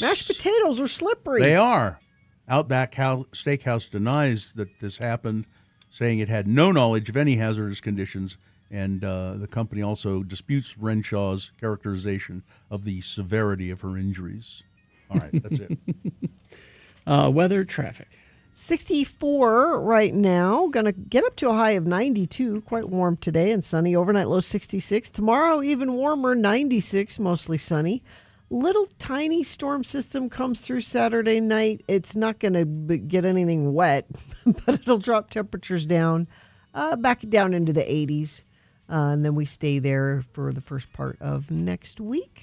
Mashed potatoes are slippery.
They are. Outback Steakhouse denies that this happened, saying it had no knowledge of any hazardous conditions, and the company also disputes Renshaw's characterization of the severity of her injuries. All right, that's it.
Weather, traffic.
64 right now. Going to get up to a high of 92. Quite warm today and sunny. Overnight low 66. Tomorrow even warmer, 96, mostly sunny. Little tiny storm system comes through Saturday night. It's not going to get anything wet, but it'll drop temperatures down, back down into the 80s. And then we stay there for the first part of next week.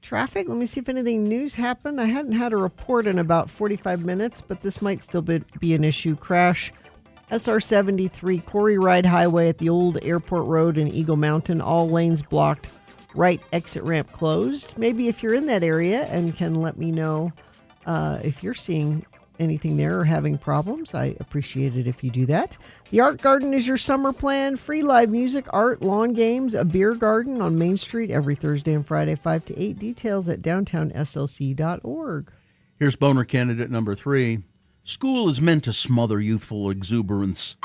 Traffic, let me see if anything news happened. I hadn't had a report in about 45 minutes, but this might still be an issue. Crash, SR 73, Quarry Ride Highway at the old airport road in Eagle Mountain. All lanes blocked. Right exit ramp closed. Maybe if you're in that area and can let me know if you're seeing anything there or having problems, I appreciate it if you do that. The Art Garden is your summer plan. Free live music, art, lawn games, a beer garden on Main Street every Thursday and Friday, 5 to 8. Details at downtownslc.org.
Here's boner candidate number 3. School is meant to smother youthful exuberance.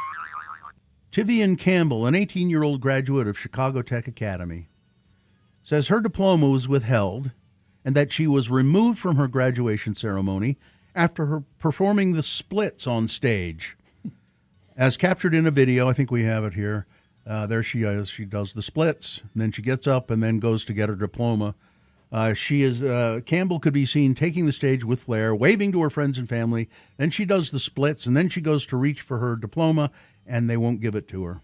Tivian Campbell, an 18-year-old graduate of Chicago Tech Academy, says her diploma was withheld and that she was removed from her graduation ceremony after her performing the splits on stage. As captured in a video, I think we have it here, there she is. She does the splits, and then she gets up and then goes to get her diploma. Campbell could be seen taking the stage with flair, waving to her friends and family. Then she does the splits, and then she goes to reach for her diploma, and they won't give it to her.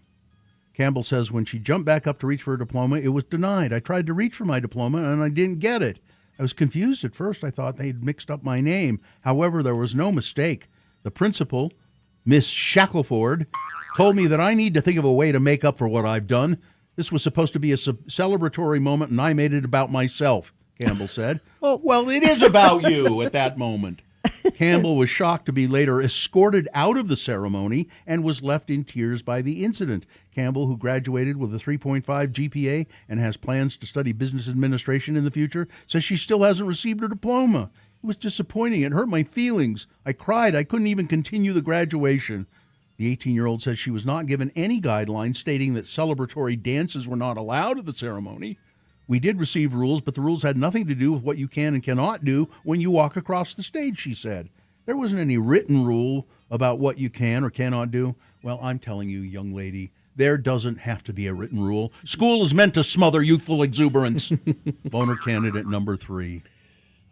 Campbell says when she jumped back up to reach for her diploma, it was denied. I tried to reach for my diploma, and I didn't get it. I was confused at first. I thought they'd mixed up my name. However, there was no mistake. The principal, Miss Shackelford, told me that I need to think of a way to make up for what I've done. This was supposed to be a celebratory moment, and I made it about myself, Campbell said. Well, it is about you at that moment. Campbell was shocked to be later escorted out of the ceremony and was left in tears by the incident. Campbell, who graduated with a 3.5 GPA and has plans to study business administration in the future, says she still hasn't received her diploma. It was disappointing. It hurt my feelings. I cried. I couldn't even continue the graduation. The 18-year-old says she was not given any guidelines stating that celebratory dances were not allowed at the ceremony. We did receive rules, but the rules had nothing to do with what you can and cannot do when you walk across the stage, she said. There wasn't any written rule about what you can or cannot do. Well, I'm telling you, young lady, there doesn't have to be a written rule. School is meant to smother youthful exuberance. Boner candidate number 3.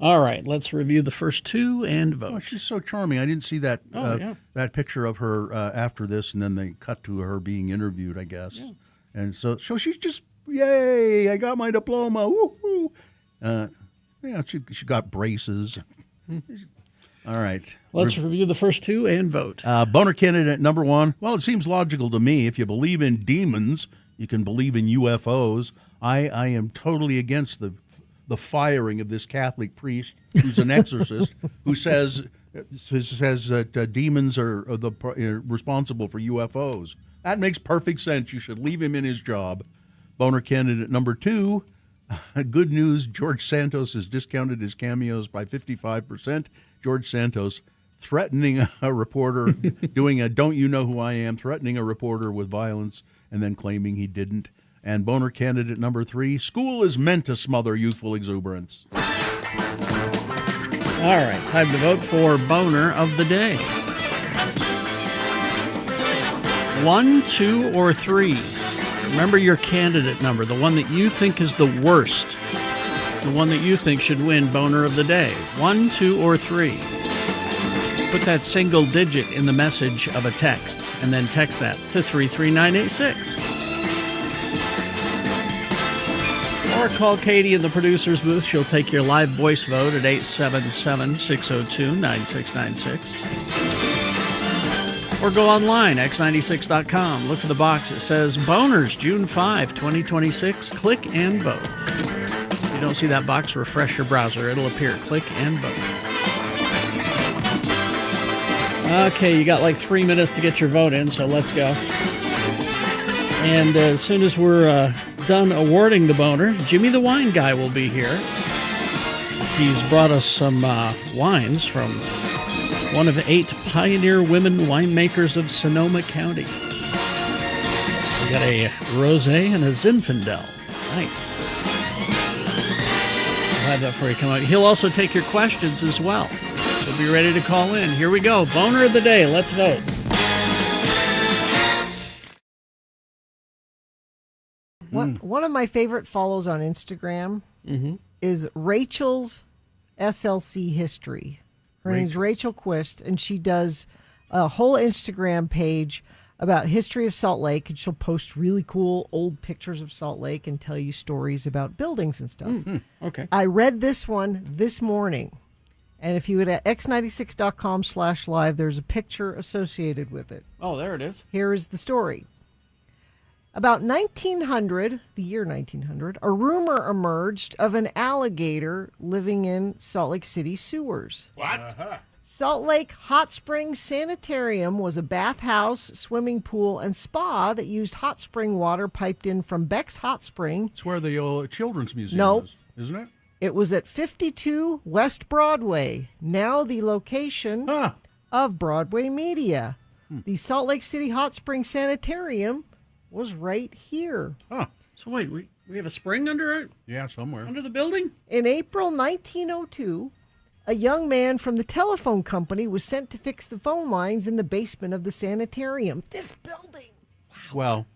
All right, let's review the first two and vote.
Oh, she's so charming. I didn't see that that picture of her after this, and then they cut to her being interviewed, I guess. Yeah. And so she's just, yay, I got my diploma. Woo-hoo. She got braces. All right.
Let's review the first two and vote.
Boner candidate number 1. Well, it seems logical to me. If you believe in demons, you can believe in UFOs. I am totally against the firing of this Catholic priest who's an exorcist who says that demons are responsible for UFOs. That makes perfect sense. You should leave him in his job. Boner candidate number 2. Good news, George Santos has discounted his cameos by 55%. George Santos threatening a reporter, doing a don't you know who I am, threatening a reporter with violence and then claiming he didn't. And boner candidate number 3, school is meant to smother youthful exuberance.
All right, time to vote for Boner of the Day. 1, 2, or 3. Remember your candidate number, the one that you think is the worst, the one that you think should win Boner of the Day. 1, 2, or 3. Put that single digit in the message of a text, and then text that to 33986. Or call Katie in the producer's booth. She'll take your live voice vote at 877-602-9696. Or go online, x96.com. Look for the box that says Boners, June 5, 2026. Click and vote. If you don't see that box, refresh your browser. It'll appear. Click and vote. Okay, you got like 3 minutes to get your vote in, so let's go. And as soon as we're done awarding the Boner, Jimmy the Wine Guy will be here. He's brought us some wines from one of 8 pioneer women winemakers of Sonoma County. We got a Rosé and a Zinfandel. Nice. We'll have that for you come out. He'll also take your questions as well. So be ready to call in. Here we go. Boner of the Day. Let's vote.
One of my favorite follows on Instagram is Rachel's SLC History. Her name's Rachel Quist, and she does a whole Instagram page about history of Salt Lake, and she'll post really cool old pictures of Salt Lake and tell you stories about buildings and stuff.
Okay.
I read this one this morning, and if you go to x96.com/live, there's a picture associated with it.
Oh, there it is.
Here is the story. About 1900, the year 1900, a rumor emerged of an alligator living in Salt Lake City sewers.
What?
Salt Lake Hot Springs Sanitarium was a bathhouse, swimming pool, and spa that used hot spring water piped in from Beck's Hot Spring.
It's where the Children's Museum is, isn't it?
It was at 52 West Broadway, now the location of Broadway Media. The Salt Lake City Hot Spring Sanitarium was right here.
Huh.
So wait, we have a spring under it?
Yeah, somewhere.
Under the building?
In April 1902, a young man from the telephone company was sent to fix the phone lines in the basement of the sanitarium. This building.
Well,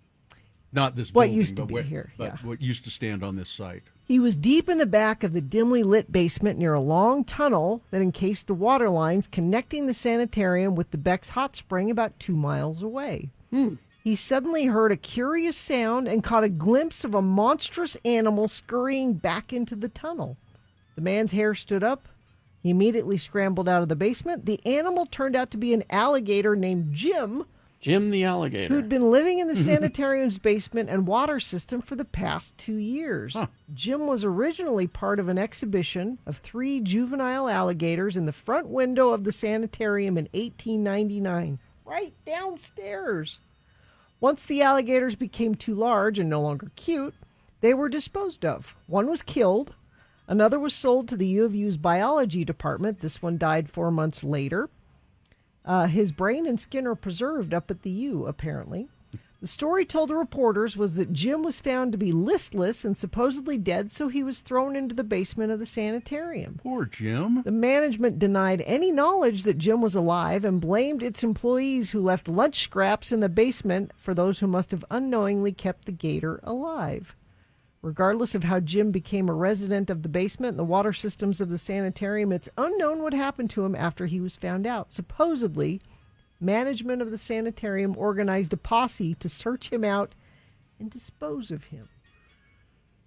not this
What
building,
used to
but
be here, yeah.
what used to stand on this site.
He was deep in the back of the dimly lit basement near a long tunnel that encased the water lines connecting the sanitarium with the Beck's Hot Spring about 2 miles away. He suddenly heard a curious sound and caught a glimpse of a monstrous animal scurrying back into the tunnel. The man's hair stood up. He immediately scrambled out of the basement. The animal turned out to be an alligator named Jim,
Jim the alligator.
who'd been living in the sanitarium's basement and water system for the past 2 years. Jim was originally part of an exhibition of 3 juvenile alligators in the front window of the sanitarium in 1899, right downstairs. Once the alligators became too large and no longer cute, they were disposed of. One was killed. Another was sold to the U of U's biology department. This one died 4 months later. His brain and skin are preserved up at the U, apparently. The story told to reporters was that Jim was found to be listless and supposedly dead, so he was thrown into the basement of the sanitarium.
Poor Jim.
The management denied any knowledge that Jim was alive and blamed its employees who left lunch scraps in the basement for those who must have unknowingly kept the gator alive. Regardless of how Jim became a resident of the basement and the water systems of the sanitarium, it's unknown what happened to him after he was found out. Supposedly, management of the sanitarium organized a posse to search him out and dispose of him.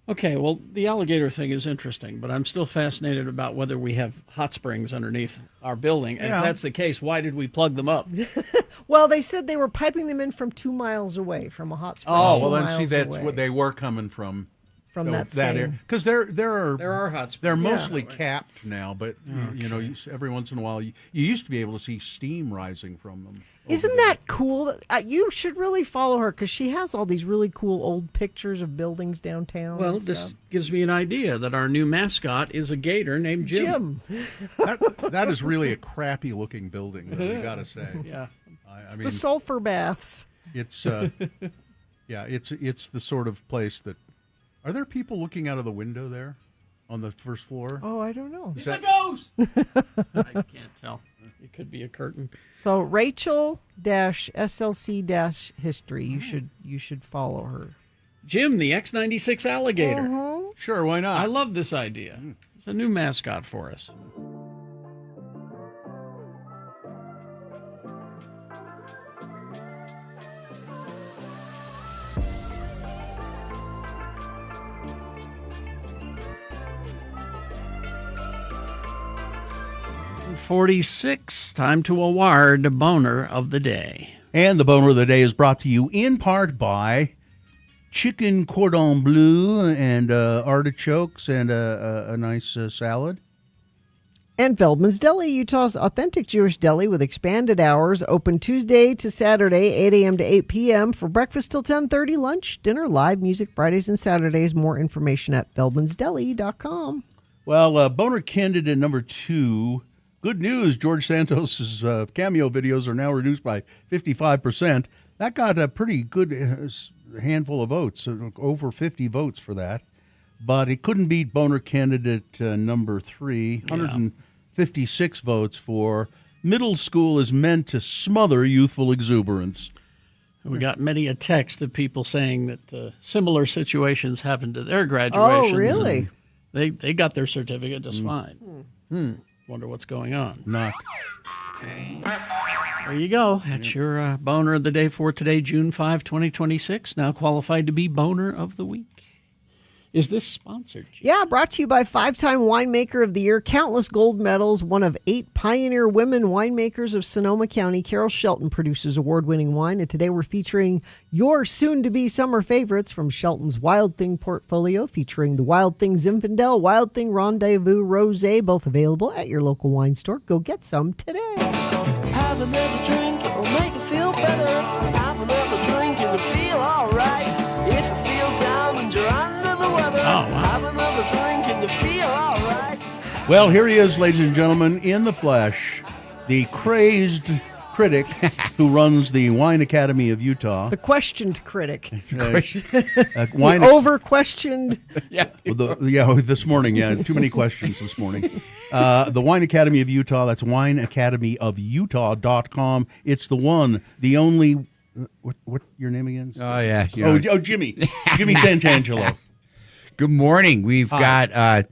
Okay, well, the alligator thing is interesting, but I'm still fascinated about whether we have hot springs underneath our building. And
Yeah.
if that's the case, why did we plug them up?
Well, they said they were piping them in from 2 miles away from a hot spring.
Oh,
2
well, then see,
miles
that's
away.
what they were coming from.
From that same-
area. Because there
are hot springs.
They're
Yeah.
mostly capped now, but you know, every once in a while, you used to be able to see steam rising from them.
Isn't that cool? You should really follow her because she has all these really cool old pictures of buildings downtown.
Well,
and
this
stuff.
gives me an idea that our new mascot is a gator named Jim.
That is really a crappy looking building, though, you got to say.
Yeah.
I
The sulfur baths.
It's yeah, it's the sort of place that. Are there people looking out of the window there on the first floor?
Oh, I don't know.
Is that-
ghost! I can't tell. It could be a curtain.
So Rachel-SLC-history. You should follow her.
Jim, the X96 alligator.
Mhm.
Sure, why not?
I love this idea. It's a new mascot for us. .46, time to award Boner of the Day.
And the boner of the day is brought to you in part by chicken cordon bleu and artichokes and a nice salad.
And Feldman's Deli, Utah's authentic Jewish deli with expanded hours, open Tuesday to Saturday, 8 a.m. to 8 p.m. for breakfast till 10:30, lunch, dinner, live music Fridays and Saturdays. More information at feldmansdeli.com.
Well, boner candidate number 2. Good news, George Santos's cameo videos are now reduced by 55%. That got a pretty good handful of votes, over 50 votes for that. But it couldn't beat boner candidate number 3, 156 votes for middle school is meant to smother youthful exuberance.
We got many a text of people saying that similar situations happened to their graduations.
Oh, really?
They got their certificate just fine. Wonder what's going on.
Not.
There you go. That's your Boner of the Day for today, June 5, 2026. Now qualified to be Boner of the Week. Is this sponsored?
Yeah, brought to you by 5-time Winemaker of the Year, countless gold medals, one of 8 pioneer women winemakers of Sonoma County. Carol Shelton produces award-winning wine, and today we're featuring your soon-to-be summer favorites from Shelton's Wild Thing portfolio, featuring the Wild Thing Zinfandel, Wild Thing Rendezvous Rosé, both available at your local wine store. Go get some today.
Have another drink, it'll make you feel better. Have another drink and you feel alright. If you feel down and you're under the weather, have another drink and you feel alright.
Well, here he is, ladies and gentlemen, in the flesh. The crazed
critic who runs the Wine Academy of Utah.
The questioned critic.
Wine
Over-questioned.
This morning. Yeah, too many questions this morning. The Wine Academy of Utah. That's wineacademyofutah.com. It's the one, the only. What your name again?
Oh yeah.
Jimmy Santangelo.
Good morning. We've got.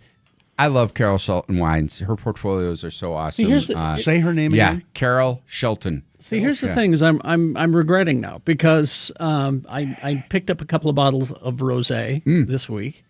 I love Carol Shelton wines. Her portfolios are so awesome.
Say her name again.
Yeah, Carol Shelton.
See, here's the thing: is I'm regretting now because I picked up a couple of bottles of rosé this week,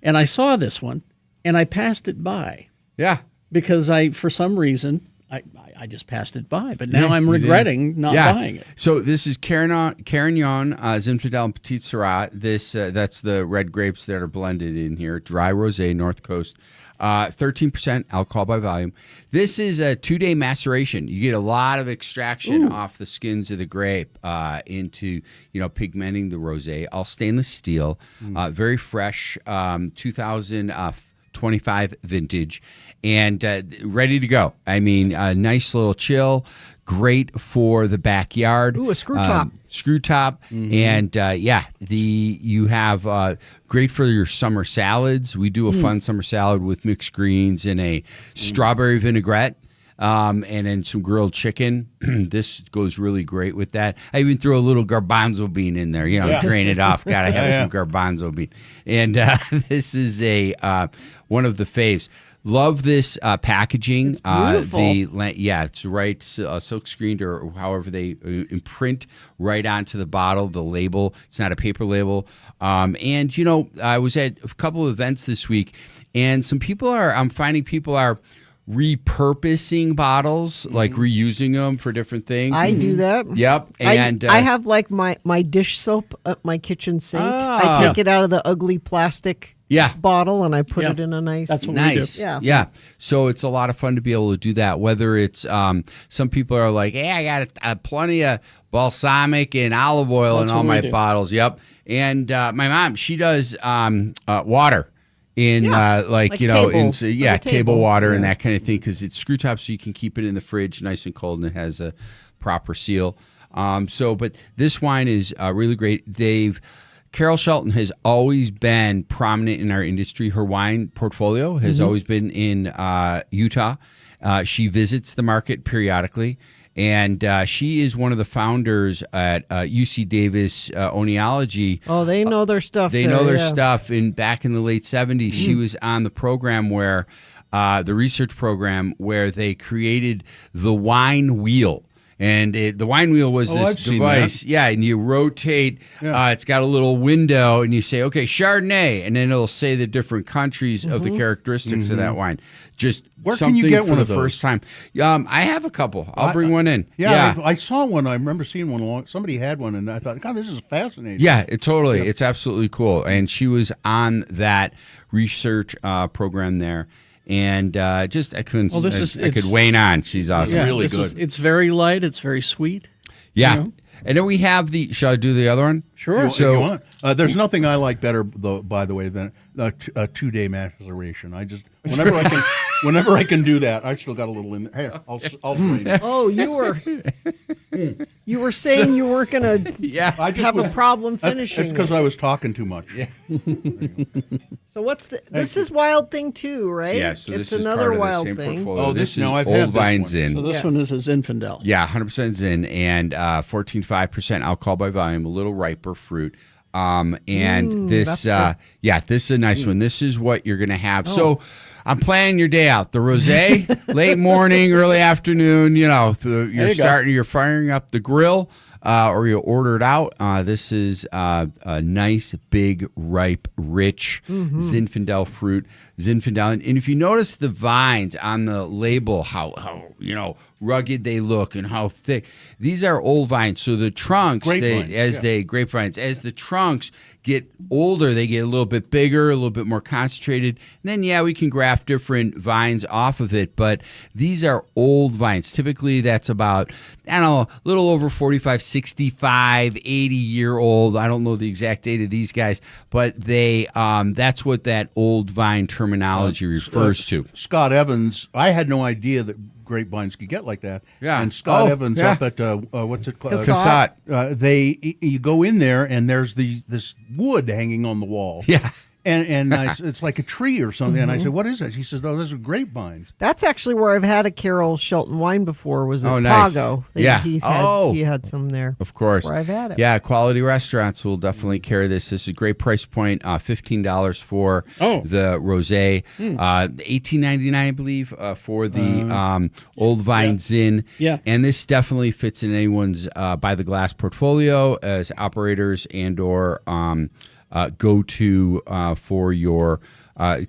and I saw this one, and I passed it by.
Yeah,
because for some reason I just passed it by, but now I'm regretting not buying it.
So this is Carignan, Zinfandel, and Petit Syrah. That's the red grapes that are blended in here. Dry rosé, North Coast. 13% alcohol by volume. This is a 2-day maceration. You get a lot of extraction off the skins of the grape into pigmenting the rosé. All stainless steel, very fresh, 2025 vintage, and ready to go. I mean, a nice little chill. Great for the backyard.
Ooh, a screw top.
And you have great for your summer salads. We do a fun summer salad with mixed greens and a strawberry vinaigrette. And then some grilled chicken. This goes really great with that. I even threw a little garbanzo bean in there. Drain it off. Got to have some garbanzo bean. And this is one of the faves. Love this packaging.
It's beautiful.
It's right, silk screened or however they imprint right onto the bottle, the label. It's not a paper label. I was at a couple of events this week, and I'm finding people are repurposing bottles, like reusing them for different things.
I do that.
Yep. And
I have like my dish soap at my kitchen sink. I take it out of the ugly plastic bottle and I put it in a nice.
That's what we do. Yeah. So it's a lot of fun to be able to do that. Whether it's some people are like, hey, I got plenty of balsamic and olive oil in all my bottles. Yep. And my mom, she does water. In table water and that kind of thing, because it's screw top, so you can keep it in the fridge nice and cold, and it has a proper seal. But this wine is really great. Carol Shelton has always been prominent in our industry. Her wine portfolio has always been in Utah. She visits the market periodically. And she is one of the founders at UC Davis Oenology.
Oh, they know their stuff.
They know their stuff. And back in the late 70s, she was on the program where, the research program where they created the wine wheel. And the wine wheel was this device. Yeah, and you rotate. It's got a little window, and you say, okay, Chardonnay. And then it'll say the different countries of the characteristics of that wine. Just
where can you get one of those?
First time. I have a couple. I'll bring one in.
I saw one. I remember seeing one. Somebody had one, and I thought, God, this is fascinating.
Yeah, totally. It's absolutely cool. And she was on that research program there. And I couldn't. I could wane on. She's awesome.
Really good. It's very light. It's very sweet.
Yeah. And then we have shall I do the other one?
Sure.
If you want. There's nothing I like better, though, by the way, than a 2-day maceration. Whenever I can do that, I still got a little in there. Hey, I'll drain it.
Oh, you were saying you weren't going to have a problem finishing.
It's because I was talking too much.
Yeah.
So this is Wild Thing 2, right?
Yeah, so
it's
this is
another
part
Wild
of the same
Thing.
portfolio. This is
I've
Old
had this
Vine
one.
Zin.
So this one is a Zinfandel.
Yeah, 100% Zin and 14.5% alcohol by volume, a little riper fruit. This is a nice one. This is what you're going to have. So I'm planning your day out. The rosé, late morning, early afternoon, you're firing up the grill. Or you order it out. This is a nice, big, ripe, rich Zinfandel fruit. Zinfandel. And if you notice the vines on the label, how rugged they look and how thick. These are old vines. So the trunks, grapevines, as the trunks get older, they get a little bit bigger, a little bit more concentrated. And then, we can graft different vines off of it. But these are old vines. Typically, that's about, a little over 45, 65, 80-year-old. I don't know the exact date of these guys, but they that's what that old vine terminology refers to.
Scott Evans, I had no idea that grapevines could get like that.
Yeah.
And Scott
Oh,
Evans
yeah.
up at what's it called?
Casat.
You go in there and there's this wood hanging on the wall.
Yeah.
And it's like a tree or something. And I said, "What is that?" She says, "Oh, those are grapevines."
That's actually where I've had a Carol Shelton wine before. Was at
Oh, nice.
Pago.
Yeah.
He had some there.
Of course.
That's where I've had it.
Yeah, quality restaurants will definitely carry this. This is a great price point. $15 for the rosé. $18.99, I believe, for the Old Vine Zin.
Yeah.
And this definitely fits in anyone's by the glass portfolio as operators and/or go-to for your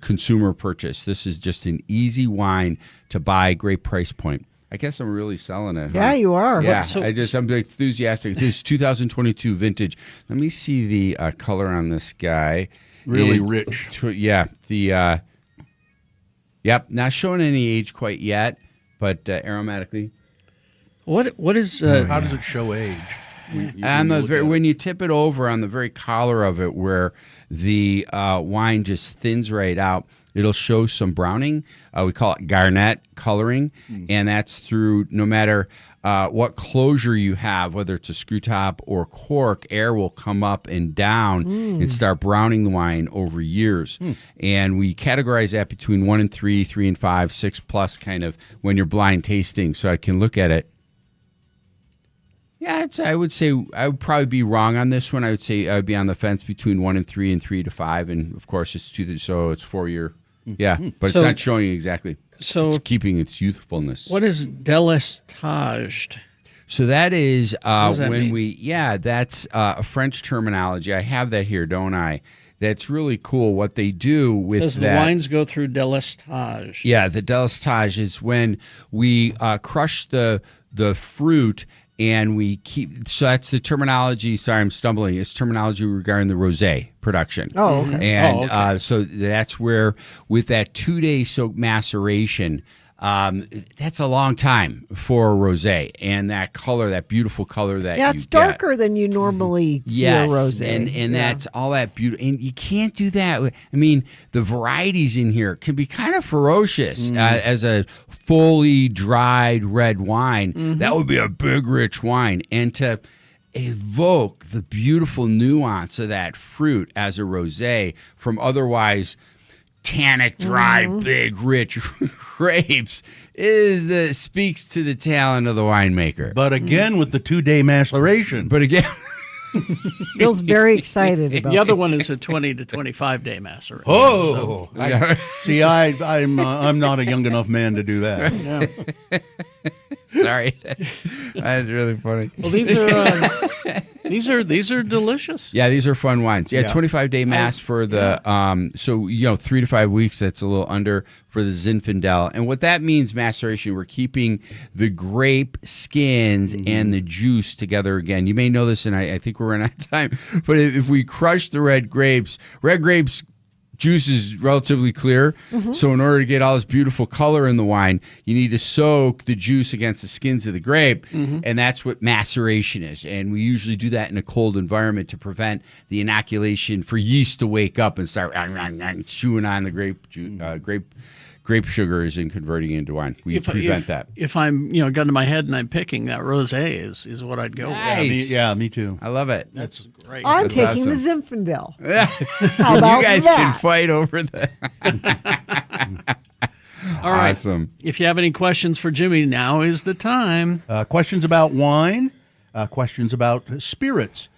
consumer purchase. This is just an easy wine to buy. Great price point. I guess I'm really selling it.
Yeah, you are.
Yeah,
So-
I'm enthusiastic. This is 2022 vintage. Let me see the color on this guy.
Really rich.
Yeah. The yep. Not showing any age quite yet, but aromatically.
What is?
How does it show age?
When you tip it over on the very collar of it, where the wine just thins right out, it'll show some browning. We call it garnet coloring, and that's through no matter what closure you have, whether it's a screw top or cork, air will come up and down and start browning the wine over years. And we categorize that between 1 and 3, 3 and 5, 6+ kind of when you're blind tasting. So I can look at it. Yeah, I would say I would probably be wrong on this one. I would say I would be on the fence between 1 and 3 and 3 to 5, and of course it's 2, so it's 4 year. Yeah, but
So-
it's not showing exactly.
So
it's keeping its youthfulness.
What is delestaged?
So that is
does that
when
mean?
that's a French terminology. I have that here, don't I? That's really cool. What they do with
Says
that.
the wines go through delestage.
Yeah, the delestage is when we crush the fruit and we keep. So that's the terminology. Sorry, I'm stumbling. It's terminology regarding the rosé production.
Oh, okay.
And so that's where with that 2-day soak maceration. That's a long time for a rosé, and that color, that beautiful color that
Yeah, it's
you get.
darker than you normally see a rosé.
and that's all that beauty. And you can't do that. I mean, the varieties in here can be kind of ferocious as a fully dried red wine. That would be a big, rich wine, and to evoke the beautiful nuance of that fruit as a rosé from otherwise tannic, dry, big, rich grapes speaks to the talent of the winemaker.
But again, with the 2-day maceration.
But again,
Bill's very excited about
The other one is a 20 to 25 day maceration.
Oh,
So-
see, I'm not a young enough man to do that.
Yeah.
Sorry, that's really funny.
Well, these are delicious.
Yeah, these are fun wines. Yeah,
Yeah.
25-day mass for the 3 to 5 weeks. That's a little under for the Zinfandel. And what that means, maceration, we're keeping the grape skins and the juice together again. You may know this, and I think we're running out of time. But if we crush the red grapes juice is relatively clear. So in order to get all this beautiful color in the wine, you need to soak the juice against the skins of the grape. And that's what maceration is. And we usually do that in a cold environment to prevent the inoculation for yeast to wake up and start chewing on the grape sugars and converting it into wine. We prevent that.
If I'm, gun to my head and I'm picking, that rosé is what I'd go
Nice.
with.
Me too.
I love it.
That's great.
I'm
That's
taking
awesome.
the Zinfandel.
You
about
guys
that?
can fight over that.
All right.
Awesome.
If you have any questions for Jimmy, now is the time.
Questions about wine, questions about spirits,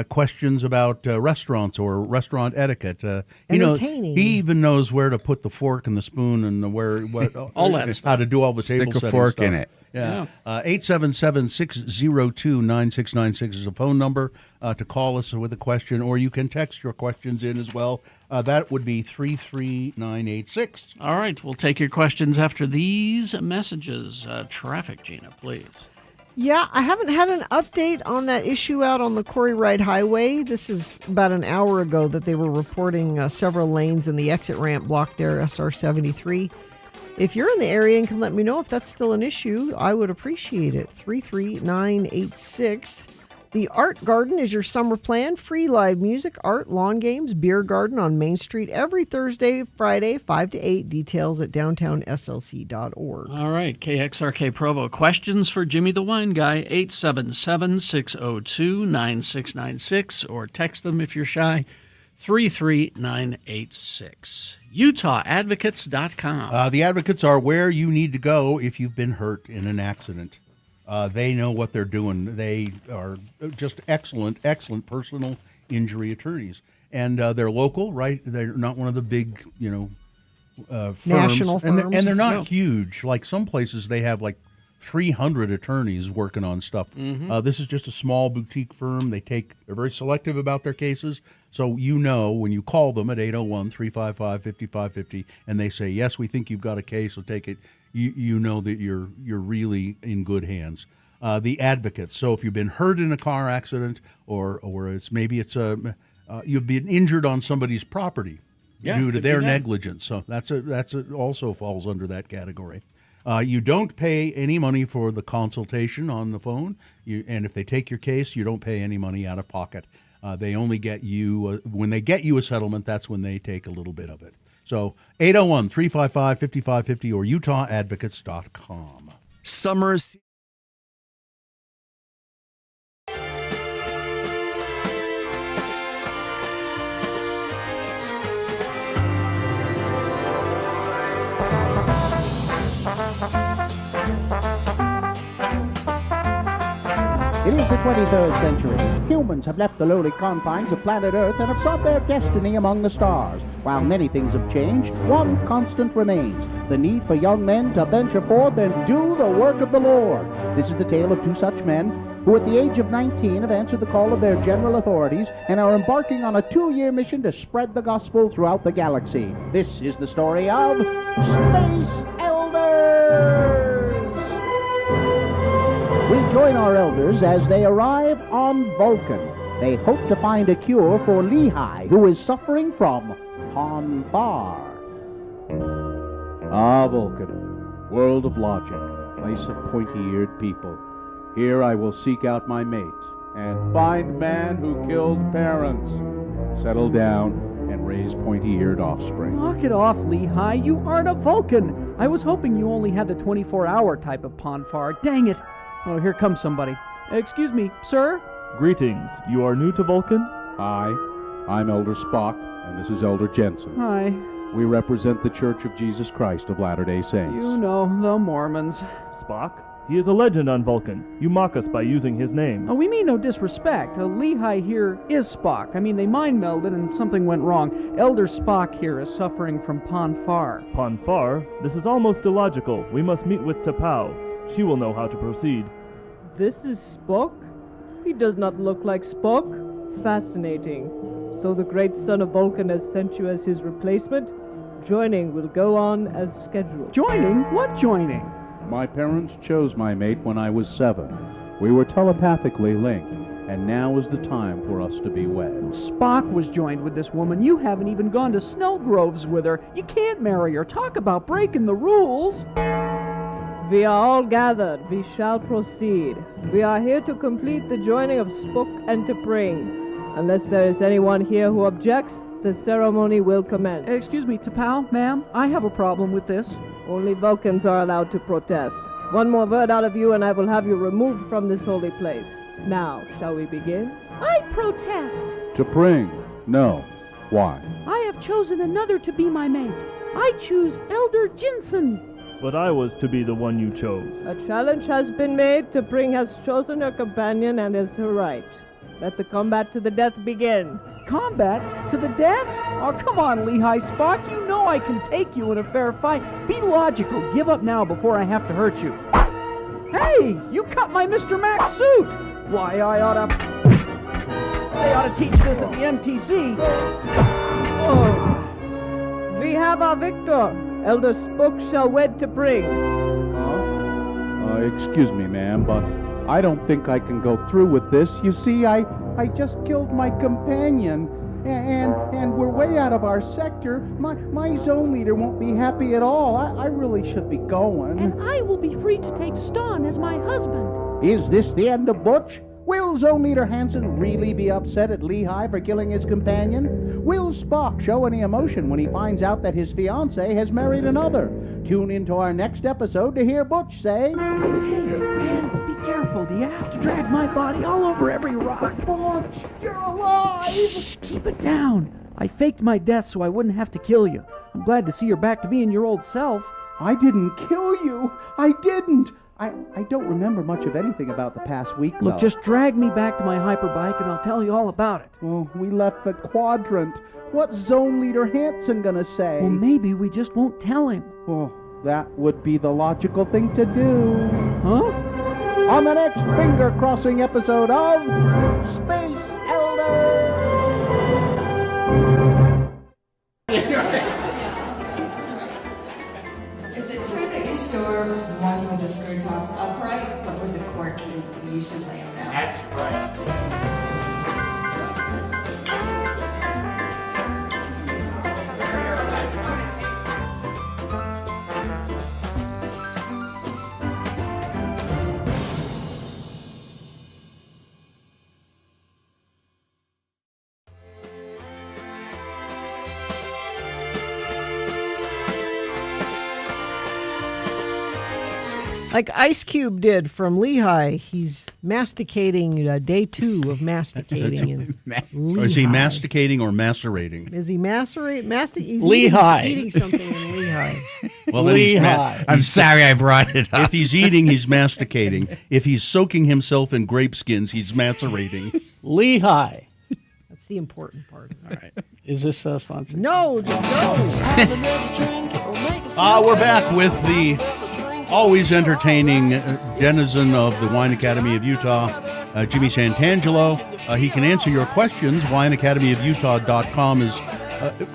questions about restaurants or restaurant etiquette.
Entertaining.
He even knows where to put the fork and the spoon and
All that stuff.
how to do all the
Stick
table
a
setting
fork
stuff.
in it.
Yeah. 877-602-9696 is a phone number to call us with a question, or you can text your questions in as well. That would be 33986.
All right. We'll take your questions after these messages. Traffic, Gina, please.
Yeah, I haven't had an update on that issue out on the Quarry Ride Highway. This is about an hour ago that they were reporting several lanes in the exit ramp blocked there, SR 73. If you're in the area and can let me know if that's still an issue, I would appreciate it. 33986. The Art Garden is your summer plan. Free live music, art, lawn games, beer garden on Main Street every Thursday, Friday, 5 to 8. Details at downtownslc.org.
All right, KXRK Provo. Questions for Jimmy the Wine Guy, 877-602-9696, or text them if you're shy, 33986. UtahAdvocates.com.
The advocates are where you need to go if you've been hurt in an accident. They know what they're doing. They are just excellent personal injury attorneys. And they're local, right? They're not one of the big, firms.
National firms.
And they're not huge. Like some places, they have like 300 attorneys working on stuff. This is just a small boutique firm. They're very selective about their cases. So when you call them at 801-355-5550 and they say, yes, we think you've got a case, so take it, you know that you're really in good hands. The advocates. So if you've been hurt in a car accident or you've been injured on somebody's property due to their negligence. So that's also falls under that category. You don't pay any money for the consultation on the phone, and if they take your case, you don't pay any money out of pocket. They only get you when they get you a settlement. That's when they take a little bit of it. So 801-355-5550 or UtahAdvocates.com.
Summer's.
It is the 23rd century. Humans have left the lowly confines of planet Earth and have sought their destiny among the stars. While many things have changed, one constant remains: the need for young men to venture forth and do the work of the Lord. This is the tale of two such men who at the age of 19 have answered the call of their general authorities and are embarking on a 2-year mission to spread the gospel throughout the galaxy. This is the story of Space Elders! We join our elders as they arrive on Vulcan. They hope to find a cure for Lehi, who is suffering from Ponfar. Ah, Vulcan, world of logic, place of pointy-eared people. Here I will seek out my mate and find man who killed parents. Settle down and raise pointy-eared offspring.
Knock it off, Lehi. You aren't a Vulcan. I was hoping you only had the 24-hour type of Ponfar. Dang it. Oh, here comes somebody. Excuse me, sir?
Greetings. You are new to Vulcan?
Hi, I'm Elder Spock, and this is Elder Jensen.
Hi.
We represent the Church of Jesus Christ of Latter-day Saints.
You know, the Mormons.
Spock? He is a legend on Vulcan. You mock us by using his name.
Oh, we mean no disrespect. Lehi here is Spock. I mean, they mind melded and something went wrong. Elder Spock here is suffering from Ponfar.
Ponfar? This is almost illogical. We must meet with T'Pau. She will know how to proceed.
This is Spock? He does not look like Spock. Fascinating. So the great son of Vulcan has sent you as his replacement? Joining will go on as scheduled.
Joining? What joining?
My parents chose my mate when I was 7. We were telepathically linked, and now is the time for us to be wed.
Spock was joined with this woman. You haven't even gone to Snellgroves with her. You can't marry her. Talk about breaking the rules.
We are all gathered. We shall proceed. We are here to complete the joining of Spook and T'Pring. Unless there is anyone here who objects, the ceremony will commence.
Excuse me, T'Pau, ma'am, I have a problem with this.
Only Vulcans are allowed to protest. One more word out of you and I will have you removed from this holy place. Now, shall we begin?
I protest.
T'Pring, no. Why?
I have chosen another to be my mate. I choose Elder Jensen.
But I was to be the one you chose.
A challenge has been made. T'Pring has chosen her companion and is her right. Let the combat to the death begin.
Combat? To the death? Oh, come on, Lehi Spock. You know I can take you in a fair fight. Be logical. Give up now before I have to hurt you. Hey, you cut my Mr. Max suit. Why, they ought to teach this at the MTC.
Oh. We have our victor. Elder Spook shall wed T'Pring.
Excuse me, ma'am, but I don't think I can go through with this. You see, I just killed my companion, and we're way out of our sector. My zone leader won't be happy at all. I really should be going.
And I will be free to take Ston as my husband.
Is this the end of Butch? Will Zone Leader Hansen really be upset at Lehigh for killing his companion? Will Spock show any emotion when he finds out that his fiancée has married another? Tune into our next episode to hear Butch say,
Hey, man, be careful. Do you have to drag my body all over every rock?
Butch, you're alive!
Shh, keep it down. I faked my death so I wouldn't have to kill you. I'm glad to see you're back to being your old self.
I didn't kill you. I didn't. I don't remember much of anything about the past week,
Look,
though.
just drag me back to my hyperbike and I'll tell you all about it.
Well, we left the quadrant. What's Zone Leader Hansen gonna say?
Well, maybe we just won't tell him.
Well, that would be the logical thing to do.
Huh?
On the next finger-crossing episode of Space Elder!
Is it true that you store ones with the screw top upright, but with the cork you usually lay them down?
That's right.
Like Ice Cube did from Lehigh. He's masticating, day 2 of masticating in
Or is he
Lehigh.
masticating or macerating?
Is he he's
Lehigh.
eating something in Lehigh.
Well, then he's
Lehigh.
I'm sorry I brought it up.
If he's eating, he's masticating. If he's soaking himself in grape skins, he's macerating.
Lehigh.
That's the important part.
All right. Is this sponsored?
No, just go.
We're back with the always entertaining denizen of the Wine Academy of Utah, Jimmy Santangelo. He can answer your questions. WineAcademyofUtah.com is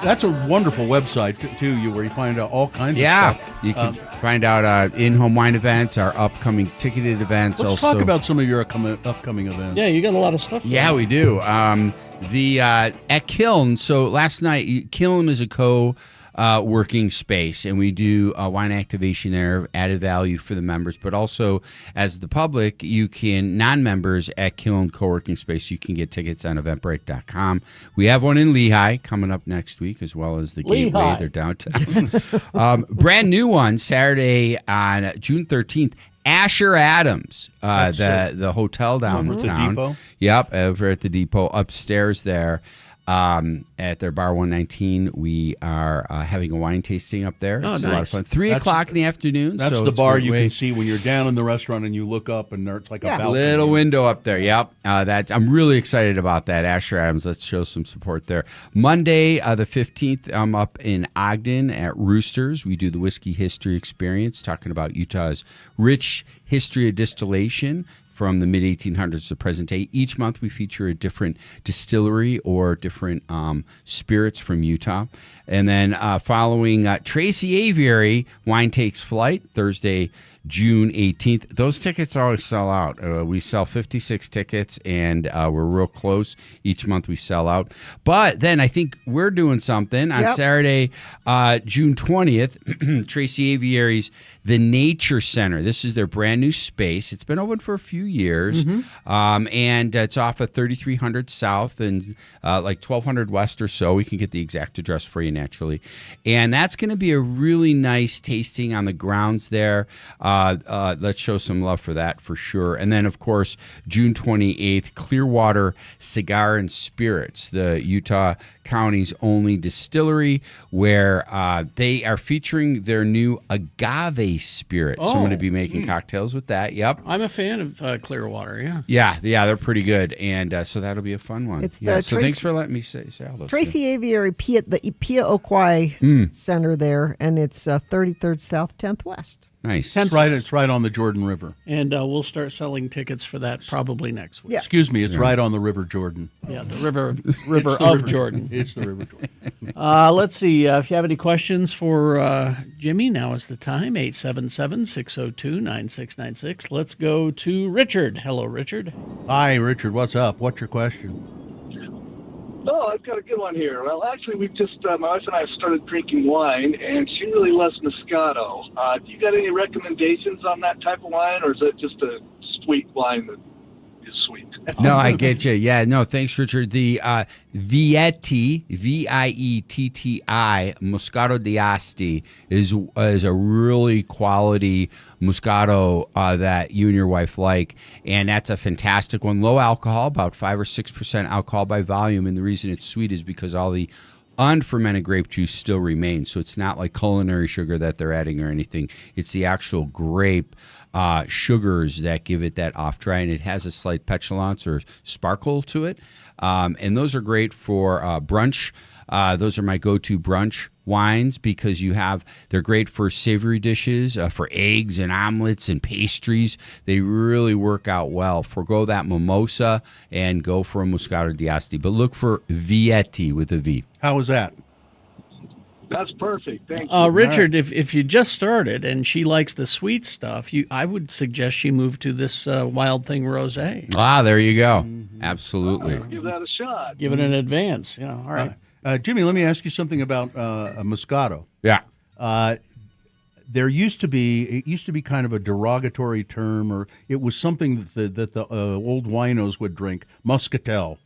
that's a wonderful website too, where you find out all kinds of stuff.
You can find out in-home wine events, our upcoming ticketed events.
Let's
also
talk about some of your upcoming events.
Yeah, you got a lot of stuff.
Yeah, we do. At Kiln. So last night, Kiln is a working space, and we do wine activation there, added value for the members, but also as the public, you can, non-members at Kiln co-working space, you can get tickets on eventbrite.com. We have one in Lehigh coming up next week, as well as the Gateway. They're downtown. Brand new one Saturday on June 13th. Asher Adams, the hotel downtown.
Over at the Depot?
Yep, over at the Depot, upstairs there. At their Bar 119, we are having a wine tasting up there.
Oh,
It's
nice.
a lot of fun. 3 o'clock in the afternoon.
That's
so
the
it's a
bar
great
you
way.
can see when you're down in the restaurant and you look up and it's like a balcony.
Little window up there. Yep. I'm really excited about that. Asher Adams, let's show some support there. Monday, the 15th, I'm up in Ogden at Roosters. We do the Whiskey History Experience, talking about Utah's rich history of distillation from the mid-1800s to present day. Each month we feature a different distillery or different spirits from Utah. And then following Tracy Aviary, Wine Takes Flight, Thursday, June 18th. Those tickets always sell out. We sell 56 tickets, and we're real close. Each month we sell out. But then I think we're doing something on Saturday, June 20th, Tracy Aviary's The Nature Center. This is their brand new space. It's been open for a few years, and it's off of 3300 South and like 1200 West or so. We can get the exact address for you naturally. And that's going to be a really nice tasting on the grounds there. Let's show some love for that for sure. And then, of course, June 28th, Clearwater Cigar and Spirits, the Utah County's only distillery, where they are featuring their new agave spirit. So I'm going to be making cocktails with that. Yep.
I'm a fan of Clearwater, yeah.
Yeah, they're pretty good. And so that'll be a fun one.
It's
yeah,
the
so thanks for letting me say all those
Tracy
things.
Aviary, the Pia Okwai Center there, and it's 33rd South, 10th West.
Nice.
It's right on the Jordan River.
And we'll start selling tickets for that probably next week.
Yeah.
Excuse me, it's right on the River Jordan.
Yeah, the river
It's the
of
river.
Jordan.
It's the River Jordan.
Let's see. If you have any questions for Jimmy, now is the time. 877-602-9696. Let's go to Richard. Hello, Richard.
Hi, Richard. What's up? What's your question?
Oh, I've got a good one here. Well, actually, we've just, my wife and I have started drinking wine, and she really loves Moscato. Do you got any recommendations on that type of wine, or is it just a sweet wine that is sweet.
No, I get you. Yeah, no, thanks, Richard. The Vietti, Vietti Moscato d'Asti is a really quality Moscato that you and your wife like, and that's a fantastic one. Low alcohol, about 5 or 6% alcohol by volume, and the reason it's sweet is because all the unfermented grape juice still remains, so it's not like culinary sugar that they're adding or anything. It's the actual grape sugars that give it that off dry, and it has a slight petulance or sparkle to it. And those are great for brunch. Those are my go-to brunch wines because they're great for savory dishes, for eggs and omelets and pastries. They really work out well. Forgo that mimosa and go for a Moscato d'Asti, but look for Vietti with a V.
How was that?
That's perfect. Thank you.
Richard, if you just started and she likes the sweet stuff, I would suggest she move to this Wild Thing Rosé.
Ah, there you go. Absolutely.
Give that a shot.
Give it an advance. All right.
Jimmy, let me ask you something about a Moscato.
Yeah.
It used to be kind of a derogatory term, or it was something that the old winos would drink, Muscatel.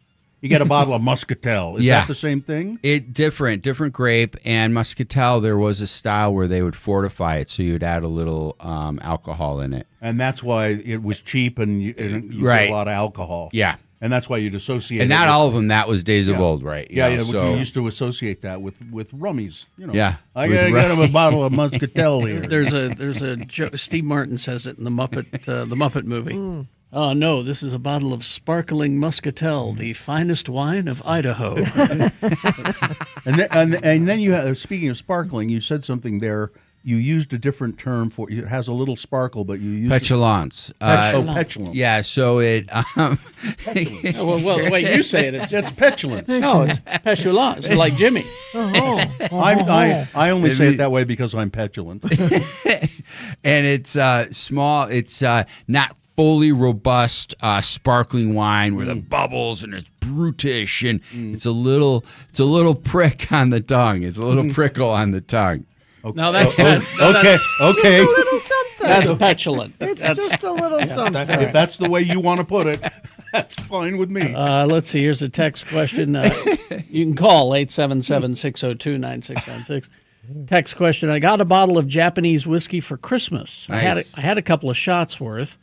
You get a bottle of Muscatel. Is that the same thing?
Different grape, and Muscatel, there was a style where they would fortify it, so you'd add a little alcohol in it.
And that's why it was cheap and you
right.
get a lot of alcohol.
Yeah.
And that's why you'd associate
and
it.
not all of them, that was days of old, right?
You used to associate that with rummies.
Yeah.
I got to get him a bottle of Muscatel here.
There's a joke. Steve Martin says it in the Muppet movie. Oh, no, this is a bottle of sparkling Muscatel, the finest wine of Idaho.
and then you have, speaking of sparkling, you said something there. You used a different term for it. It has a little sparkle, but you used
petulance.
Petulance.
Yeah, so it.
Well, the way you say it,
it's petulance.
No, it's petulance, like Jimmy.
I only say it that way because I'm petulant.
And it's small. It's not fully robust sparkling wine with the bubbles and it's brutish and it's a little prick on the tongue. It's a little prickle on the tongue.
Now that's
okay.
Just a little something.
That's petulant.
It's just a little something.
If that's the way you want to put it, that's fine with me.
Let's see. Here's a text question. You can call 877-602-9696. Text question. I got a bottle of Japanese whiskey for Christmas.
Nice.
I had a couple of shots worth.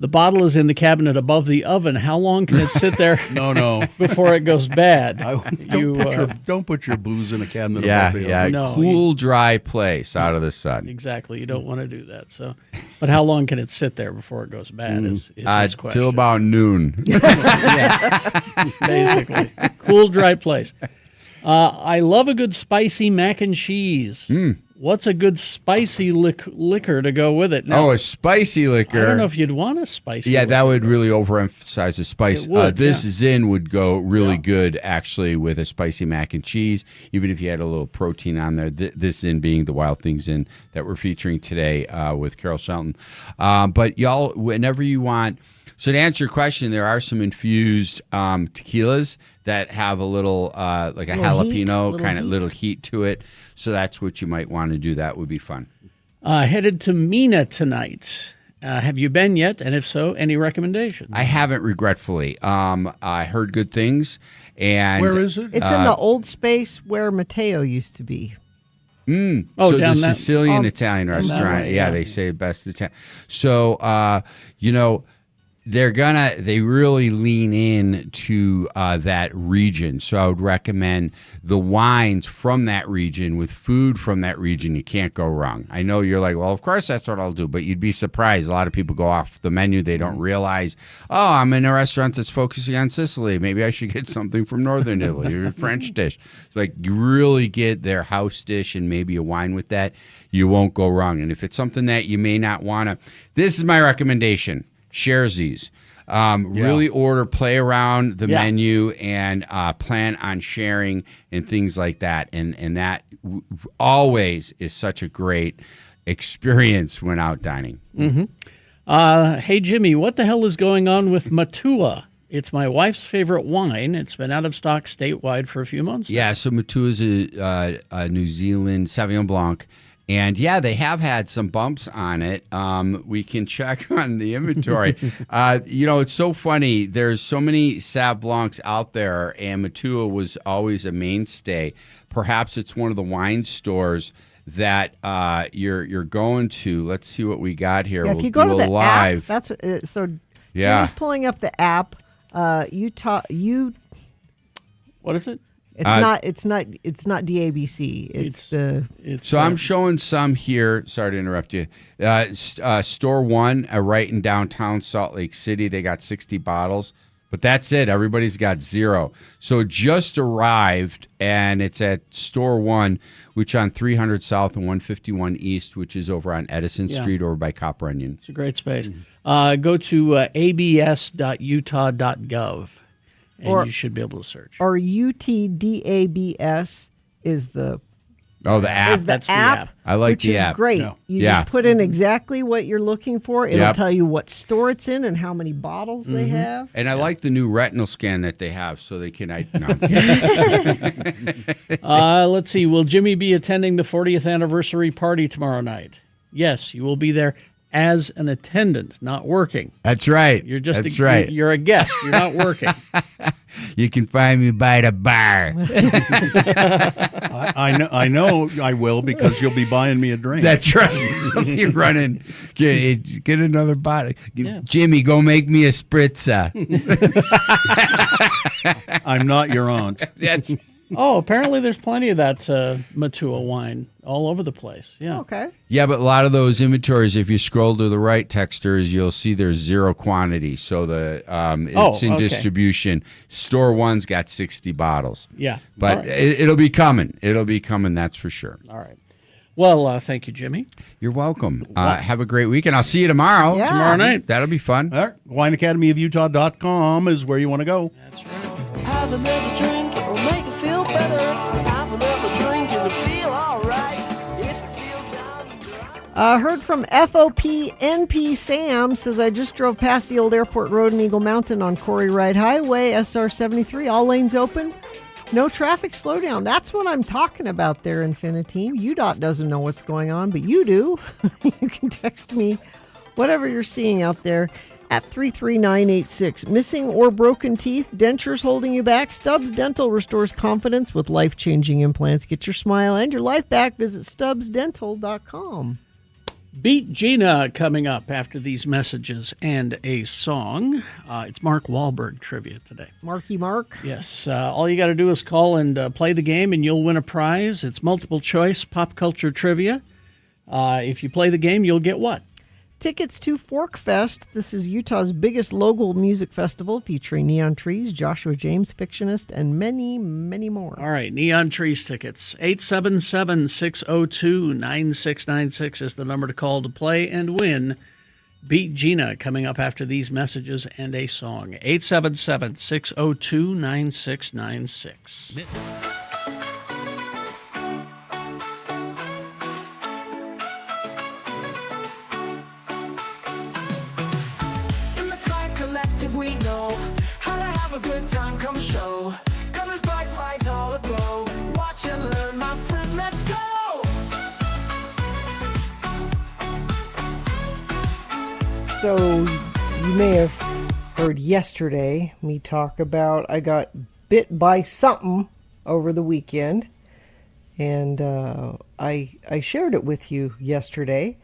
The bottle is in the cabinet above the oven. How long can it sit there?
No.
Before it goes bad.
Don't put your booze in a cabinet
Yeah,
above the oven.
No,
cool, dry place out of the sun.
Exactly. You don't want to do that. So, but how long can it sit there before it goes bad? Is his question.
Till about noon.
Basically, cool, dry place. I love a good spicy mac and cheese. What's a good spicy liquor to go with it? Now,
a spicy liquor.
I don't know if you'd want a spicy liquor.
That would really overemphasize the spice.
It would,
this Zin would go really good, actually, with a spicy mac and cheese, even if you had a little protein on there. This Zin being the Wild Thing Zin that we're featuring today with Carol Shelton. But y'all, whenever you want... So to answer your question, there are some infused tequilas that have a little, like a jalapeno kind of little heat to it. So that's what you might want to do. That would be fun.
Headed to Mina tonight. Have you been yet? And if so, any recommendations?
I haven't, regretfully. I heard good things. And
where is it?
It's in the old space where Matteo used to be.
So the Sicilian Italian restaurant.
Way,
they say best Italian. So, they really lean in to that region. So I would recommend the wines from that region with food from that region. You can't go wrong. I know you're like, well, of course that's what I'll do, but you'd be surprised. A lot of people go off the menu. They don't realize, I'm in a restaurant that's focusing on Sicily. Maybe I should get something from Northern Italy or a French dish. It's like you really get their house dish and maybe a wine with that. You won't go wrong. And if it's something that you may not want to, this is my recommendation. Share these. Really play around the menu and plan on sharing and things like that. And that always is such a great experience when out dining.
Mm-hmm. Hey, Jimmy, what the hell is going on with Matua? It's my wife's favorite wine. It's been out of stock statewide for a few months now.
Yeah, so Matua is a New Zealand Sauvignon Blanc. And yeah, they have had some bumps on it. We can check on the inventory. It's so funny. There's so many Sauv Blancs out there, and Matua was always a mainstay. Perhaps it's one of the wine stores that you're going to. Let's see what we got here.
Yeah, if you go to the app, that's so.
Yeah.
James pulling up the app.
What is it?
It's not DABC.
So I'm showing some here. Sorry to interrupt you. Store One, right in downtown Salt Lake City. They got 60 bottles, but that's it. Everybody's got 0. So it just arrived, and it's at Store One, which on 300 South and 151 East, which is over on Edison Street over by Copper Onion.
It's a great space. Go to abs.utah.gov. And you should be able to search.
Or UTDABS is the
app.
That's the app.
I like
which
the
is
app.
great.
No.
You just put in exactly what you're looking for. It'll tell you what store it's in and how many bottles they have.
And I like the new retinal scan that they have, so they can.
Let's see. Will Jimmy be attending the 40th anniversary party tomorrow night? Yes, you will be there as an attendant, not working.
That's right.
You're just
right.
You're a guest. You're not working.
You can find me by the bar.
I know I will, because you'll be buying me a drink.
That's right. You're running. Get another bottle. Yeah. Jimmy, go make me a spritzer.
I'm not your aunt.
That's.
Oh, apparently there's plenty of that Matua wine all over the place. Yeah.
Okay.
Yeah, but a lot of those inventories, if you scroll to the right, Texters, you'll see there's 0 quantity. So it's in distribution. Store One's got 60 bottles.
Yeah.
But it'll be coming. It'll be coming, that's for sure.
All right. Well, thank you, Jimmy.
You're welcome. Have a great weekend. I'll see you tomorrow.
Yeah.
Tomorrow night.
That'll be fun.
All right. WineAcademyOfUtah.com is where you want to go.
That's right.
Have another drink, it'll make you feel better. Have another drink and you'll feel alright. If you feel down and dry.
Heard from FOP NP Sam, says, I just drove past the old airport road in Eagle Mountain on Corey Wright Highway, SR 73, all lanes open. No traffic slowdown. That's what I'm talking about there, Infinity. UDOT doesn't know what's going on, but you do. You can text me whatever you're seeing out there at 33986. Missing or broken teeth, dentures holding you back? Stubbs Dental restores confidence with life-changing implants. Get your smile and your life back. Visit stubbsdental.com.
Beat Gina coming up after these messages and a song. It's Mark Wahlberg trivia today.
Marky Mark?
Yes. All you got to do is call and play the game, and you'll win a prize. It's multiple choice pop culture trivia. If you play the game, you'll get what?
Tickets to Fork Fest. This is Utah's biggest local music festival featuring Neon Trees, Joshua James, Fictionist, and many, many more.
All right, Neon Trees tickets. 877-602-9696 is the number to call to play and win. Beat Gina coming up after these messages and a song. 877-602-9696.
We know how to have a good time, come show. Colors, bright lights, all aglow. Watch and learn, my friend, let's go.
So, you may have heard yesterday me talk about I got bit by something over the weekend. And I shared it with you yesterday.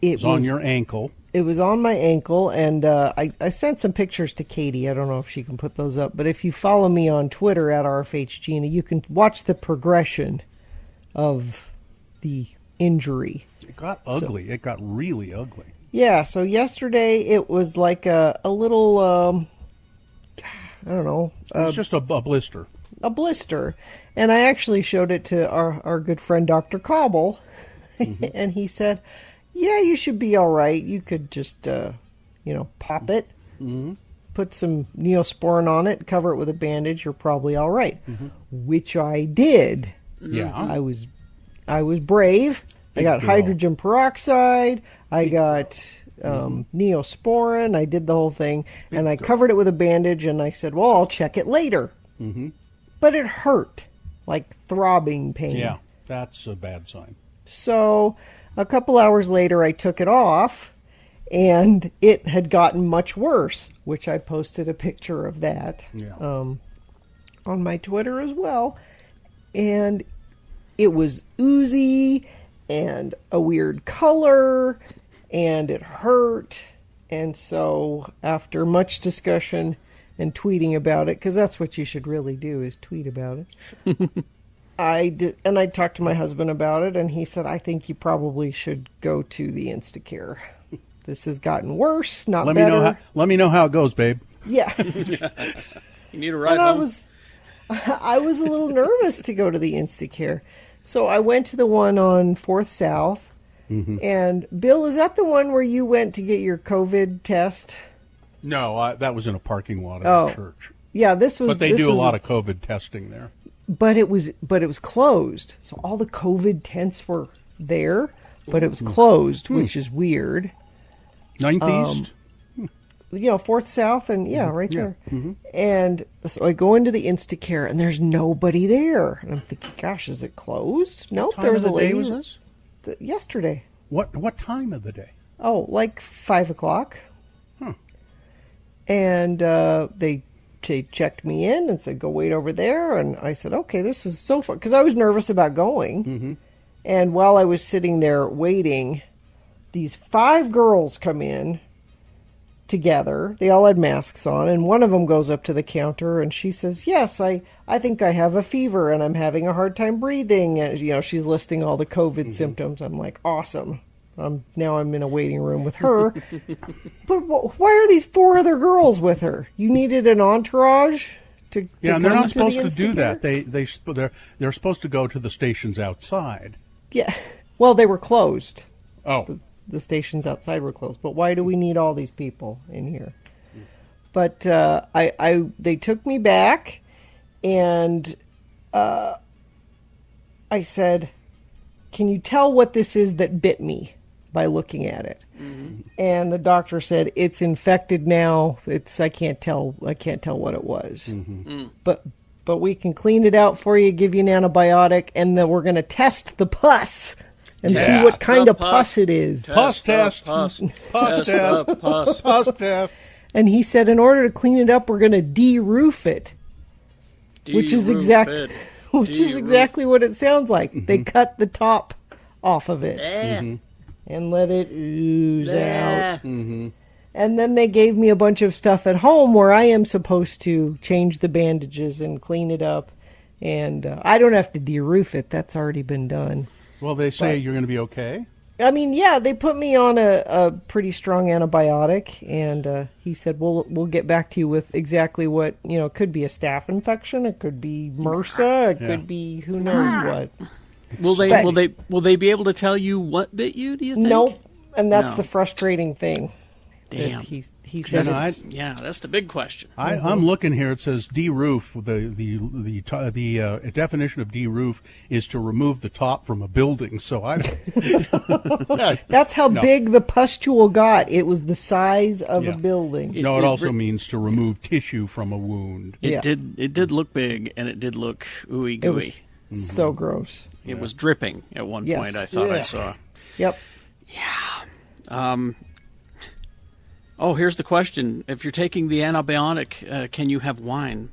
It was on your ankle.
It was on my ankle, and I sent some pictures to Katie. I don't know if she can put those up, but if you follow me on Twitter at RFHGina, you can watch the progression of the injury.
It got ugly. It got really ugly.
Yeah, so yesterday it was like a little, I don't know.
It's just a blister.
A blister. And I actually showed it to our good friend Dr. Cobble, and he said, yeah, you should be all right. You could just, pop it, put some Neosporin on it, cover it with a bandage. You're probably all right, which I did.
Yeah.
I was brave. I got hydrogen peroxide. I got Neosporin. I did the whole thing, and I covered it with a bandage, and I said, well, I'll check it later. But it hurt, like throbbing pain.
Yeah, that's a bad sign.
So a couple hours later, I took it off, and it had gotten much worse, which I posted a picture of that on my Twitter as well. And it was oozy and a weird color, and it hurt. And so after much discussion and tweeting about it, because that's what you should really do, is tweet about it. I talked to my husband about it, and he said, I think you probably should go to the Instacare. This has gotten worse, not better.
Let me know how it goes, babe.
Yeah.
You need a ride
and
home?
I was a little nervous to go to the Instacare. So I went to the one on 4th South.
Mm-hmm.
And Bill, is that the one where you went to get your COVID test?
No, that was in a parking lot at a church.
Yeah, this was.
But they do a lot of COVID testing there.
But it was closed. So all the COVID tents were there, but it was closed, which is weird.
9th East?
4th South, and right there.
Mm-hmm.
And so I go into the Instacare, and there's nobody there. And I'm thinking, gosh, is it closed? Nope, there was a lady.
What time of the day was this?
Yesterday.
What time of the day?
Oh, like 5 o'clock.
Huh.
And they checked me in and said, go wait over there. And I said, okay, this is so fun. Because I was nervous about going.
Mm-hmm.
And while I was sitting there waiting, these 5 girls come in together. They all had masks on. And one of them goes up to the counter and she says, yes, I think I have a fever and I'm having a hard time breathing. And, she's listing all the COVID symptoms. I'm like, awesome. Now I'm in a waiting room with her. But why are these 4 other girls with her? You needed an entourage to
and they're
come
not supposed to do
Instacare?
that. They're supposed to go to the stations outside.
Yeah. Well, they were closed.
Oh.
The stations outside were closed. But why do we need all these people in here? But they took me back, and I said, can you tell what this is that bit me by looking at it? Mm-hmm. And the doctor said, it's infected now. I can't tell what it was.
Mm-hmm.
But we can clean it out for you, give you an antibiotic, and then we're going to test the pus and see what kind of pus it is.
Pus test.
Pus
test. Pus test.
And he said, in order to clean it up, we're going to de-roof it. Which is exactly what it sounds like.
Mm-hmm.
They cut the top off of it
Mm-hmm.
and let it ooze out.
Mm-hmm.
And then they gave me a bunch of stuff at home where I am supposed to change the bandages and clean it up. And I don't have to de-roof it. That's already been done.
Well, they say you're going to be okay.
I mean, yeah, they put me on a pretty strong antibiotic, and he said, we'll get back to you with exactly what, it could be a staph infection, it could be MRSA, it could be who knows what.
Will they be able to tell you what bit you, do you think?
Nope, and that's the frustrating thing.
Damn.
He said
that's the big question.
I'm looking here. It says de-roof. The definition of de-roof is to remove the top from a building. So
that's how big the pustule got. It was the size of a building.
It also means to remove tissue from a wound.
It did look big, and it did look ooey gooey.
It was so gross.
It was dripping at one point. I thought I saw.
Yep.
Yeah. Oh, here's the question. If you're taking the antibiotic, can you have wine?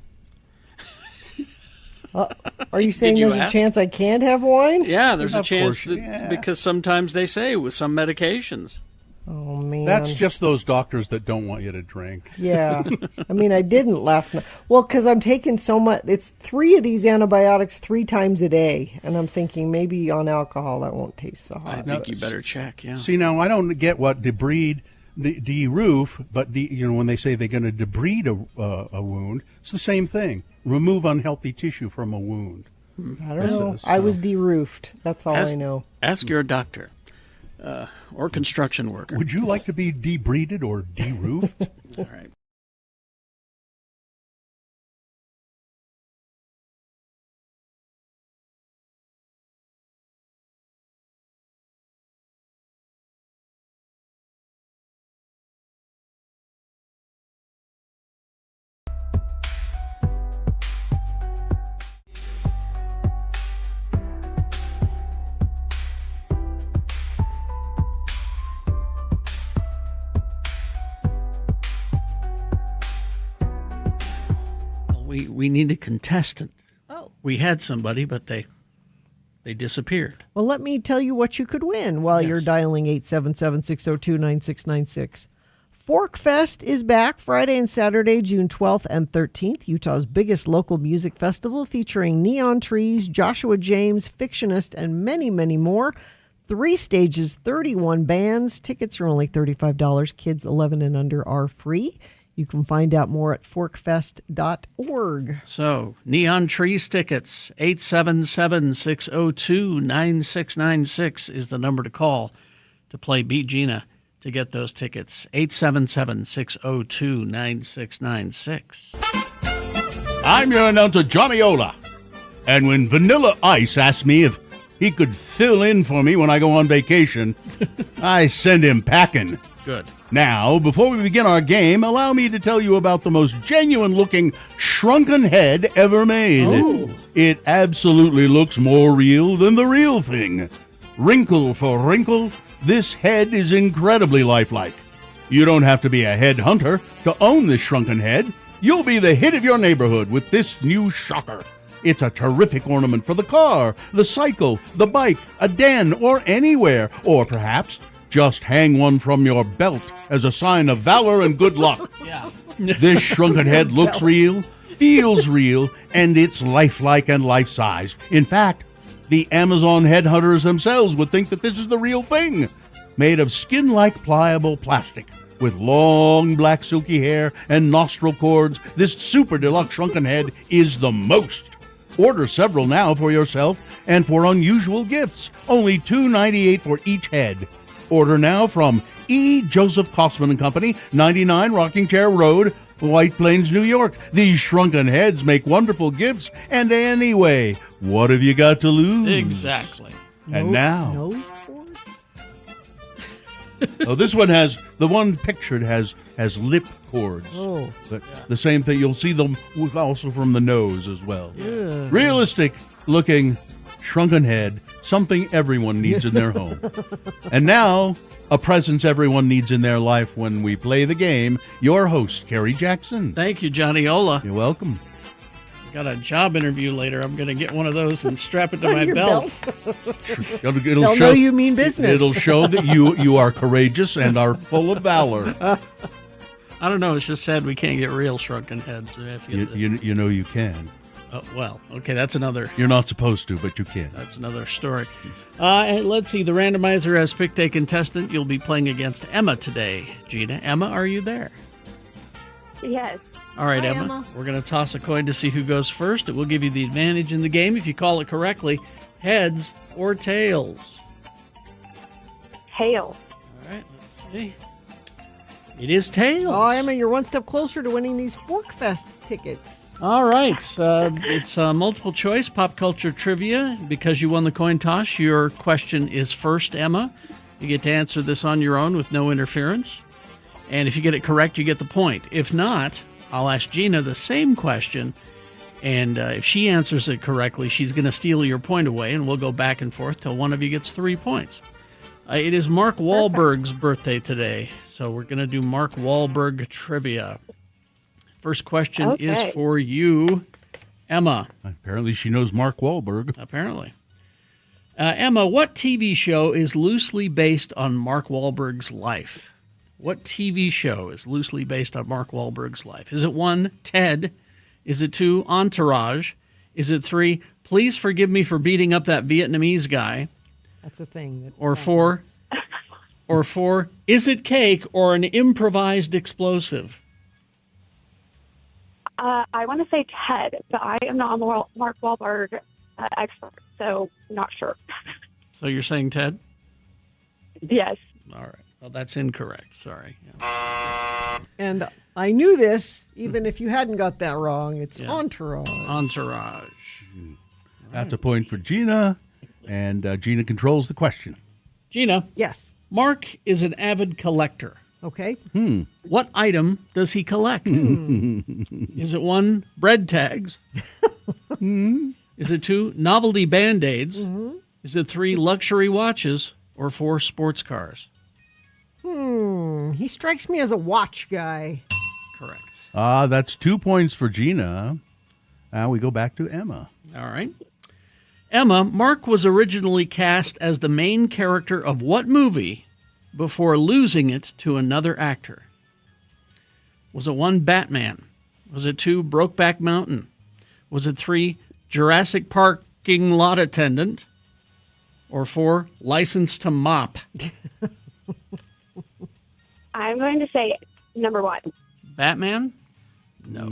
Are you saying there's a chance I can't have wine?
Yeah, there's a chance because sometimes they say with some medications.
Oh, man.
That's just those doctors that don't want you to drink.
Yeah. I mean, I didn't last night. Well, because I'm taking so much. It's 3 of these antibiotics 3 times a day. And I'm thinking maybe on alcohol that won't taste so hot.
I think you better check, yeah.
See, now I don't get what de-roof, but when they say they're going to debride a wound, it's the same thing. Remove unhealthy tissue from a wound.
I don't know. I was de-roofed. That's all I know.
Ask your doctor or construction worker.
Would you like to be debrided or de-roofed?
All right. We need a contestant.
Oh.
We had somebody, but they disappeared.
Well, let me tell you what you could win while you're dialing 877-602-9696. Fork Fest is back Friday and Saturday, June 12th and 13th, Utah's biggest local music festival featuring Neon Trees, Joshua James, Fictionist, and many, many more. 3 stages, 31 bands. Tickets are only $35. Kids 11 and under are free. You can find out more at forkfest.org.
So, Neon Trees tickets, 877-602-9696 is the number to call to play Beat Gina to get those tickets. 877-602-9696.
I'm your announcer, Johnny Ola. And when Vanilla Ice asks me if he could fill in for me when I go on vacation, I send him packing.
Good.
Now, before we begin our game, allow me to tell you about the most genuine-looking shrunken head ever made.
Oh.
It absolutely looks more real than the real thing. Wrinkle for wrinkle, this head is incredibly lifelike. You don't have to be a head hunter to own this shrunken head. You'll be the hit of your neighborhood with this new shocker. It's a terrific ornament for the car, the cycle, the bike, a den, or anywhere. Or perhaps just hang one from your belt as a sign of valor and good luck.
Yeah.
This shrunken head looks real, feels real, and it's lifelike and life-size. In fact, the Amazon headhunters themselves would think that this is the real thing. Made of skin-like pliable plastic, with long black silky hair and nostril cords, this super deluxe shrunken head is the most. Order several now for yourself and for unusual gifts. Only $2.98 for each head. Order now from E. Joseph Kossman & Company, 99 Rocking Chair Road, White Plains, New York. These shrunken heads make wonderful gifts. And anyway, what have you got to lose?
Exactly.
And now...
Nose cords?
Oh, this one has... The one pictured has lip cords.
Oh.
But the same thing. You'll see them also from the nose as well.
Yeah.
Realistic looking shrunken head, something everyone needs in their home. And now, a presence everyone needs in their life when we play the game. Your host, Kerry Jackson.
Thank you, Johnny Ola.
You're welcome.
Got a job interview later. I'm going to get one of those and strap it to
On
my
your
belt.
It'll
They'll
show,
know you mean business.
It'll show that you are courageous and are full of valor.
I don't know. It's just sad we can't get real shrunken heads. If
You know you can.
Oh, well, okay, that's another.
You're not supposed to, but you can.
That's another story. And let's see. The randomizer has picked a contestant. You'll be playing against Emma today. Gina, Emma, are you there?
Yes.
All right,
Hi,
Emma.
Emma.
We're going to toss a coin to see who goes first. It will give you the advantage in the game if you call it correctly. Heads or tails?
Tails.
All right, let's see. It is tails.
Oh, Emma, you're one step closer to winning these Fork Fest tickets.
All right. It's multiple choice pop culture trivia. Because you won the coin toss, your question is first, Emma. You get to answer this on your own with no interference. And if you get it correct, you get the point. If not, I'll ask Gina the same question. And if she answers it correctly, she's going to steal your point away, and we'll go back and forth till one of you gets 3 points. It is Mark Wahlberg's birthday today, so we're going to do Mark Wahlberg trivia. First question is for you, Emma.
Apparently she knows Mark Wahlberg.
Apparently. Emma, what TV show is loosely based on Mark Wahlberg's life? What TV show is loosely based on Mark Wahlberg's life? Is it 1, Ted? Is it 2, Entourage? Is it 3, Please Forgive Me for Beating Up That Vietnamese Guy?
That's a thing.
Or 4, Is It Cake or an Improvised Explosive?
I want to say Ted, but I am not a Mark Wahlberg expert, so not sure.
So you're saying Ted?
Yes.
All right. Well, that's incorrect. Sorry.
And I knew this, even if you hadn't got that wrong. It's Entourage.
Entourage.
That's a point for Gina, and Gina controls the question.
Gina.
Yes.
Mark is an avid collector.
Okay.
What item does he collect? Is it 1, bread tags? Is it 2, novelty Band-Aids? Is it 3, luxury watches? Or 4, sports cars?
He strikes me as a watch guy.
Correct.
That's 2 points for Gina.
Now we go back to Emma.
All right. Emma, Mark was originally cast as the main character of what movie before losing it to another actor? Was it 1, Batman? Was it 2, Brokeback Mountain? Was it 3, Jurassic Parking Lot Attendant? Or 4, License to Mop?
I'm going to say number 1.
Batman? No.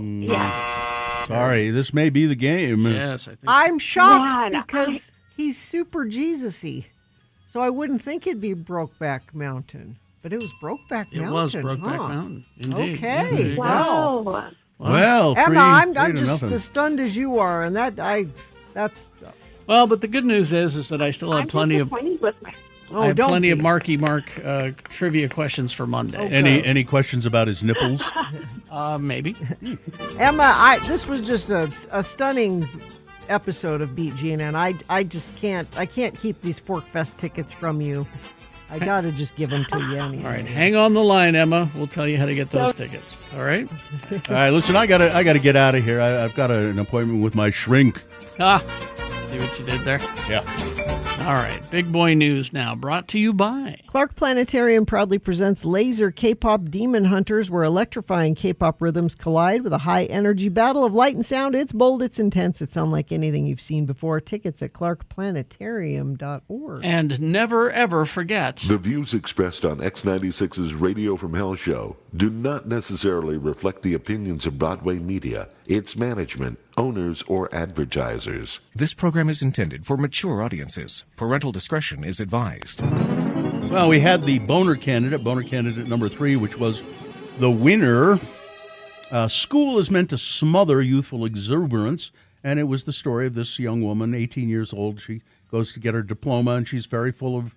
Sorry, this may be the game.
Yes, I think.
I'm shocked
Man,
because he's super Jesus-y. So I wouldn't think it'd be Brokeback Mountain. But it was Brokeback
It
Mountain.
was Brokeback Mountain. Indeed. Yeah, there
Okay.
you go.
Wow.
Well,
Emma, I'm
three to
just
nothing.
as stunned as you are, and that's
Well, but the good news is that I still have plenty of
disappointed with my.
I have
don't
plenty of
be.
Marky Mark trivia questions for Monday.
Any questions about his nipples?
Maybe.
Emma. This was just a stunning episode of Beat GNN. I just can't keep these Fork Fest tickets from you. I gotta just give them to you anyway.
All right, hang on the line, Emma. We'll tell you how to get those tickets. All right?
All right, listen, I gotta get out of here. I've got an appointment with my shrink.
See what you did there?
Yeah.
All right, big boy news now, brought to you by
Clark Planetarium proudly presents Laser K-pop Demon Hunters, where electrifying K-pop rhythms collide with a high-energy battle of light and sound. It's bold, it's intense, it's unlike anything you've seen before. Tickets at clarkplanetarium.org.
And never, ever forget.
The views expressed on X96's Radio from Hell show do not necessarily reflect the opinions of Broadway Media, its management, owners, or advertisers.
This program is intended for mature audiences. Parental discretion is advised.
Well, we had the boner candidate number 3, which was the winner. School is meant to smother youthful exuberance, and it was the story of this young woman, 18 years old. She goes to get her diploma, and she's very full of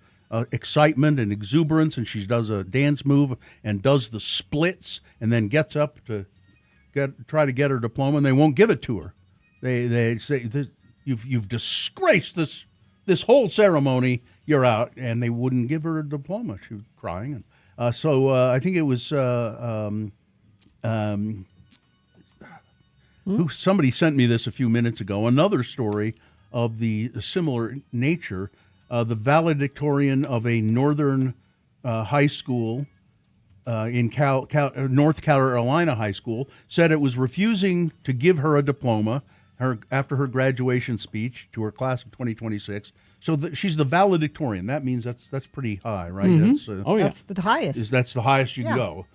excitement and exuberance, and she does a dance move and does the splits, and then gets up to try to get her diploma, and they won't give it to her. They say, you've disgraced this whole ceremony. You're out, and they wouldn't give her a diploma. She was crying, and so I think it was somebody sent me this a few minutes ago. Another story of the similar nature. The valedictorian of a northern high school in North Carolina high school said it was refusing to give her a diploma after her graduation speech to her class of 2026. So she's the valedictorian. That means that's pretty high, right?
Mm-hmm. That's the highest.
That's the highest you can go.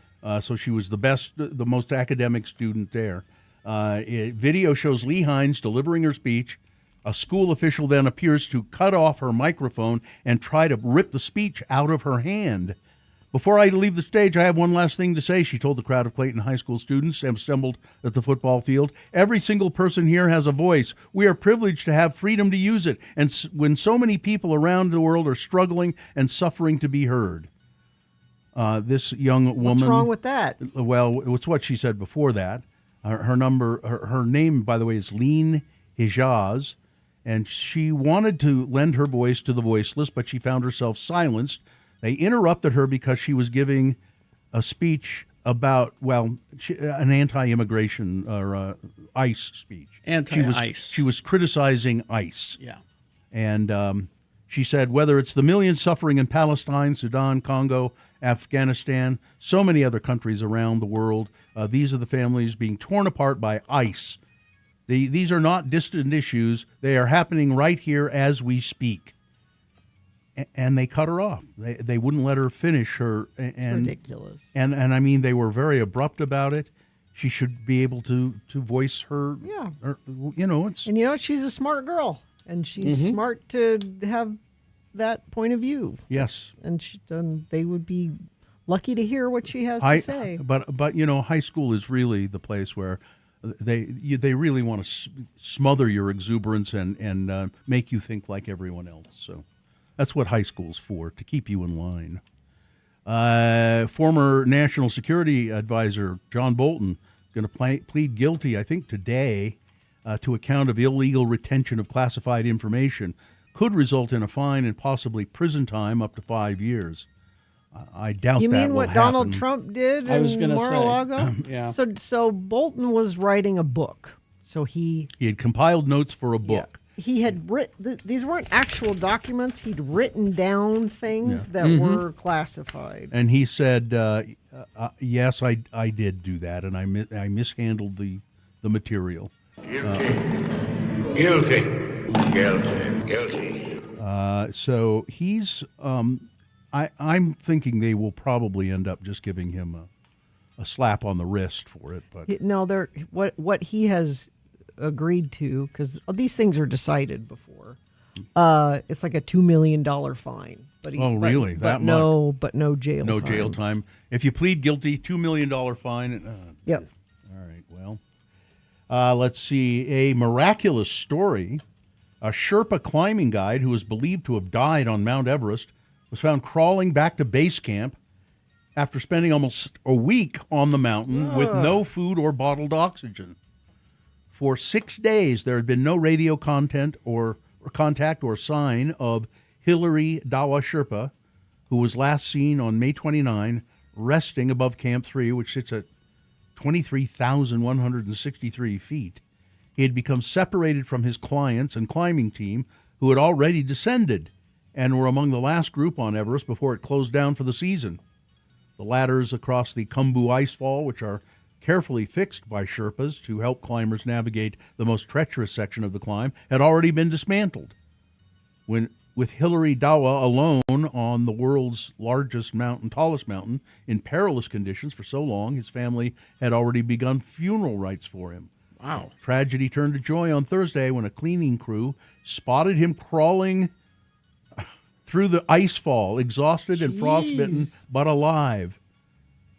So she was the best, the most academic student there. Video shows Lee Hines delivering her speech. A school official then appears to cut off her microphone and try to rip the speech out of her hand. Before I leave the stage, I have one last thing to say, she told the crowd of Clayton High School students assembled at the football field. Every single person here has a voice. We are privileged to have freedom to use it, and when so many people around the world are struggling and suffering to be heard. This young woman...
What's wrong with that?
Well, it's what she said before that. Her name, by the way, is Lean Hijaz, and she wanted to lend her voice to the voiceless, but she found herself silenced. They interrupted her because she was giving a speech about, an anti-immigration or ICE speech.
Anti-ICE.
She was criticizing ICE.
Yeah.
And she said, whether it's the millions suffering in Palestine, Sudan, Congo, Afghanistan, so many other countries around the world, these are the families being torn apart by ICE. These are not distant issues. They are happening right here as we speak. And they cut her off. They wouldn't let her finish her. And,
ridiculous.
And I mean, they were very abrupt about it. She should be able to voice her.
Yeah.
It's.
And she's a smart girl, and she's smart to have that point of view.
Yes.
And they would be lucky to hear what she has to say.
But high school is really the place where they really want to smother your exuberance and make you think like everyone else. So. That's what high school's for, to keep you in line. Former National Security Advisor John Bolton going to plead guilty, I think today, to a count of illegal retention of classified information. Could result in a fine and possibly prison time up to 5 years. I doubt that will happen.
You mean what Donald Trump did
I was
in
gonna
Mar-a-Lago?
Yeah.
So Bolton was writing a book. So he
had compiled notes for a book.
He had written, these weren't actual documents. He'd written down things that were classified.
And he said, yes, I did do that, and I mishandled the material.
Guilty.
So he's, I'm thinking they will probably end up just giving him a slap on the wrist for it. But
No, what he has agreed to, because these things are decided before. It's like a $2 million fine. But
really?
But no jail time.
No jail time. If you plead guilty, $2 million fine.
Yep.
All right. Well, let's see. A miraculous story. A Sherpa climbing guide who is believed to have died on Mount Everest was found crawling back to base camp after spending almost a week on the mountain with no food or bottled oxygen. For 6 days, there had been no radio contact or sign of Hilary Dawa Sherpa, who was last seen on May 29, resting above Camp 3, which sits at 23,163 feet. He had become separated from his clients and climbing team, who had already descended and were among the last group on Everest before it closed down for the season. The ladders across the Khumbu Icefall, which are carefully fixed by Sherpas to help climbers navigate the most treacherous section of the climb, had already been dismantled. With Hilary Dawa alone on the world's tallest mountain, in perilous conditions for so long, his family had already begun funeral rites for him.
Wow.
Tragedy turned to joy on Thursday when a cleaning crew spotted him crawling through the ice fall, exhausted and frostbitten, but alive.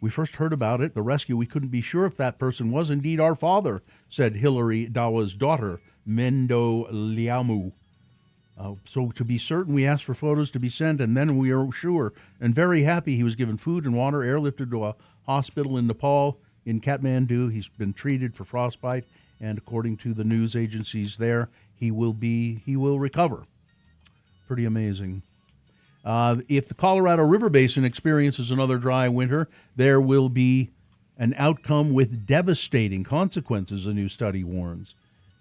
We first heard about it, the rescue. We couldn't be sure if that person was indeed our father, said Hilary Dawa's daughter, Mendo Liamu. So to be certain, we asked for photos to be sent, and then we are sure and very happy he was given food and water, airlifted to a hospital in Nepal. In Kathmandu, he's been treated for frostbite, and according to the news agencies there, he will recover. Pretty amazing. If the Colorado River Basin experiences another dry winter, there will be an outcome with devastating consequences, a new study warns.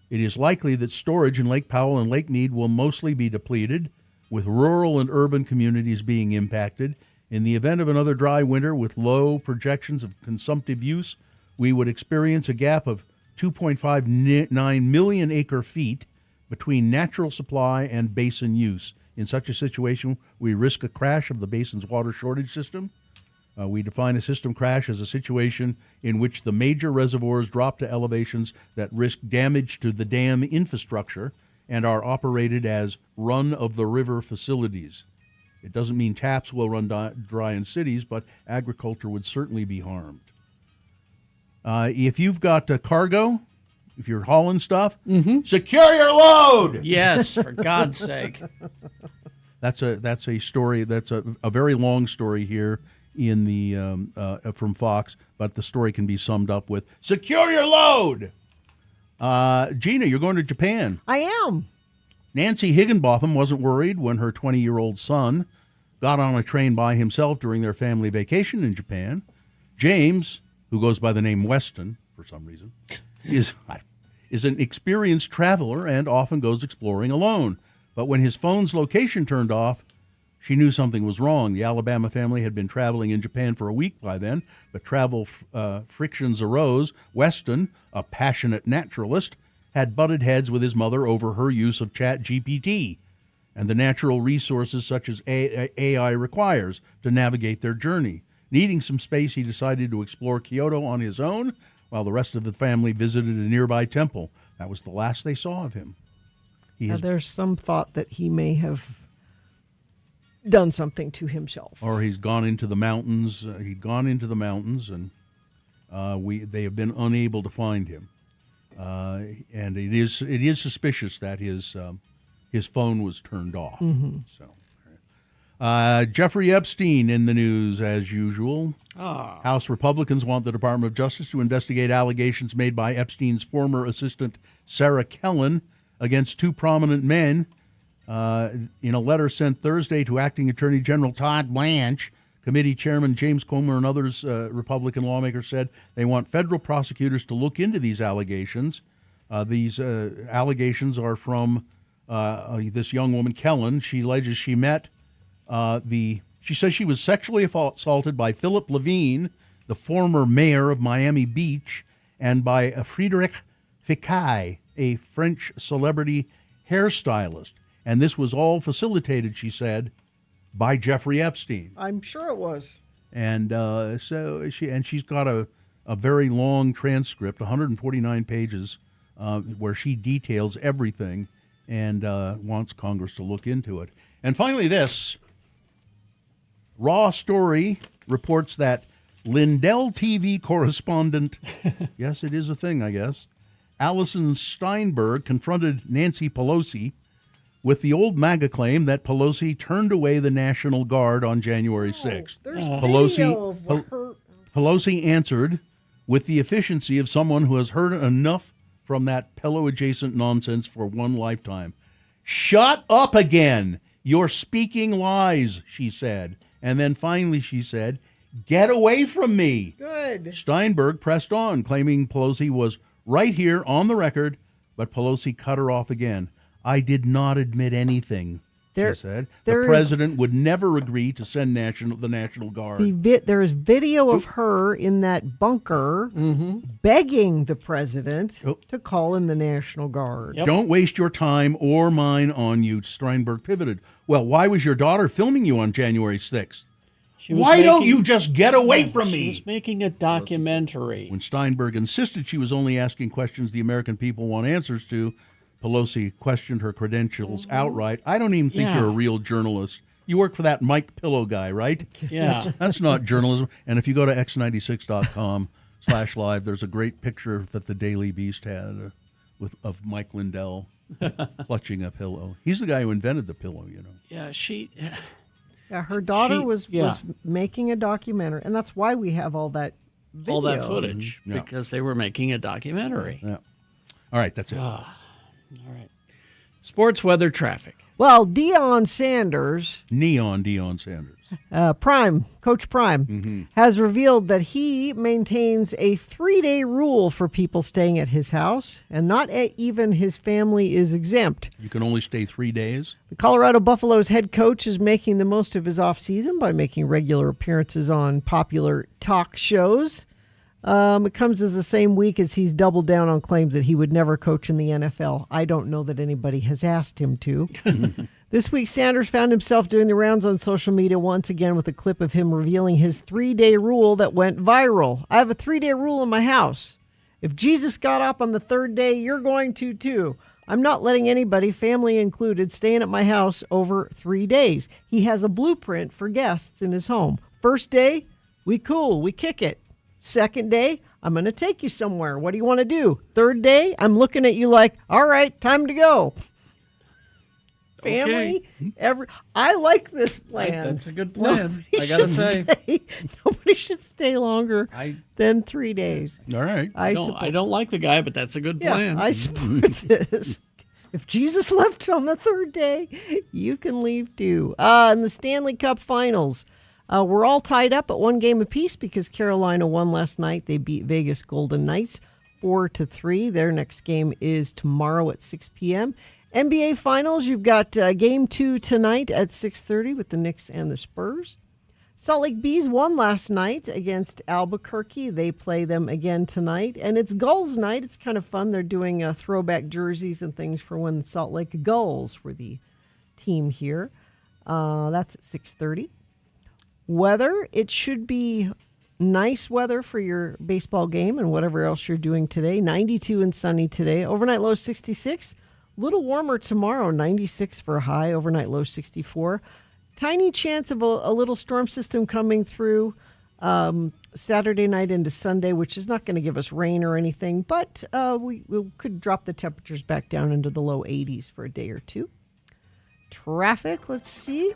It is likely that storage in Lake Powell and Lake Mead will mostly be depleted, with rural and urban communities being impacted. In the event of another dry winter with low projections of consumptive use, we would experience a gap of 2.59 million acre feet between natural supply and basin use. In such a situation, we risk a crash of the basin's water shortage system. We define a system crash as a situation in which the major reservoirs drop to elevations that risk damage to the dam infrastructure and are operated as run-of-the-river facilities. It doesn't mean taps will run dry in cities, but agriculture would certainly be harmed. If you've got cargo, if you're hauling stuff, secure your load!
Yes, for God's sake.
That's a story. That's a very long story here in the from Fox, but the story can be summed up with "Secure your load." Gina, you're going to Japan.
I am.
Nancy Higginbotham wasn't worried when her 20-year-old son got on a train by himself during their family vacation in Japan. James, who goes by the name Weston for some reason, is an experienced traveler and often goes exploring alone. But when his phone's location turned off, she knew something was wrong. The Alabama family had been traveling in Japan for a week by then, but travel frictions arose. Weston, a passionate naturalist, had butted heads with his mother over her use of ChatGPT and the natural resources such as AI requires to navigate their journey. Needing some space, he decided to explore Kyoto on his own, while the rest of the family visited a nearby temple. That was the last they saw of him.
There's some thought that he may have done something to himself.
Or he's gone into the mountains. He'd gone into the mountains, and they have been unable to find him. And it is suspicious that his phone was turned off.
Mm-hmm.
So, Jeffrey Epstein in the news as usual. House Republicans want the Department of Justice to investigate allegations made by Epstein's former assistant Sarah Kellen against two prominent men. In a letter sent Thursday to Acting Attorney General Todd Blanche, Committee Chairman James Comer and others Republican lawmakers said they want federal prosecutors to look into these allegations. These allegations are from this young woman, Kellen. She alleges she met she says she was sexually assaulted by Philip Levine, the former mayor of Miami Beach, and by Frédéric Fekkai, a French celebrity hairstylist. And this was all facilitated, she said, by Jeffrey Epstein.
I'm sure it was.
And she's got a very long transcript, 149 pages, where she details everything and wants Congress to look into it. And finally, this Raw Story reports that Lindell TV correspondent, yes, it is a thing, I guess, Allison Steinberg confronted Nancy Pelosi with the old MAGA claim that Pelosi turned away the National Guard on January 6th. Pelosi answered with the efficiency of someone who has heard enough from that pillow-adjacent nonsense for one lifetime. Shut up again. You're speaking lies, she said. And then finally she said, get away from me.
Good.
Steinberg pressed on, claiming Pelosi was right here on the record, but Pelosi cut her off again. I did not admit anything, she said. The president would never agree to send the National Guard.
There is video of her in that bunker begging the president to call in the National Guard.
Don't waste your time or mine on you, Steinberg pivoted. Well, why was your daughter filming you on January 6th? Why don't you just get away from me?
She was making a documentary.
When Steinberg insisted she was only asking questions the American people want answers to, Pelosi questioned her credentials outright. I don't even think you're a real journalist. You work for that Mike Pillow guy, right?
Yeah.
That's not journalism. And if you go to x96.com/live, there's a great picture that the Daily Beast had of Mike Lindell clutching a pillow. He's the guy who invented the pillow, you know.
Yeah,
her daughter was making a documentary, and that's why we have all that video.
All that footage, because they were making a documentary.
Yeah. All right, that's it.
All right. Sports, weather, traffic.
Well, Neon Sanders, Coach Prime, has revealed that he maintains a 3-day rule for people staying at his house, and not even his family is exempt.
You can only stay 3 days?
The Colorado Buffaloes head coach is making the most of his offseason by making regular appearances on popular talk shows. It comes as the same week as he's doubled down on claims that he would never coach in the NFL. I don't know that anybody has asked him to. This week, Sanders found himself doing the rounds on social media once again with a clip of him revealing his 3-day rule that went viral. I have a 3-day rule in my house. If Jesus got up on the 3rd day, you're going to too. I'm not letting anybody, family included, staying at my house over 3 days. He has a blueprint for guests in his home. 1st day, we kick it. 2nd day, I'm going to take you somewhere. What do you want to do? 3rd day, I'm looking at you like, all right, time to go. Family, I like this plan.
That's a good plan. I got to say.
Nobody should stay longer than 3 days.
All right.
I don't like the guy, but that's a good plan.
I support this. If Jesus left on the 3rd day, you can leave too. In the Stanley Cup Finals, we're all tied up at 1 game apiece because Carolina won last night. They beat Vegas Golden Knights 4-3. Their next game is tomorrow at 6 p.m. NBA Finals, you've got Game 2 tonight at 6:30 with the Knicks and the Spurs. Salt Lake Bees won last night against Albuquerque. They play them again tonight. And it's Gulls night. It's kind of fun. They're doing throwback jerseys and things for when the Salt Lake Gulls were the team here. That's at 6:30. Weather, it should be nice weather for your baseball game and whatever else you're doing today. 92 and sunny today. Overnight low 66. A little warmer tomorrow, 96 for a high. Overnight low 64. Tiny chance of a little storm system coming through Saturday night into Sunday, which is not going to give us rain or anything, but we could drop the temperatures back down into the low 80s for a day or two. Traffic, let's see.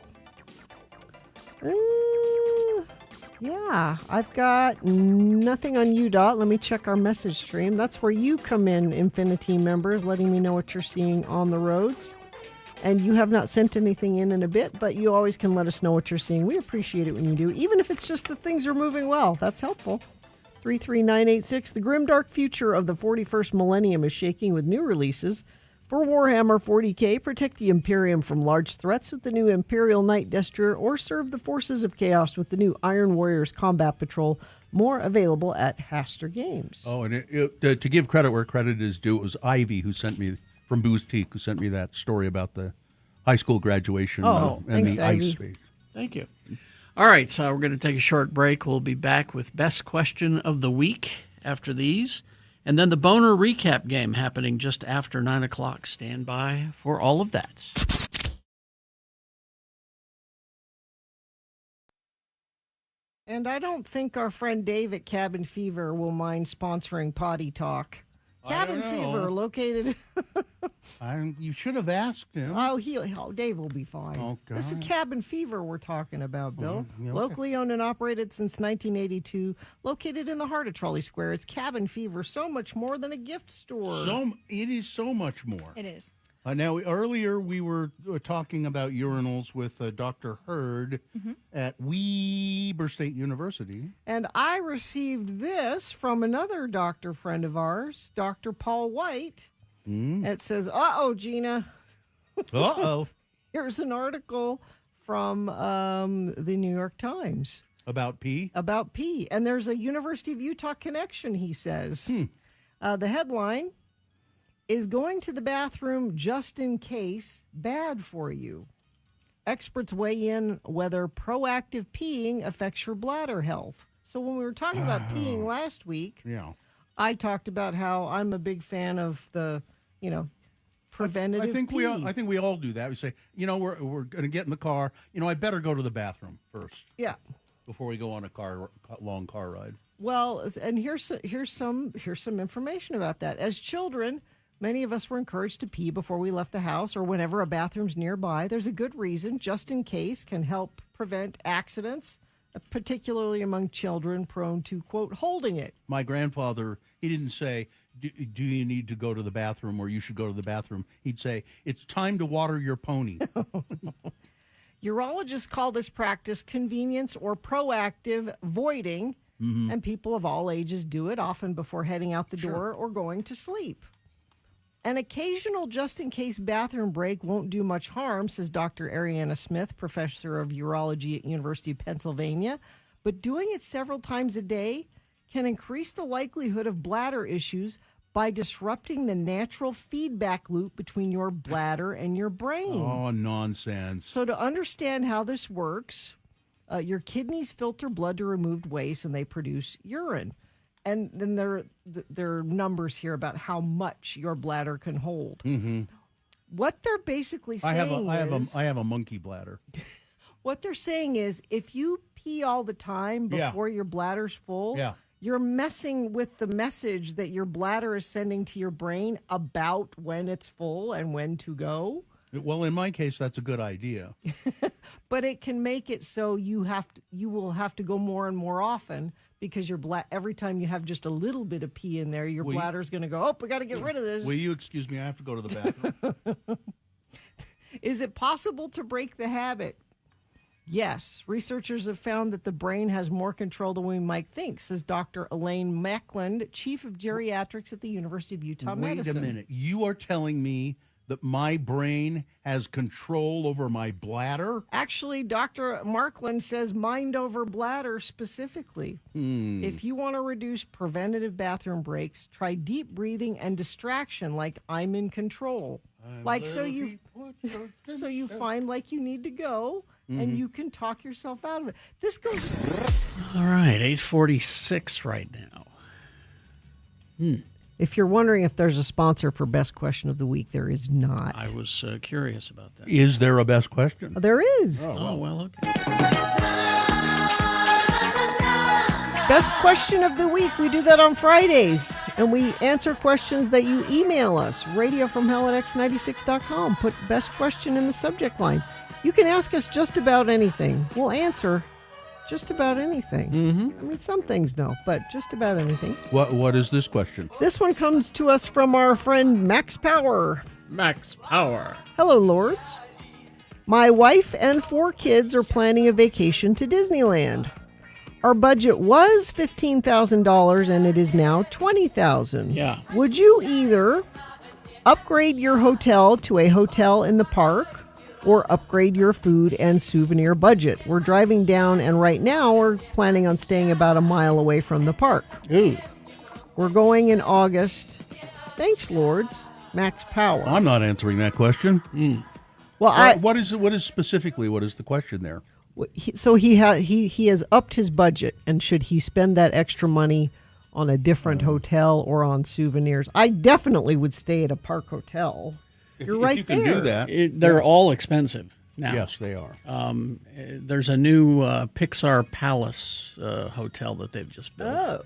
Yeah, I've got nothing on UDOT. Let me check our message stream. That's where you come in, Infinity members, letting me know what you're seeing on the roads. And you have not sent anything in a bit, but you always can let us know what you're seeing. We appreciate it when you do, even if it's just that things are moving well. That's helpful. 33986. The grimdark future of the 41st millennium is shaking with new releases. For Warhammer 40K, protect the Imperium from large threats with the new Imperial Knight Destroyer, or serve the forces of chaos with the new Iron Warriors Combat Patrol. More available at Haster Games.
Oh, and to give credit where credit is due, it was Ivy who sent me, from Boozeteak, who sent me that story about the high school graduation and
thanks,
the
Ivy.
ice skate.
Thank you. All right, so we're going to take a short break. We'll be back with Best Question of the Week after these. And then the Boner Recap game happening just after 9 o'clock. Stand by for all of that.
And I don't think our friend Dave at Cabin Fever will mind sponsoring Potty Talk. Cabin Fever, located...
You should have asked him.
Dave will be fine.
Oh, God.
This is Cabin Fever we're talking about, Bill.
Okay.
Locally owned and operated since 1982, located in the heart of Trolley Square. It's Cabin Fever, so much more than a gift store.
It is so much more.
It is.
Now, earlier we were talking about urinals with Dr. Hurd at Weber State University.
And I received this from another doctor friend of ours, Dr. Paul White. It says, uh-oh, Gina.
Uh-oh.
Here's an article from the New York Times.
About pee?
About pee. And there's a University of Utah connection, he says. The headline is going to the bathroom just in case bad for you. Experts weigh in whether proactive peeing affects your bladder health. So when we were talking about peeing last week, I talked about how I'm a big fan of the, preventative
I think
pee.
I think we all do that. We say, we're going to get in the car. I better go to the bathroom first.
Yeah.
Before we go on a long car ride.
Well, and here's some information about that. As children, many of us were encouraged to pee before we left the house or whenever a bathroom's nearby. There's a good reason, just in case, can help prevent accidents, particularly among children prone to, quote, holding it.
My grandfather, he didn't say, do you need to go to the bathroom or you should go to the bathroom? He'd say, it's time to water your pony.
Urologists call this practice convenience or proactive voiding, and people of all ages do it, often before heading out the door or going to sleep. An occasional just-in-case bathroom break won't do much harm, says Dr. Ariana Smith, professor of urology at University of Pennsylvania. But doing it several times a day can increase the likelihood of bladder issues by disrupting the natural feedback loop between your bladder and your brain.
Oh, nonsense.
So to understand how this works, your kidneys filter blood to remove waste, and they produce urine. And then there are numbers here about how much your bladder can hold. What they're basically saying
I have a monkey bladder.
What they're saying is if you pee all the time before your bladder's full, you're messing with the message that your bladder is sending to your brain about when it's full and when to go.
Well, in my case, that's a good idea.
But it can make it so you will have to go more and more often because every time you have just a little bit of pee in there, your bladder's going to go, we got to get rid of this.
Will you excuse me? I have to go to the bathroom.
Is it possible to break the habit? Yes. Researchers have found that the brain has more control than we might think, says Dr. Elaine Meckland, chief of geriatrics at the University of Utah Medicine.
Wait a minute. You are telling me that my brain has control over my bladder?
Actually, Dr. Markland says mind over bladder specifically. If you want to reduce preventative bathroom breaks, try deep breathing and distraction like I'm in control. So you find like you need to go and you can talk yourself out of it. This goes...
All right, 8:46 right now.
If you're wondering if there's a sponsor for Best Question of the Week, there is not.
I was curious about that.
Is there a best question?
There is.
Oh, well, okay.
Best Question of the Week. We do that on Fridays. And we answer questions that you email us. radiofromhell@x96.com. Put Best Question in the subject line. You can ask us just about anything. We'll answer just about anything. I mean, some things no, but just about anything.
What is this question?
This one comes to us from our friend Max Power.
Max Power.
Hello, Lords. My wife and 4 kids are planning a vacation to Disneyland. Our budget was $15,000 and it is now $20,000.
Yeah.
Would you either upgrade your hotel to a hotel in the park or upgrade your food and souvenir budget? We're driving down, and right now we're planning on staying about a mile away from the park.
Ooh.
We're going in August. Thanks, Lords. Max Power.
I'm not answering that question.
Well,
what is the question there?
So he has upped his budget, and should he spend that extra money on a different hotel or on souvenirs? I definitely would stay at a park hotel. You're right
if you can
there.
do that.
They're all expensive now.
Yes, they are.
There's a new Pixar Palace hotel that they've just built.
Oh.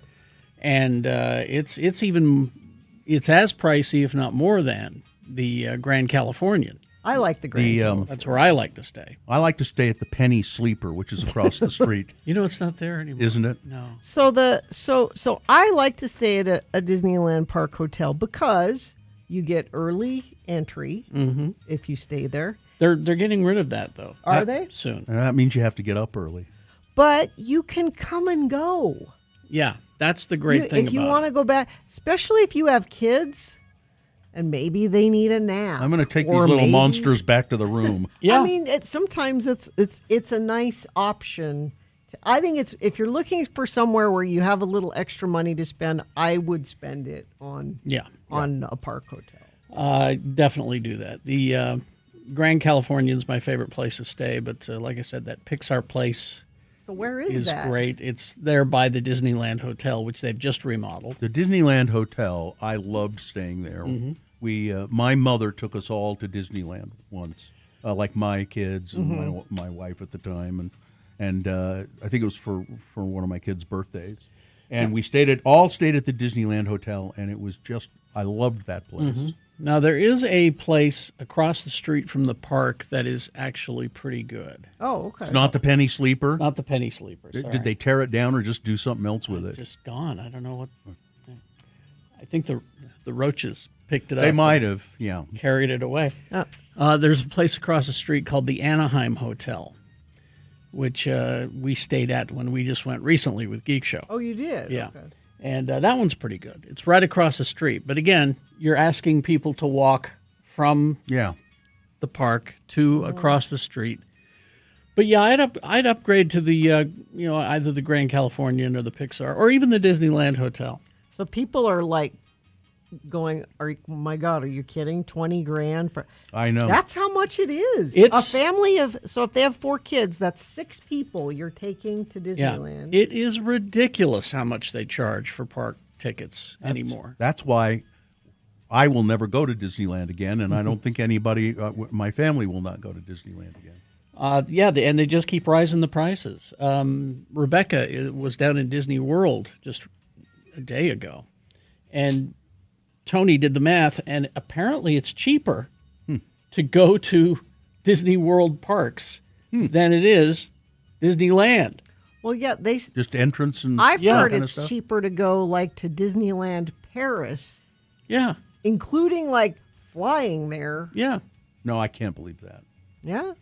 And it's as pricey, if not more than, the Grand Californian.
I like the Grand.
That's where I like to stay.
I like to stay at the Penny Sleeper, which is across the street.
You know, it's not there anymore.
Isn't it?
No.
So I like to stay at a Disneyland Park hotel because you get early entry if you stay there.
They're getting rid of that, though.
Are they?
Soon.
That means you have to get up early.
But you can come and go.
Yeah, that's the great thing
if you
about
want to go back, especially if you have kids and maybe they need a nap.
I'm going to take these
or
little
maybe-
monsters back to the room.
Yeah.
I mean, sometimes it's a nice option. I think it's, if you're looking for somewhere where you have a little extra money to spend, I would spend it on a park hotel.
Definitely do that. The Grand Californian is my favorite place to stay, but like I said, that Pixar Place
So where is that?
great. It's there by the Disneyland Hotel, which they've just remodeled.
The Disneyland Hotel, I loved staying there. We, my mother took us all to Disneyland once, like my kids and my wife at the time, and I think it was for one of my kids' birthdays, and we stayed at the Disneyland Hotel, and it was just, I loved that place.
Now, there is a place across the street from the park that is actually pretty good.
Oh, okay.
It's not the Penny Sleeper.
It's not the Penny Sleeper.
Did they tear it down or just do something else with
It's
it?
just gone. I don't know what. I think the roaches picked it up.
They might
and
have, yeah.
carried it away. There's a place across the street called the Anaheim Hotel, which we stayed at when we just went recently with Geek Show.
Oh, you did?
Yeah.
Okay.
And that one's pretty good. It's right across the street. But again, you're asking people to walk from the park to across the street. But yeah, I'd upgrade to the either the Grand Californian or the Pixar or even the Disneyland Hotel.
So people are like going, oh my God, are you kidding? 20 grand for.
I know.
That's how much it is.
It's
a family of, so if they have 4 kids, that's 6 people you're taking to Disneyland.
Yeah, it is ridiculous how much they charge for park tickets anymore.
That's why I will never go to Disneyland again, and I don't think anybody, my family will not go to Disneyland again.
And they just keep rising the prices. Rebecca was down in Disney World just a day ago, and Tony did the math, and apparently it's cheaper to go to Disney World parks than it is Disneyland.
Well, yeah,
Just entrance and
I've
that
heard
kind of
it's
stuff?
cheaper to go like to Disneyland Paris.
Yeah.
Including like flying there.
Yeah.
No, I can't believe that.
Yeah.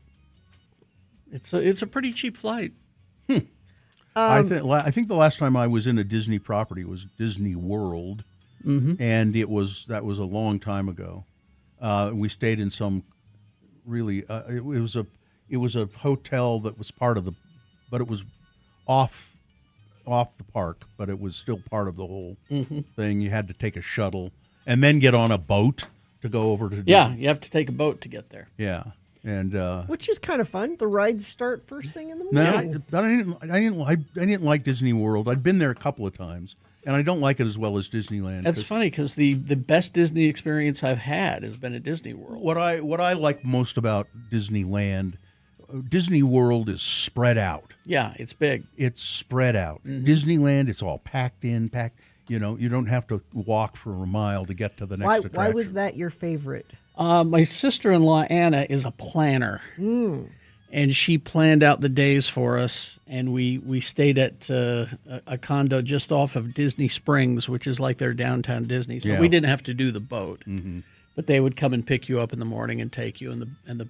It's a pretty cheap flight.
I think the last time I was in a Disney property was Disney World, and that was a long time ago. We stayed in some really it was a hotel that was part of but it was off the park, but it was still part of the whole thing. You had to take a shuttle and then get on a boat to go over to Disney.
You have to take a boat to get there.
Yeah. And
which is kind of fun. The rides start first thing in the
no,
morning.
I didn't like Disney World. I'd been there a couple of times, and I don't like it as well as Disneyland.
That's funny because the best Disney experience I've had has been at Disney World.
What I like most about Disneyland, Disney World is spread out.
Yeah, it's big.
It's spread out. Disneyland, it's all packed. You know, you don't have to walk for a mile to get to the next attraction.
Why was that your favorite?
My sister-in-law, Anna, is a planner. And she planned out the days for us. And we stayed at a condo just off of Disney Springs, which is like their downtown Disney. So we didn't have to do the boat. But they would come and pick you up in the morning and take you. And the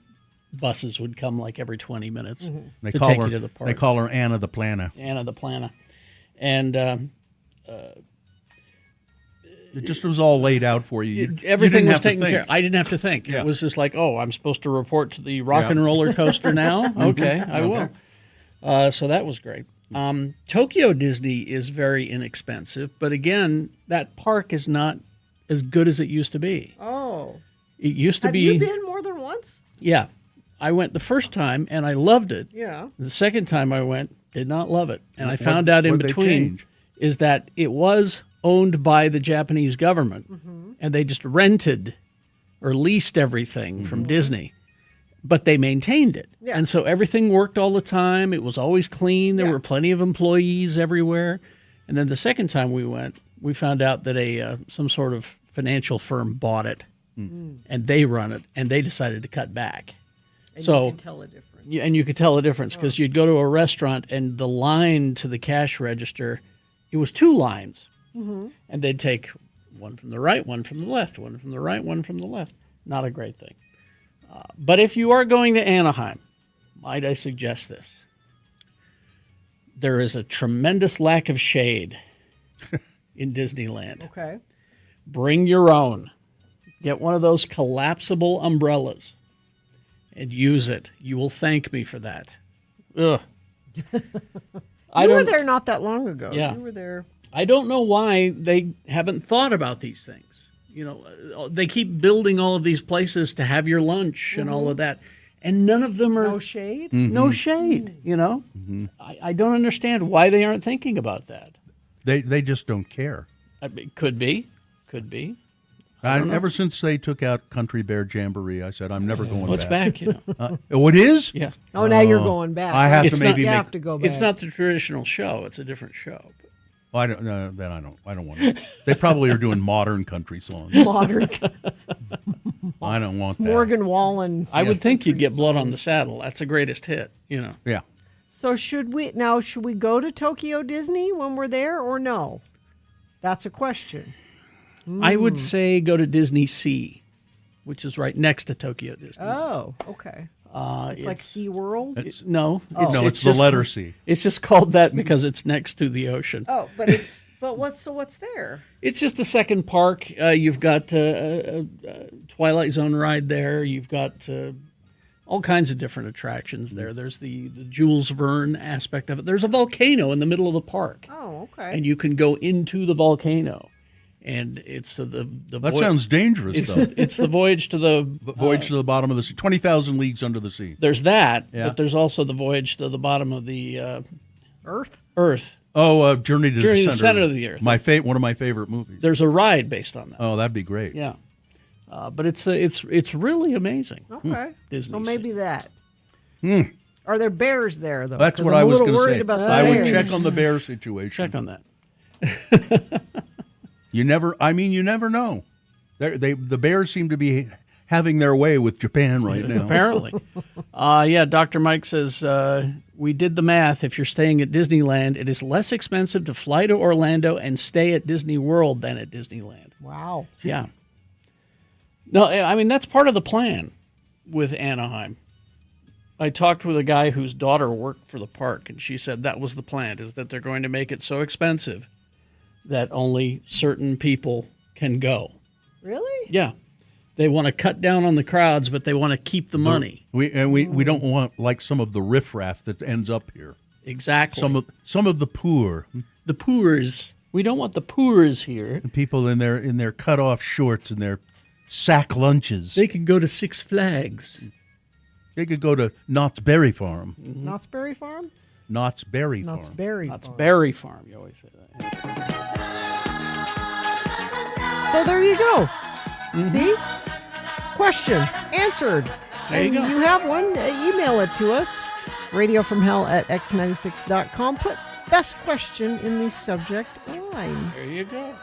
buses would come like every 20 minutes
They
to
call
take
her.
you to the park.
They call her Anna the Planner.
Anna the Planner. And
it just was all laid out for you.
everything
you
was
didn't
taken
have to
care
think.
of. I didn't have to think.
Yeah.
It was just like, oh, I'm supposed to report to the rock
Yeah.
and roller coaster now? Okay, I
Okay.
will. So that was great. Tokyo Disney is very inexpensive, but again, that park is not as good as it used to be.
Oh.
It used to
Have
be.
you been more than once?
Yeah. I went the first time and I loved it.
Yeah.
The second time I went, did not love it. And I
What-
found out in
what'd they
between
change?
is that it was owned by the Japanese government and they just rented or leased everything from Disney, but they maintained it.
Yeah.
And so everything worked all the time. It was always clean. There were plenty of employees everywhere. And then the second time we went, we found out that some sort of financial firm bought it and they run it and they decided to cut back.
And
so
you can tell a difference.
yeah, and you could tell the difference because you'd go to a restaurant and the line to the cash register, it was two lines. And they'd take one from the right, one from the left, one from the right, one from the left. Not a great thing. But if you are going to Anaheim, might I suggest this? There is a tremendous lack of shade in Disneyland.
Okay.
Bring your own. Get one of those collapsible umbrellas and use it. You will thank me for that. Ugh.
You were there not that long ago.
Yeah.
You were there.
I don't know why they haven't thought about these things. You know, they keep building all of these places to have your lunch and all of that, and none of them are
No shade?
no shade. You know, I don't understand why they aren't thinking about that.
They just don't care.
I mean, could be. I don't know.
Ever since they took out Country Bear Jamboree, I said I'm never going
Well, it's
back.
back, you know.
Oh, it is?
Yeah.
Oh, now you're going back.
I have
It's
to
not-
maybe
You
make.
have to go back.
It's not the traditional show. It's a different show.
Well, I don't. No, then I don't want it. They probably are doing modern country songs.
Modern.
I don't want that.
Morgan Wallen.
I would think you'd get Blood on the Saddle. That's the greatest hit. You know.
Yeah.
So should we go to Tokyo Disney when we're there or no? That's a question.
I would say go to Disney Sea, which is right next to Tokyo Disney.
Oh, okay. It's like SeaWorld?
No,
It's the letter C.
It's just called that because it's next to the ocean.
Oh, but what's there?
It's just a second park. You've got a Twilight Zone ride there. You've got all kinds of different attractions there. There's the Jules Verne aspect of it. There's a volcano in the middle of the park.
Oh, okay.
And you can go into the volcano. And it's the
That sounds dangerous, though.
It's the voyage to the
Voyage to the bottom of the sea. 20,000 leagues under the sea.
There's that,
Yeah.
but there's also the voyage to the bottom of the
Earth.
Oh, Journey to
Journey
the
to
Center.
the Center of the Earth.
One of my favorite movies.
There's a ride based on that.
Oh, that'd be great.
Yeah, but it's really amazing.
Okay.
Disney
So maybe that.
Hmm.
Are there bears there though?
That's
'Cause
what
I'm
I was
a
going
little
to
worried
say.
about the
I would
bears.
check on the bear situation.
Check on that.
You never know. The bears seem to be having their way with Japan right now.
Apparently. Yeah, Dr. Mike says, we did the math. If you're staying at Disneyland, it is less expensive to fly to Orlando and stay at Disney World than at Disneyland.
Wow.
Yeah. No, I mean, that's part of the plan with Anaheim. I talked with a guy whose daughter worked for the park, and she said that was the plan, is that they're going to make it so expensive that only certain people can go.
Really?
Yeah. They want to cut down on the crowds, but they want to keep the money.
We don't want like some of the riffraff that ends up here.
Exactly.
Some of the poor.
The poors. We don't want the poors here.
The people in their cut off shorts and their sack lunches.
They can go to Six Flags.
They could go to Knott's Berry Farm.
Knott's Berry Farm?
Knott's Berry Farm.
Knott's Berry
Knott's
Farm.
Berry Farm. You always say that.
So there you go. See? Question answered.
There you
and
go.
you have one, email it to us. radiofromhell@x96.com. Put best question in the subject line.
There you go.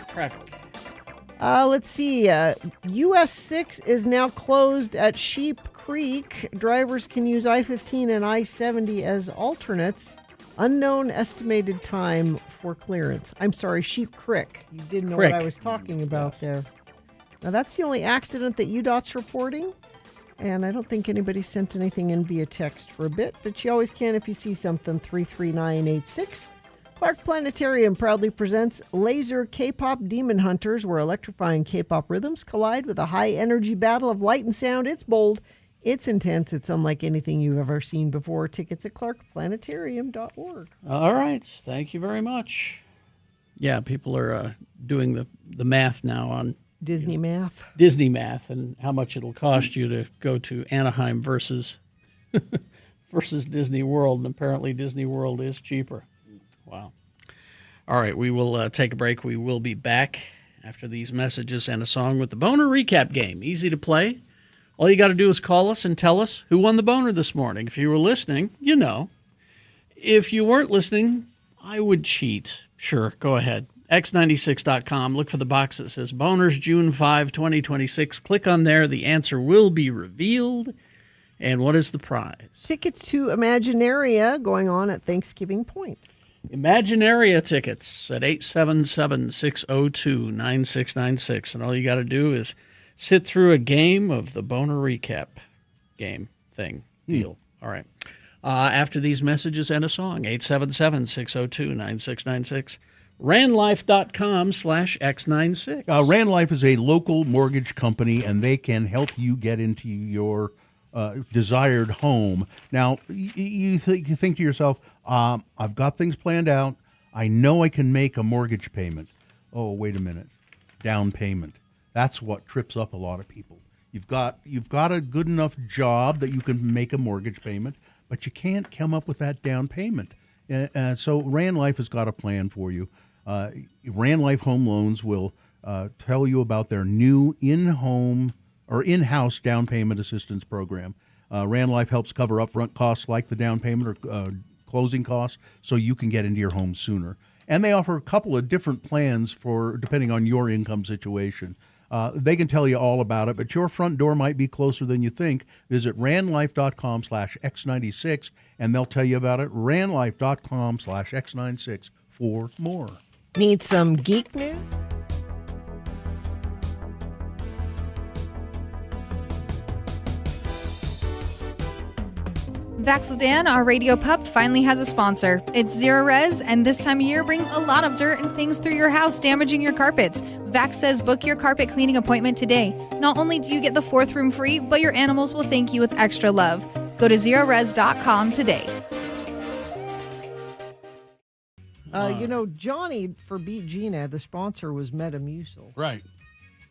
Traffic.
Let's see. US 6 is now closed at Sheep Creek. Drivers can use I-15 and I-70 as alternates. Unknown estimated time for clearance. I'm sorry, Sheep Creek. You didn't know
Crick.
what I was talking about there. Now, that's the only accident that UDOT's reporting. And I don't think anybody sent anything in via text for a bit, but you always can if you see something. 33986. Clark Planetarium proudly presents Laser K-Pop Demon Hunters, where electrifying K-pop rhythms collide with a high-energy battle of light and sound. It's bold, it's intense, it's unlike anything you've ever seen before. Tickets at clarkplanetarium.org.
All right. Thank you very much. Yeah, people are doing the math now on
Disney math.
Disney math and how much it'll cost you to go to Anaheim versus Disney World. And apparently Disney World is cheaper. Wow. All right, we will take a break. We will be back after these messages and a song with the Boner Recap Game. Easy to play. All you got to do is call us and tell us who won the boner this morning. If you were listening, you know. If you weren't listening, I would cheat. Sure, go ahead. X96.com. Look for the box that says Boners June 5, 2026. Click on there. The answer will be revealed. And what is the prize?
Tickets to Imaginaria going on at Thanksgiving Point.
Imaginaria tickets at 877-602-9696. And all you got to do is sit through a game of the Boner Recap game thing deal. All right. After these messages and a song, 877-602-9696. Ranlife.com/X96.
Ranlife is a local mortgage company, and they can help you get into your desired home. Now, you think to yourself, I've got things planned out. I know I can make a mortgage payment. Oh, wait a minute. Down payment. That's what trips up a lot of people. You've got a good enough job that you can make a mortgage payment, but you can't come up with that down payment. So Ranlife has got a plan for you. Ranlife Home Loans will tell you about their new in-house down payment assistance program. Ranlife helps cover upfront costs like the down payment or closing costs so you can get into your home sooner. And they offer a couple of different plans depending on your income situation. They can tell you all about it, but your front door might be closer than you think. Visit ranlife.com/X96, and they'll tell you about it. ranlife.com/X96 for more.
Need some geek news?
Vaxildan, our radio pup, finally has a sponsor. It's Zero Res, and this time of year brings a lot of dirt and things through your house, damaging your carpets. Vax says book your carpet cleaning appointment today. Not only do you get the 4th room free, but your animals will thank you with extra love. Go to zerores.com today.
Johnny for Beat Gina, the sponsor was Metamucil.
Right.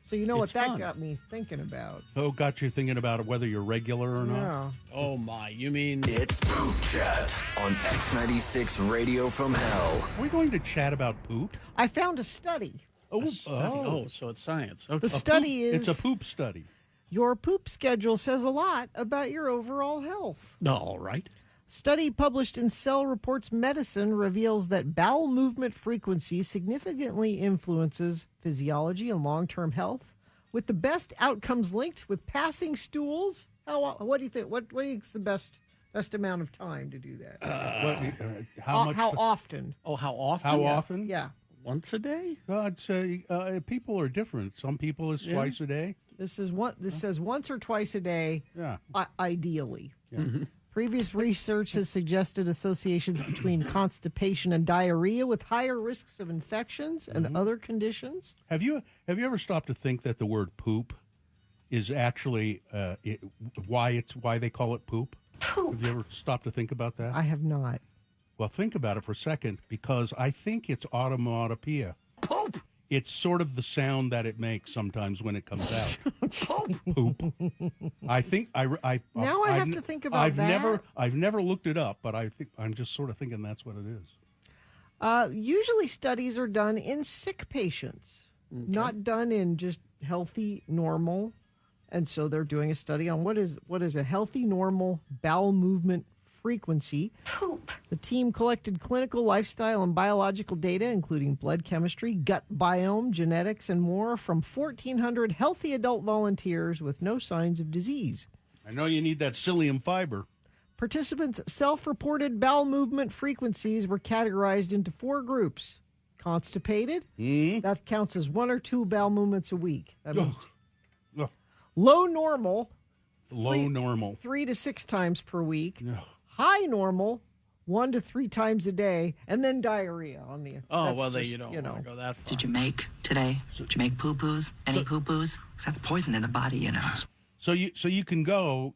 So you know
It's
what that
fun.
got me thinking about.
Oh, got you thinking about whether you're regular or not?
Yeah.
Oh, my. You mean...
It's Poop Chat on X96 Radio from Hell.
Are we going to chat about poop?
I found a study.
Oh, so it's science. Okay.
The study is...
It's a poop study.
Your poop schedule says a lot about your overall health.
All right.
Study published in Cell Reports Medicine reveals that bowel movement frequency significantly influences physiology and long-term health, with the best outcomes linked with passing stools. What do you think? What do you think's the best amount of time to do that?
How
often?
Oh, how often?
How often?
Yeah.
Once a day?
I'd say people are different. Some people it's twice a day.
This says once or twice a day.
Yeah.
Ideally.
Yeah.
Mm-hmm.
Previous research has suggested associations between constipation and diarrhea with higher risks of infections and other conditions.
Have you ever stopped to think that the word poop is actually why they call it poop? Have you ever stopped to think about that?
I have not.
Well, think about it for a second, because I think it's automatopoeia. Poop! It's sort of the sound that it makes sometimes when it comes out. Poop. I think I
Now I have to think about that.
I've never looked it up, but I'm just sort of thinking that's what it is.
Usually studies are done in sick patients, not done in just healthy, normal. And so they're doing a study on what is a healthy, normal bowel movement frequency. Poop. The team collected clinical, lifestyle, and biological data, including blood chemistry, gut biome, genetics, and more from 1,400 healthy adult volunteers with no signs of disease.
I know you need that psyllium fiber.
Participants' self-reported bowel movement frequencies were categorized into 4 groups. Constipated, that counts as 1 or 2 bowel movements a week. That means low normal,
Low normal.
3 to 6 times per week. High normal, 1 to 3 times a day, and then diarrhea on the.
Oh,
that's
well,
just,
you don't want to go that far.
Did you make today? Did you make poo-poos? Any poo-poos? 'Cause that's poison in the body, you know.
So you could go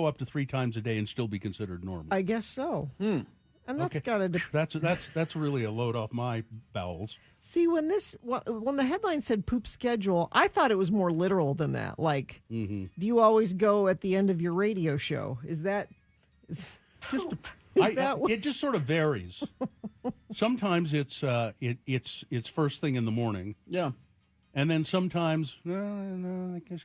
up to 3 times a day and still be considered normal.
I guess so. And that's got to.
That's really a load off my bowels.
See, when the headline said poop schedule, I thought it was more literal than that. Like, do you always go at the end of your radio show? Is that
It just sort of varies. Sometimes it's first thing in the morning.
Yeah.
And then sometimes, I guess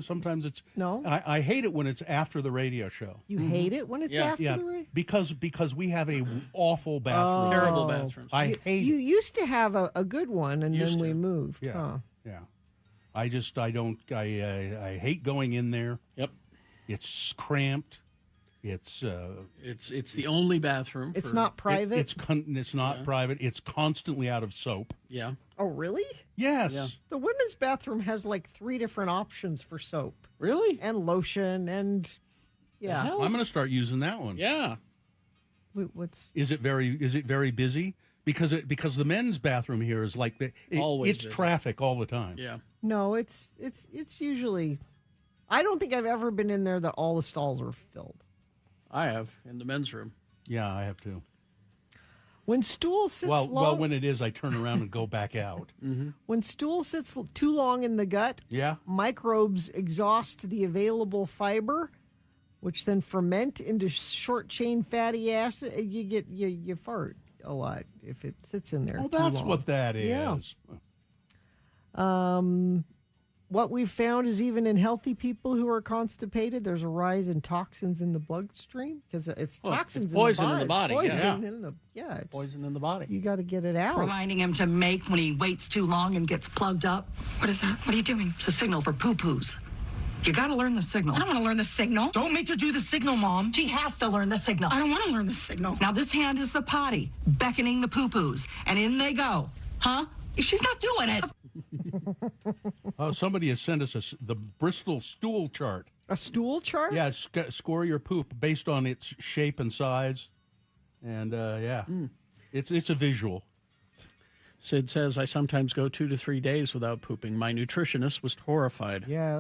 sometimes it's
no.
I hate it when it's after the radio show.
You hate it when it's after the radio?
Because we have a awful bathroom,
terrible bathrooms.
I hate
You
it.
used to have a good one, and then we moved.
Yeah,
Huh.
yeah. I hate going in there.
Yep.
It's cramped.
It's the only bathroom.
It's not private.
It's not private. It's constantly out of soap.
Yeah.
Oh, really?
Yes.
Yeah.
The women's bathroom has like 3 different options for soap.
Really?
And lotion and
I'm going to start using that one.
Yeah.
Wait, what's?
Is it very busy? Because the men's bathroom here is like
Always
it's
busy.
traffic all the time.
Yeah.
No, it's usually. I don't think I've ever been in there that all the stalls are filled.
I have in the men's room.
Yeah, I have too.
When stool sits
well, when it is, I turn around and go back out.
Mm-hmm.
When stool sits too long in the gut,
Yeah.
microbes exhaust the available fiber, which then ferment into short chain fatty acid. You fart a lot if it sits in there.
Oh,
too
that's
long.
what that is.
Yeah. What we've found is even in healthy people who are constipated, there's a rise in toxins in the bloodstream because it's toxins
it's poison
in the body.
It's
Poison
yeah.
in the it's
poison in the body.
You got to get it out.
Reminding him to make when he waits too long and gets plugged up. What is that? What are you doing? It's a signal for poo-poos. You got to learn the signal.
I don't want to learn the signal.
Don't make her do the signal, Mom.
She has to learn the signal. I don't want to learn the signal.
Now this hand is the potty, beckoning the poo-poos, and in they go. Huh? She's not doing it.
Somebody has sent us the Bristol stool chart.
A stool chart?
Yeah, score your poop based on its shape and size, and it's a visual.
Sid says, I sometimes go 2 to 3 days without pooping. My nutritionist was horrified.
Yeah,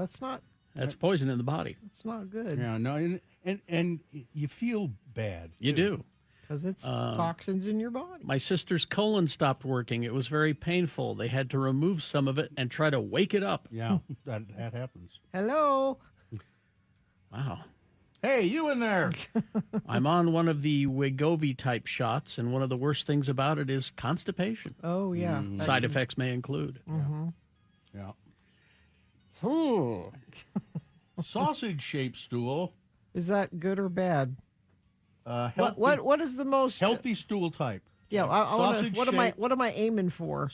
that's
poison in the body.
It's not good.
Yeah, no, and you feel bad.
You do.
Because it's toxins in your body.
My sister's colon stopped working. It was very painful. They had to remove some of it and try to wake it up.
Yeah, that happens.
Hello.
Wow.
Hey, you in there?
I'm on one of the Wegovy type shots, and one of the worst things about it is constipation.
Oh, yeah.
Side effects may include.
Mm-hmm.
Yeah.
Ooh.
Sausage-shaped stool.
Is that good or bad?
Healthy,
What is the most
healthy stool type?
Yeah, what am I aiming for?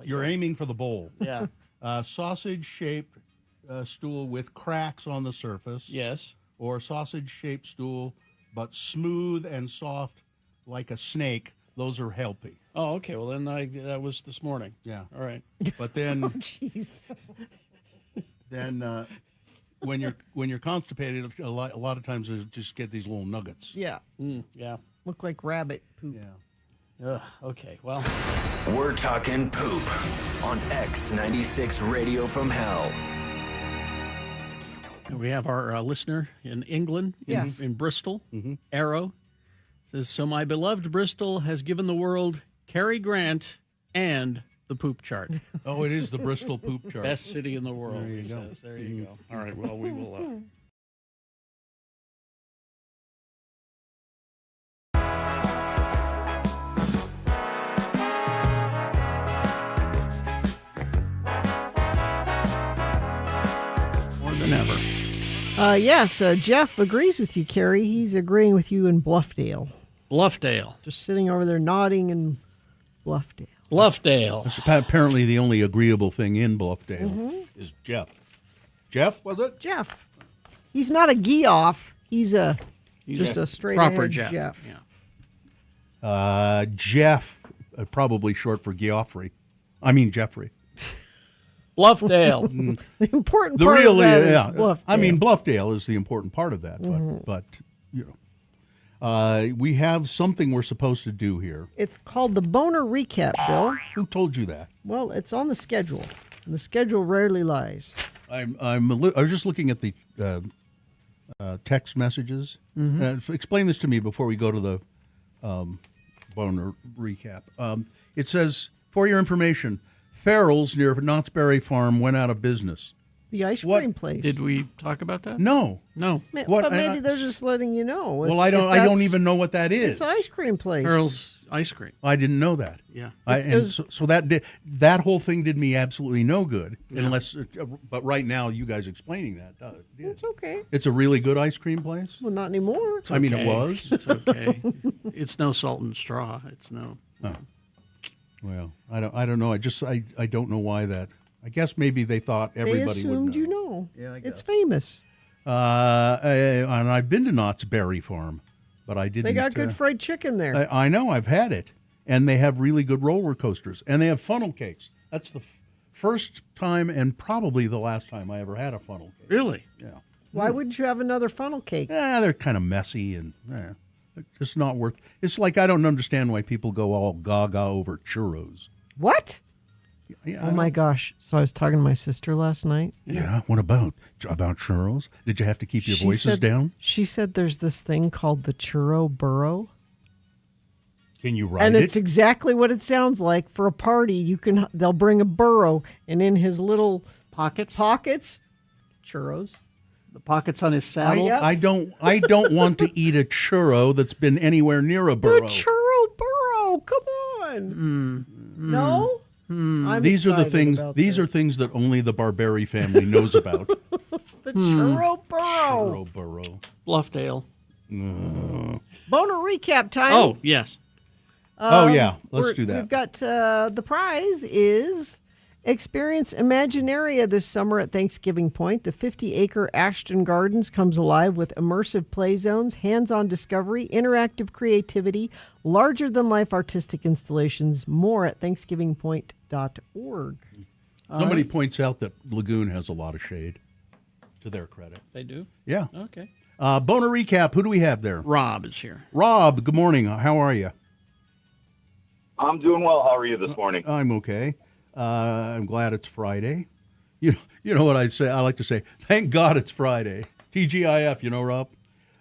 You're aiming for the bowl.
Yeah.
Sausage-shaped stool with cracks on the surface.
Yes.
Or sausage-shaped stool, but smooth and soft like a snake. Those are healthy.
Oh, okay. Well, then that was this morning.
Yeah.
All right.
But then,
jeez.
Then when you're constipated, a lot of times you just get these little nuggets.
Yeah.
Yeah.
Look like rabbit poop.
Yeah.
Okay. Well,
we're talking poop on X96 Radio from Hell.
We have our listener in England, in Bristol, Arrow, says, so my beloved Bristol has given the world Cary Grant and the poop chart.
Oh, it is the Bristol poop chart.
Best city in the world.
There you go.
Says. There you go. All right, well, we will... more than ever.
Yes, Jeff agrees with you, Carrie. He's agreeing with you in Bluffdale.
Bluffdale.
Just sitting over there nodding in Bluffdale.
Bluffdale.
That's apparently the only agreeable thing in Bluffdale is Jeff. Jeff, was it?
Jeff. He's not a Geoff. He's just a straight
proper
ahead
Jeff.
Yeah.
Jeff, probably short for Geoffrey. I mean Jeffrey.
Bluffdale.
The important
The
part
real,
of that
yeah.
is Bluffdale.
I mean, Bluffdale is the important part of that, but you know, we have something we're supposed to do here.
It's called the Boner Recap, Bill.
Who told you that?
Well, it's on the schedule. And the schedule rarely lies.
I was just looking at the text messages. Explain this to me before we go to the Boner Recap. It says, for your information, Farrell's near Knott's Berry Farm went out of business.
The ice cream place.
Did we talk about that?
No.
No.
But maybe they're just letting you know.
Well, I don't even know what that is.
It's an ice cream place.
Farrell's ice cream.
I didn't know that.
Yeah.
So that whole thing did me absolutely no good. Unless, but right now, you guys explaining that.
It's okay.
It's a really good ice cream place.
Well, not anymore.
I mean, it was.
It's okay. It's no salt and straw. It's no.
Oh. Well, I don't know. I don't know why that. I guess maybe they thought everybody
They assumed
would know.
you know.
Yeah, I guess.
It's famous.
And I've been to Knott's Berry Farm, but I didn't.
They got good fried chicken there.
I know. I've had it, and they have really good roller coasters, and they have funnel cakes. That's the first time and probably the last time I ever had a funnel cake.
Really?
Yeah.
Why wouldn't you have another funnel cake?
They're kind of messy and it's not worth. It's like I don't understand why people go all gaga over churros.
What?
Yeah,
oh my gosh! So I was talking to my sister last night.
Yeah. What about churros? Did you have to keep your voices down?
She said there's this thing called the churro burro.
Can you write
and
it?
it's exactly what it sounds like. For a party, they'll bring a burro, and in his little pockets, churros.
The pockets on his saddle.
I don't want to eat a churro that's been anywhere near a burro.
The churro burro. Come on. No. I'm
These are the
excited
things.
about
These
this.
are things that only the Barberi family knows about.
The churro burro.
Churro burro.
Bluffdale.
Boner recap time.
Oh yes.
Let's do that.
We've got the prize is experience Imaginaria this summer at Thanksgiving Point. The 50-acre Ashton Gardens comes alive with immersive play zones, hands-on discovery, interactive creativity, larger-than-life artistic installations. More at thanksgivingpoint.org.
Somebody points out that Lagoon has a lot of shade, to their credit.
They do?
Yeah.
Okay.
Boner recap. Who do we have there?
Rob is here.
Rob, good morning. How are you?
I'm doing well. How are you this morning?
I'm okay. I'm glad it's Friday. You know what I say? I like to say, thank God it's Friday. TGIF, Rob.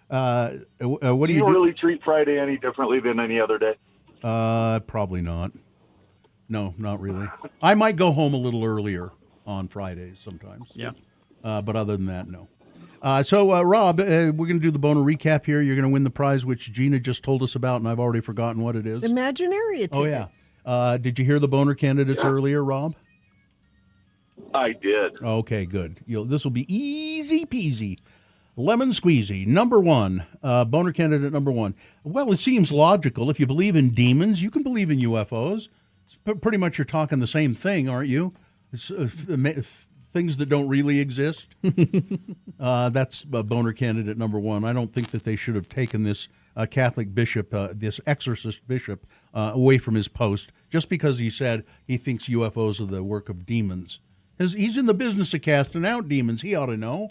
What do you do?
really treat Friday any differently than any other day?
Probably not. No, not really. I might go home a little earlier on Fridays sometimes.
Yeah.
But other than that, no. So, Rob, we're going to do the Boner recap here. You're going to win the prize, which Gina just told us about, and I've already forgotten what it is.
Imaginaria tickets.
Oh, yeah. Did you hear the Boner candidates earlier, Rob?
I did.
Okay, good. This will be easy peasy. Lemon squeezy. Number one, Boner candidate number one. Well, it seems logical. If you believe in demons, you can believe in UFOs. It's pretty much you're talking the same thing, aren't you? It's, things that don't really exist. That's Boner candidate number one. I don't think that they should have taken this Catholic bishop, this exorcist bishop, away from his post just because he said he thinks UFOs are the work of demons. He's in the business of casting out demons. He ought to know.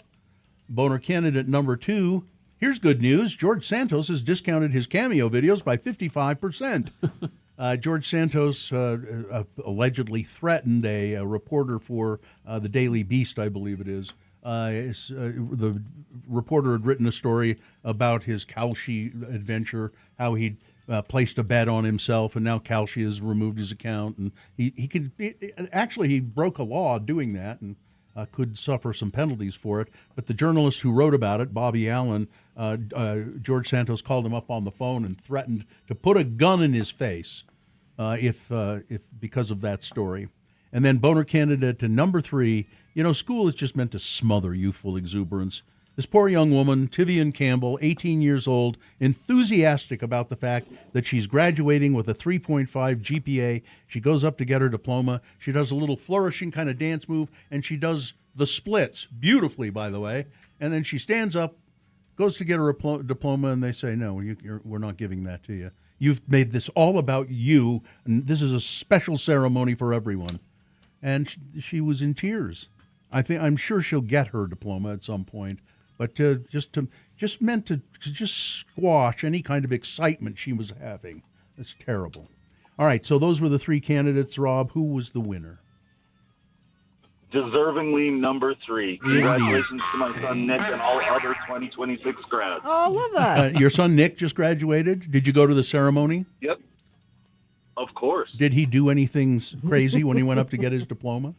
Boner candidate number two. Here's good news. George Santos has discounted his cameo videos by 55%. George Santos allegedly threatened a reporter for the Daily Beast, I believe it is. The reporter had written a story about his Kalshi adventure, how he placed a bet on himself, and now Kalshi has removed his account. And he broke a law doing that and could suffer some penalties for it. But the journalist who wrote about it, Bobby Allen, George Santos called him up on the phone and threatened to put a gun in his face if because of that story. And then Boner candidate to number three. School is just meant to smother youthful exuberance. This poor young woman, Tivian Campbell, 18 years old, enthusiastic about the fact that she's graduating with a 3.5 GPA. She goes up to get her diploma. She does a little flourishing kind of dance move, and she does the splits beautifully, by the way. And then she stands up, goes to get her diploma, and they say, no, we're not giving that to you. You've made this all about you, and this is a special ceremony for everyone. and she was in tears. I'm sure she'll get her diploma at some point, but just meant to squash any kind of excitement she was having. That's terrible. All right, so those were the 3 candidates, Rob. Who was the winner?
Deservingly number 3. Congratulations to my son Nick and all other 2026 grads.
Oh, I love that.
Your son Nick just graduated. Did you go to the ceremony?
Yep. Of course.
Did he do anything crazy when he went up to get his diploma?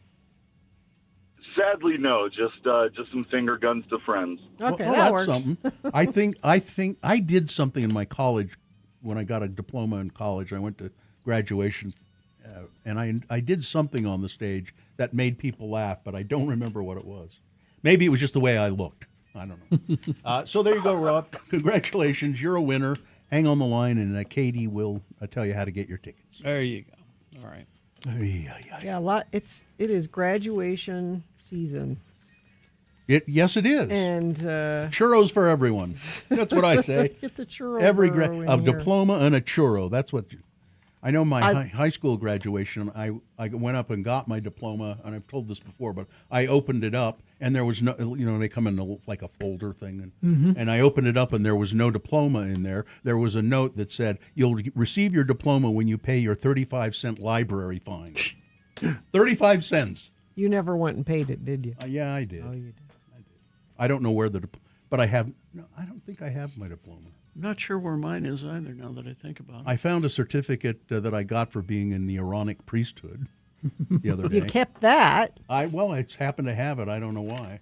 Sadly, no. Just some finger guns to friends.
Okay,
well,
that
that's
works.
something. I think I did something in my college when I got a diploma in college. I went to graduation, and I did something on the stage that made people laugh, but I don't remember what it was. Maybe it was just the way I looked. I don't know. So there you go, Rob. Congratulations. You're a winner. Hang on the line, and Katie will tell you how to get your tickets.
There you go. All right.
Yeah, a lot. It is graduation season.
Yes, it is.
And
churros for everyone. That's what I say.
Get the churro.
A diploma and a churro. That's what. I know my high school graduation. I went up and got my diploma, and I've told this before, but I opened it up, and there was no. They come in like a folder thing, and I opened it up, and there was no diploma in there. There was a note that said, "You'll receive your diploma when you pay your 35-cent library fine." 35 cents.
You never went and paid it, did you?
Yeah, I did.
Oh, you did.
I don't know where but I have. No, I don't think I have my diploma.
I'm not sure where mine is either. Now that I think about it,
I found a certificate that I got for being in the Aaronic priesthood the other day.
You kept that.
I just happened to have it. I don't know why.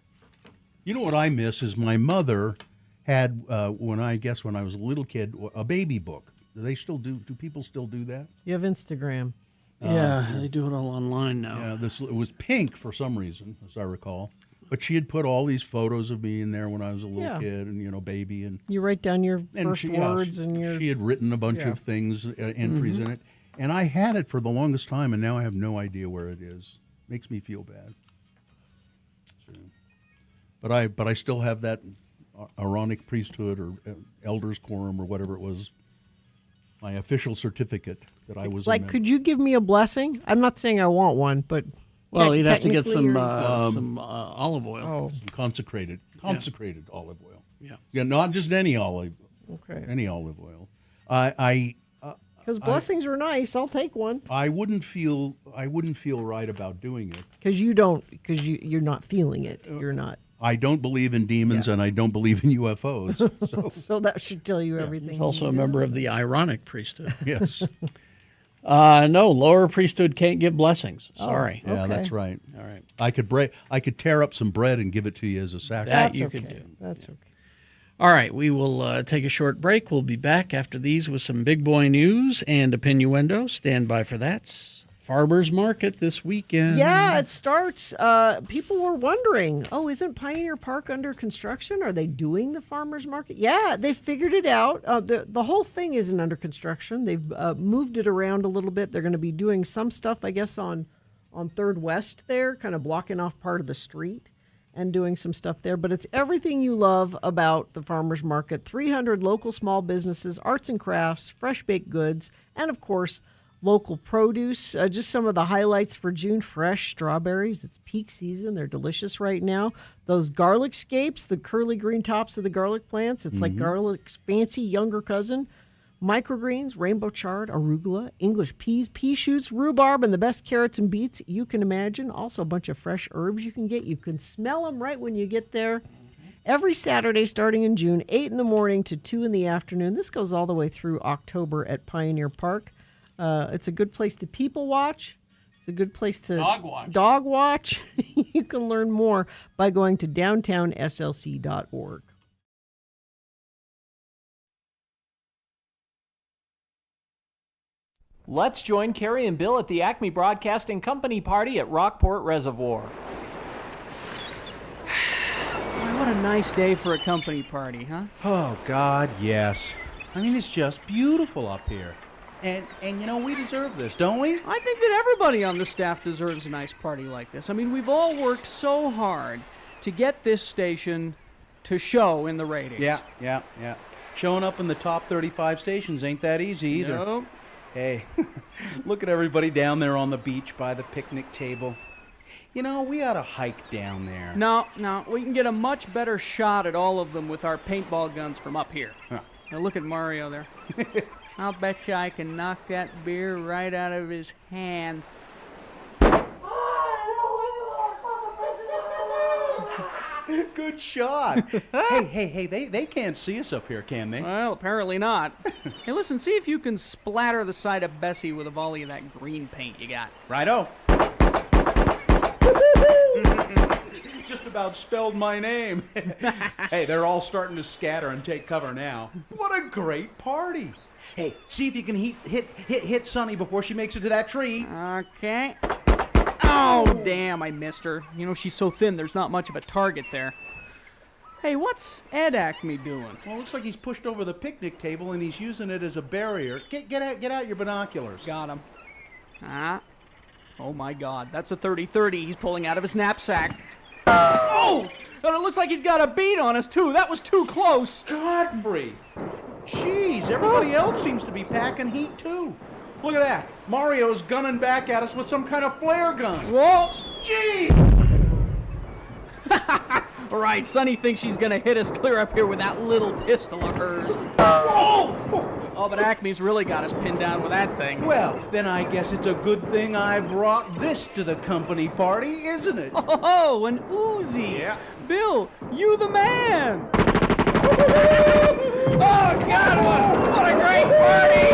You know what I miss is my mother had when I was a little kid a baby book. Do they still do? Do people still do that?
You have Instagram.
Yeah, they do it all online now.
Yeah, it was pink for some reason, as I recall. But she had put all these photos of me in there when I was a little kid and, baby. And
you write down your first words and your...
She had written a bunch of things, entries in it. And I had it for the longest time, and now I have no idea where it is. Makes me feel bad. So, but I still have that Aaronic priesthood or elders quorum or whatever it was, my official certificate that I was
like, could you give me a blessing? I'm not saying I want one, but...
Well, you'd have to get some olive oil.
Oh.
Consecrated olive oil.
Yeah,
not just any olive.
Okay.
Any olive oil.
Because blessings are nice. I'll take one.
I wouldn't feel right about doing it.
Because you're not feeling it. You're not.
I don't believe in demons and I don't believe in UFOs.
So that should tell you everything.
He's also a member of the Aaronic priesthood.
Yes.
No, lower priesthood can't give blessings. Sorry.
Yeah, okay. That's right.
All right.
I could tear up some bread and give it to you as a sacrifice.
That you could do.
That's okay.
All right, we will take a short break. We'll be back after these with some big boy news and a Pinuendo. Stand by for that. Farmers Market this weekend.
Yeah, it starts. People were wondering, isn't Pioneer Park under construction? Are they doing the Farmers Market? Yeah, they figured it out. The whole thing isn't under construction. They've moved it around a little bit. They're going to be doing some stuff, I guess, on 3rd West there, kind of blocking off part of the street and doing some stuff there. But it's everything you love about the Farmers Market. 300 local small businesses, arts and crafts, fresh baked goods, and, of course, local produce. Just some of the highlights for June: fresh strawberries. It's peak season. They're delicious right now. Those garlic scapes, the curly green tops of the garlic plants. It's like garlic's fancy younger cousin. Microgreens, rainbow chard, arugula, English peas, pea shoots, rhubarb, and the best carrots and beets you can imagine. Also a bunch of fresh herbs you can get. You can smell them right when you get there. Every Saturday starting in June, 8 in the morning to 2 in the afternoon. This goes all the way through October at Pioneer Park. It's a good place to people watch. It's a good place to dog watch. You can learn more by going to downtownslc.org.
Let's join Carrie and Bill at the Acme Broadcasting Company party at Rockport Reservoir. Boy, what a nice day for a company party, huh?
Oh, God, yes. I mean, it's just beautiful up here. And we deserve this, don't we?
I think that everybody on the staff deserves a nice party like this. I mean, we've all worked so hard to get this station to show in the ratings.
Yeah. Showing up in the top 35 stations ain't that easy either.
Nope.
Hey, look at everybody down there on the beach by the picnic table. You know, we ought to hike down there.
No, we can get a much better shot at all of them with our paintball guns from up here.
Huh.
Now look at Mario there. I'll bet you I can knock that beer right out of his hand.
Good shot. hey, they can't see us up here, can they?
Well, apparently not. Hey, listen, see if you can splatter the side of Bessie with a volley of that green paint you got.
Righto. Just about spelled my name. Hey, they're all starting to scatter and take cover now. What a great party. Hey, see if you can hit Sonny before she makes it to that tree.
Okay. Oh, damn, I missed her. You know, she's so thin, there's not much of a target there. Hey, what's Ed Acme doing?
Well, it looks like he's pushed over the picnic table and he's using it as a barrier. Get out your binoculars.
Got him. Oh, my God. That's a 30-30 he's pulling out of his knapsack. Oh! And it looks like he's got a bead on us, too. That was too close.
Godfrey! Jeez, everybody else seems to be packing heat, too. Look at that. Mario's gunning back at us with some kind of flare gun.
Whoa!
Gee!
All right, Sonny thinks she's going to hit us clear up here with that little pistol of hers. Oh, but Acme's really got us pinned down with that thing.
Well, then I guess it's a good thing I brought this to the company party, isn't it?
Oh, an Uzi.
Yeah.
Bill, you the man. Oh, God, what a great party.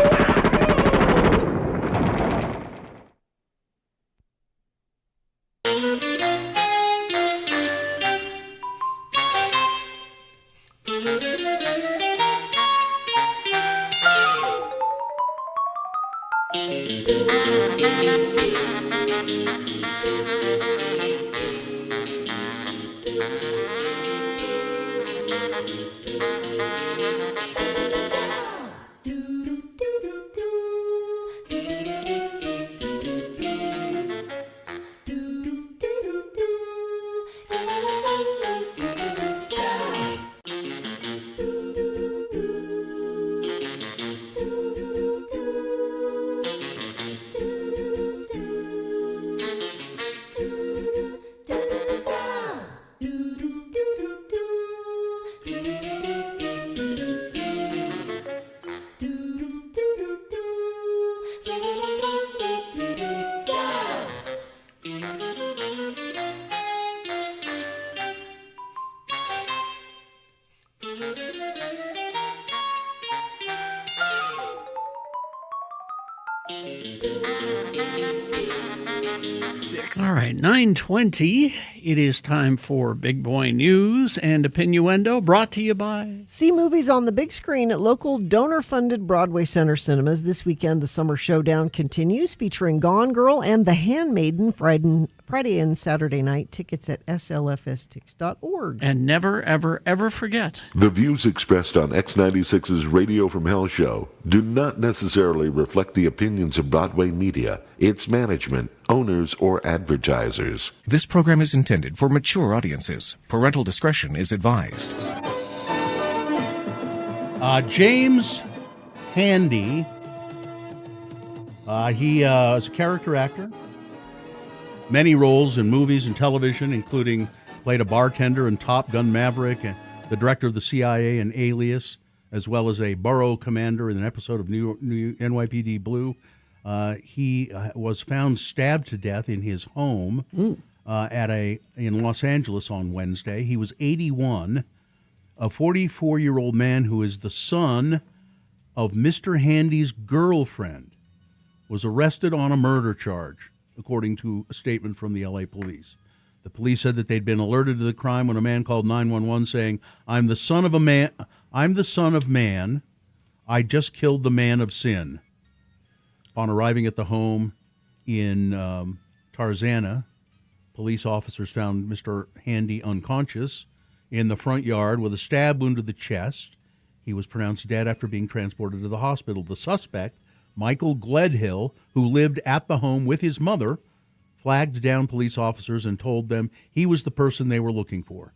All right, 9:20. It is time for Big Boy News and Opinioendo, brought to you by...
See movies on the big screen at local donor-funded Broadway Center cinemas. This weekend, the Summer Showdown continues, featuring Gone Girl and The Handmaiden Friday and Saturday night. Tickets at slfstix.org.
And never, ever, ever forget...
The views expressed on X96's Radio from Hell show do not necessarily reflect the opinions of Broadway media, its management, owners, or advertisers.
This program is intended for mature audiences. Parental discretion is advised.
James Handy, he is a character actor. Many roles in movies and television, including played a bartender in Top Gun Maverick and the director of the CIA in Alias, as well as a borough commander in an episode of new NYPD Blue. He was found stabbed to death in his home in Los Angeles on Wednesday. He was 81, a 44-year-old man who is the son of Mr. Handy's girlfriend, was arrested on a murder charge, according to a statement from the LA police. The police said that they'd been alerted to the crime when a man called 911 saying, I'm the son of man. I just killed the man of sin." On arriving at the home in Tarzana, police officers found Mr. Handy unconscious in the front yard with a stab wound to the chest. He was pronounced dead after being transported to the hospital. The suspect, Michael Gledhill, who lived at the home with his mother, flagged down police officers and told them he was the person they were looking for.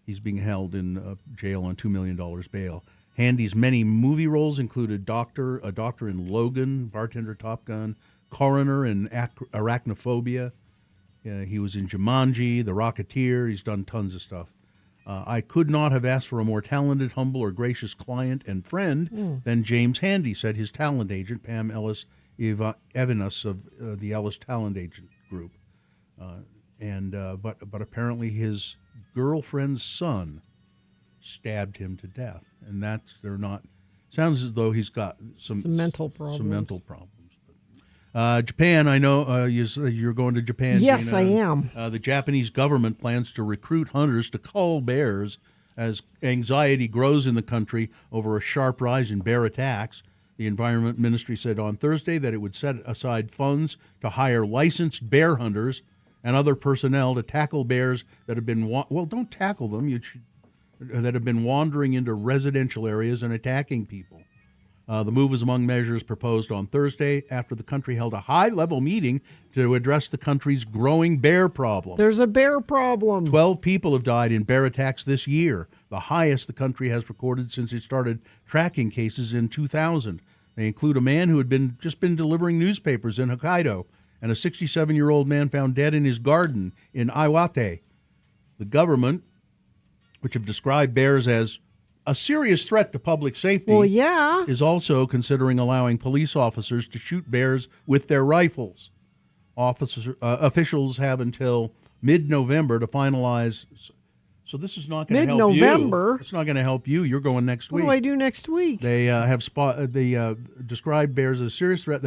He's being held in jail on $2 million bail. Handy's many movie roles included a doctor in Logan, bartender Top Gun, coroner in Arachnophobia. He was in Jumanji, The Rocketeer. He's done tons of stuff. I could not have asked for a more talented, humble, or gracious client and friend than James Handy, said his talent agent, Pam Ellis Evanas of the Ellis Talent Agent Group. But apparently his girlfriend's son stabbed him to death, and sounds as though he's got some
mental problems.
Some mental problems. Japan, I know you're going to Japan.
Yes,
Gina.
I am.
The Japanese government plans to recruit hunters to cull bears as anxiety grows in the country over a sharp rise in bear attacks. The Environment Ministry said on Thursday that it would set aside funds to hire licensed bear hunters and other personnel to tackle bears that have been don't tackle them. That have been wandering into residential areas and attacking people. The move is among measures proposed on Thursday after the country held a high-level meeting to address the country's growing bear problem.
There's a bear problem.
12 people have died in bear attacks this year, the highest the country has recorded since it started tracking cases in 2000. They include a man who had just been delivering newspapers in Hokkaido and a 67-year-old man found dead in his garden in Iwate. The government, which have described bears as a serious threat to public safety, is also considering allowing police officers to shoot bears with their rifles. Officials have until mid-November to finalize. So this is not going to help you.
Mid-November?
It's not going to help you. You're going next week.
What do I do next week?
They described bears as a serious threat.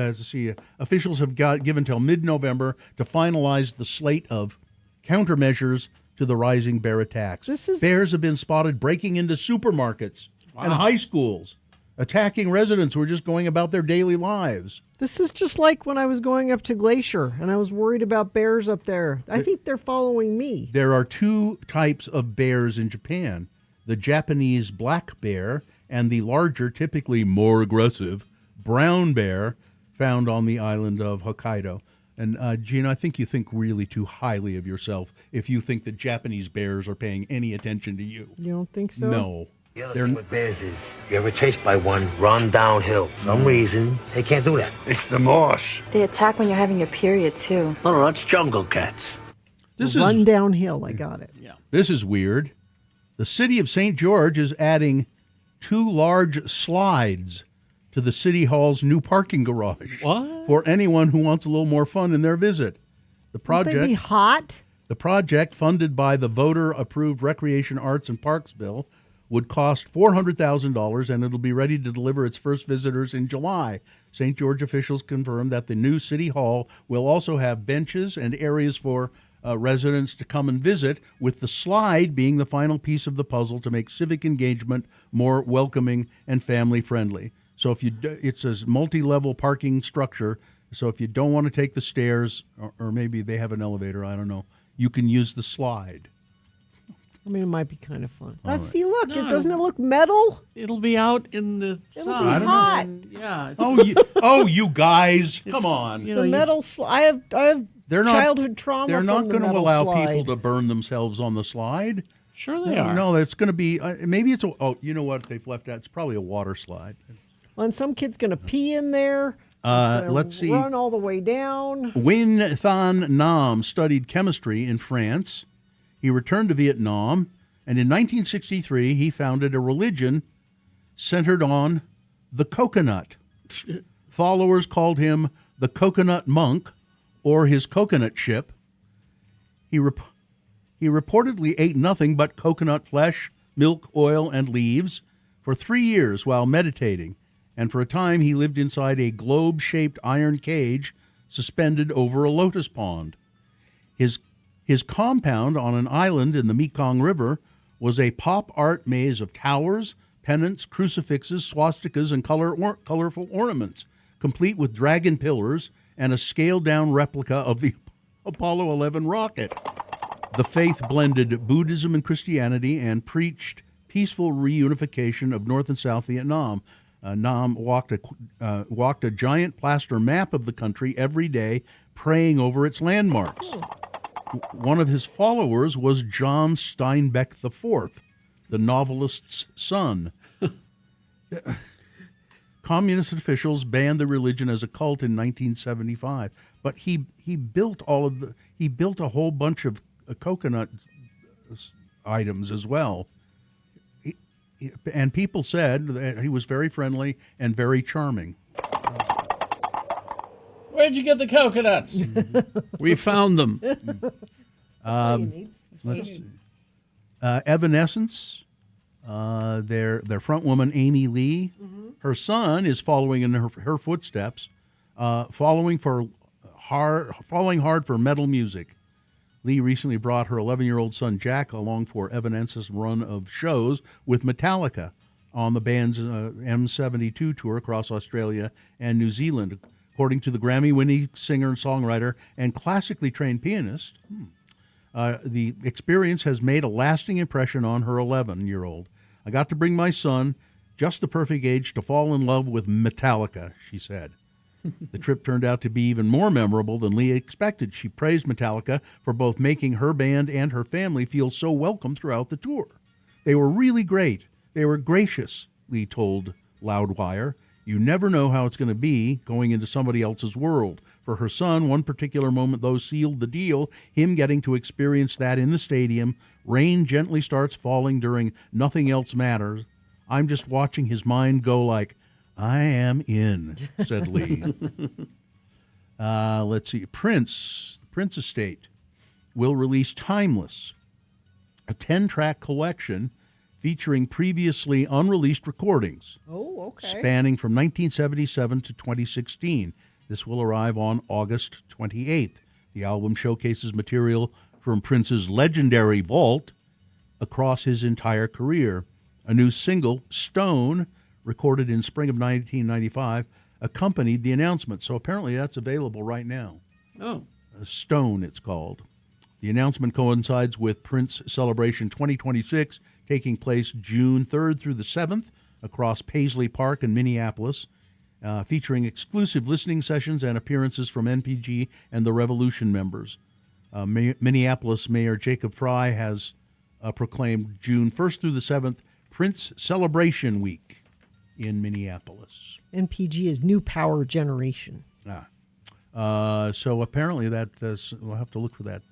Officials have given until mid-November to finalize the slate of countermeasures to the rising bear attacks. Bears have been spotted breaking into supermarkets and high schools, attacking residents who are just going about their daily lives.
This is just like when I was going up to Glacier and I was worried about bears up there. I think they're following me.
There are two types of bears in Japan, the Japanese black bear and the larger, typically more aggressive, brown bear found on the island of Hokkaido. And, Gina, I think you think really too highly of yourself if you think that Japanese bears are paying any attention to you.
You don't think so?
No.
The other thing with bears is, you ever chased by one, run downhill. For some reason, they can't do that. It's the moss.
They attack when you're having your period, too.
No, that's jungle cats.
Run downhill. I got it.
Yeah. This is weird. The city of St. George is adding 2 large slides to the City Hall's new parking garage.
What?
For anyone who wants a little more fun in their visit. The project,
Won't they be hot?
The project, funded by the voter-approved Recreation, Arts, and Parks bill, would cost $400,000, and it'll be ready to deliver its first visitors in July. St. George officials confirmed that the new City Hall will also have benches and areas for residents to come and visit, with the slide being the final piece of the puzzle to make civic engagement more welcoming and family-friendly. So it's a multi-level parking structure, so if you don't want to take the stairs, or maybe they have an elevator, I don't know, you can use the slide.
I mean, it might be kind of fun.
All
Let's
right.
see, look, doesn't it look metal?
It'll be out in the
It'll
sun.
be hot.
And, yeah.
You guys, come on.
The metal slide. I have childhood trauma.
They're not
going to
allow
slide.
people to burn themselves on the slide.
Sure they are.
No, it's going to be, maybe it's you know what they've left out? It's probably a water slide.
And some kid's going to pee in there.
Let's see.
Run all the way down.
Nguyen Thanh Nam studied chemistry in France. He returned to Vietnam, and in 1963, he founded a religion centered on the coconut. Followers called him the coconut monk or his coconut ship. He reportedly ate nothing but coconut flesh, milk, oil, and leaves for 3 years while meditating. And for a time, he lived inside a globe-shaped iron cage suspended over a lotus pond. His compound on an island in the Mekong River was a pop art maze of towers, pennants, crucifixes, swastikas, and colorful ornaments, complete with dragon pillars and a scaled-down replica of the Apollo 11 rocket. The faith blended Buddhism and Christianity and preached peaceful reunification of North and South Vietnam. Nam walked a giant plaster map of the country every day, praying over its landmarks. One of his followers was John Steinbeck IV, the novelist's son. Communist officials banned the religion as a cult in 1975, but he built a whole bunch of coconut items as well. And people said that he was very friendly and very charming.
Where'd you get the coconuts? We found them.
Evanescence, their front woman Amy Lee, her son is following in her footsteps, falling hard for metal music. Lee recently brought her 11-year-old son Jack along for Evanescence's run of shows with Metallica on the band's M72 tour across Australia and New Zealand. According to the Grammy-winning singer and songwriter and classically trained pianist, the experience has made a lasting impression on her 11-year-old. I got to bring my son, just the perfect age to fall in love with Metallica, she said. The trip turned out to be even more memorable than Lee expected. She praised Metallica for both making her band and her family feel so welcome throughout the tour. They were really great. They were gracious, Lee told Loudwire. You never know how it's going to be going into somebody else's world. For her son, one particular moment, though, sealed the deal, him getting to experience that in the stadium. Rain gently starts falling during Nothing Else Matters. I'm just watching his mind go like, I am in, said Lee. Let's see. Prince Estate will release Timeless, a 10-track collection featuring previously unreleased recordings.
Oh, okay.
Spanning from 1977 to 2016. This will arrive on August 28th. The album showcases material from Prince's legendary vault across his entire career. A new single, Stone, recorded in spring of 1995, accompanied the announcement. So apparently that's available right now.
Oh.
Stone, it's called. The announcement coincides with Prince Celebration 2026, taking place June 3rd through the 7th across Paisley Park in Minneapolis, featuring exclusive listening sessions and appearances from NPG and the Revolution members. Minneapolis Mayor Jacob Fry has proclaimed June 1st through the 7th Prince Celebration Week in Minneapolis.
NPG is New Power Generation.
So apparently that we'll have to look for that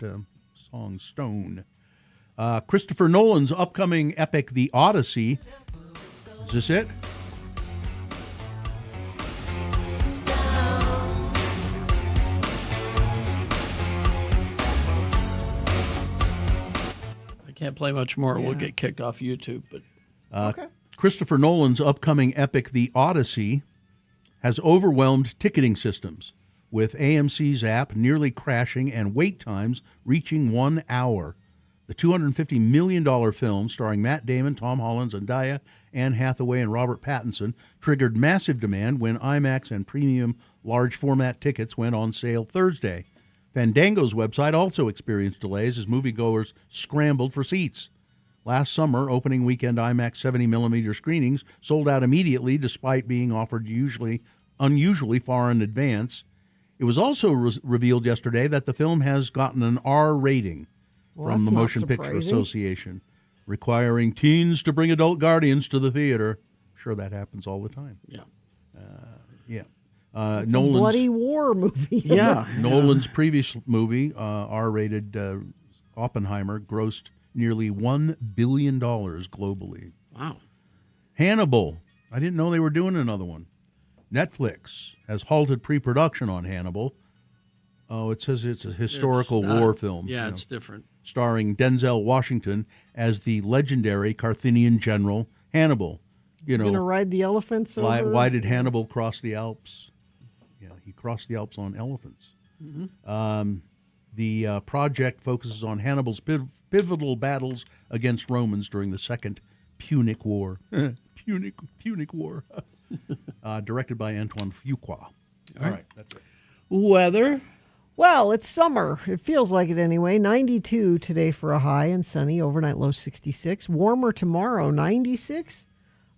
song, Stone. Christopher Nolan's upcoming epic, The Odyssey. Is this it?
I can't play much more. We'll get kicked off YouTube. But
okay.
Christopher Nolan's upcoming epic, The Odyssey, has overwhelmed ticketing systems, with AMC's app nearly crashing and wait times reaching 1 hour. The $250 million film, starring Matt Damon, Tom Holland, Zendaya, Anne Hathaway, and Robert Pattinson, triggered massive demand when IMAX and premium large-format tickets went on sale Thursday. Fandango's website also experienced delays as moviegoers scrambled for seats. Last summer, opening weekend IMAX 70mm screenings sold out immediately despite being offered unusually far in advance. It was also revealed yesterday that the film has gotten an R rating from the Motion Picture Association, requiring teens to bring adult guardians to the theater. Sure, that happens all the time.
Yeah.
It's Nolan's a bloody war movie.
Yeah.
Nolan's previous movie, R-rated Oppenheimer, grossed nearly $1 billion globally.
Wow.
Hannibal. I didn't know they were doing another one. Netflix has halted pre-production on Hannibal. Oh, it says it's a historical war film.
Yeah, it's different.
Starring Denzel Washington as the legendary Carthaginian general Hannibal.
You're going to ride the elephants over?
Why did Hannibal cross the Alps? Yeah, he crossed the Alps on elephants.
Mm-hmm.
The project focuses on Hannibal's pivotal battles against Romans during the Second Punic War. Punic War. Directed by Antoine Fuqua. All right, that's it.
Weather.
Well, it's summer. It feels like it anyway. 92 today for a high and sunny. Overnight low 66. Warmer tomorrow, 96.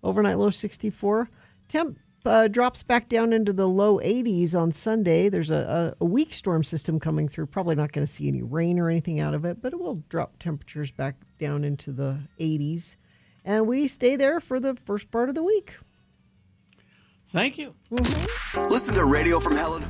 Overnight low 64. Temp drops back down into the low 80s on Sunday. There's a weak storm system coming through. Probably not going to see any rain or anything out of it, but it will drop temperatures back down into the 80s. And we stay there for the first part of the week.
Thank you.
Listen to Radio from Hell.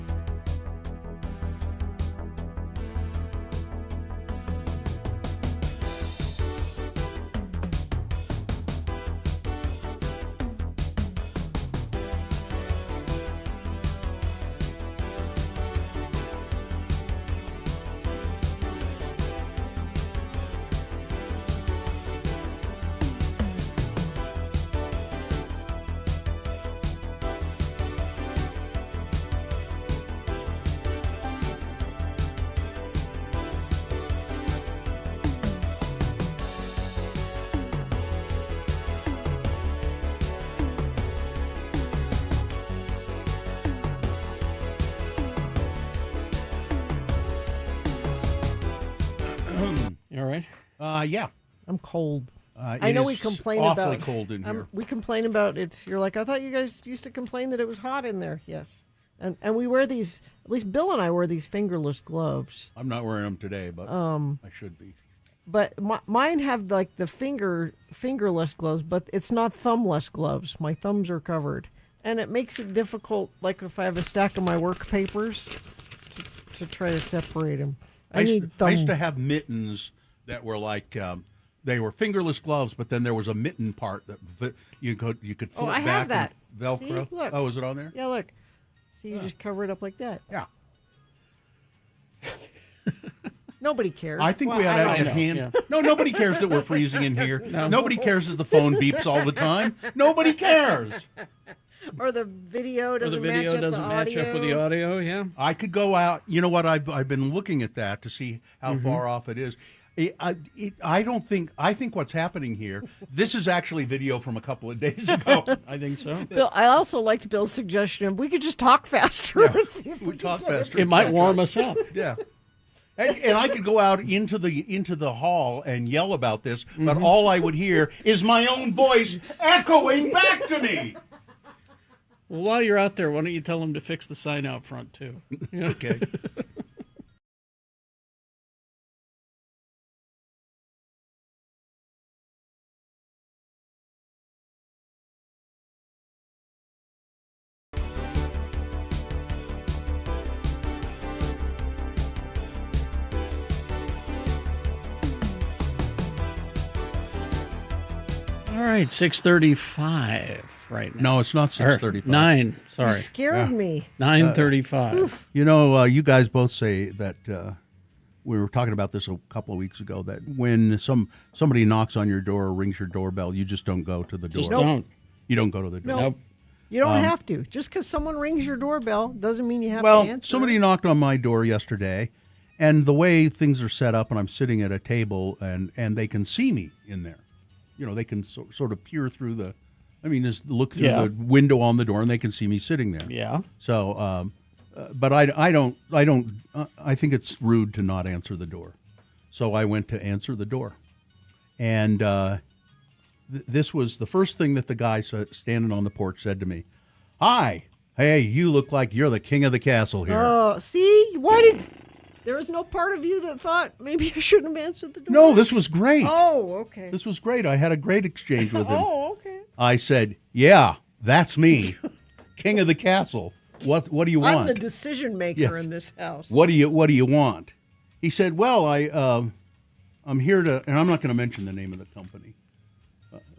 You all right?
Yeah.
I'm cold.
It
I know
is
we complain
awfully
about
cold in here.
We complain about it's. You're like, I thought you guys used to complain that it was hot in there. Yes, and we wear these. At least Bill and I wear these fingerless gloves.
I'm not wearing them today, but I should be.
But mine have like the fingerless gloves, but it's not thumbless gloves. My thumbs are covered, and it makes it difficult. Like if I have a stack of my work papers, to try to separate them. I
used to have mittens that were like they were fingerless gloves, but then there was a mitten part that you could flip
I
back
have that.
and Velcro.
See? Look.
Oh, is it on there?
Yeah, look. So you just cover it up like that.
Yeah.
Nobody cares.
I think we had a hand.
Yeah.
No, nobody cares that we're freezing in here.
No.
Nobody cares that the phone beeps all the time. Nobody cares.
Or the video
Or
doesn't
the video
match up
doesn't
the
match up with the audio, yeah.
I could go out. You know what? I've been looking at that to see how
Mm-hmm.
far off it is. I don't think. I think what's happening here. This is actually video from a couple of days ago.
I think so.
Bill, I also liked Bill's suggestion of we could just talk faster. and see if
We talk
can get
faster.
It might warm us up.
Yeah. And I could go out into the hall and yell about this, but
Mm-hmm.
all I would hear is my own voice echoing back to me.
Well, while you're out there, why don't you tell them to fix the sign out front, too?
Okay.
All right, 6:35 right now.
No, it's not
Or
6:35.
9, sorry.
You scared me.
9:35.
You know, you guys both say that we were talking about this a couple of weeks ago. That when somebody knocks on your door or rings your doorbell, you just don't go to the door.
Just don't.
You don't go to the door.
Nope. You don't have to. Just because someone rings your doorbell doesn't mean you have to
Well,
answer.
somebody knocked on my door yesterday, and the way things are set up, and I'm sitting at a table, and they can see me in there. You know, they can sort of peer through just look through the window on the door, and they can see me sitting there.
Yeah.
So, but I don't. I think it's rude to not answer the door. So I went to answer the door, and this was the first thing that the guy standing on the porch said to me. Hi, hey, you look like you're the king of the castle here.
Oh, see? Why did... There was no part of you that thought maybe I shouldn't have answered the door?
No, this was great.
Oh, okay.
This was great. I had a great exchange with him.
Oh, okay.
I said, yeah, that's me, king of the castle. What do you want?
I'm the decision maker
Yes.
in this house.
What do you want? He said, well, I'm here to, and I'm not going to mention the name of the company.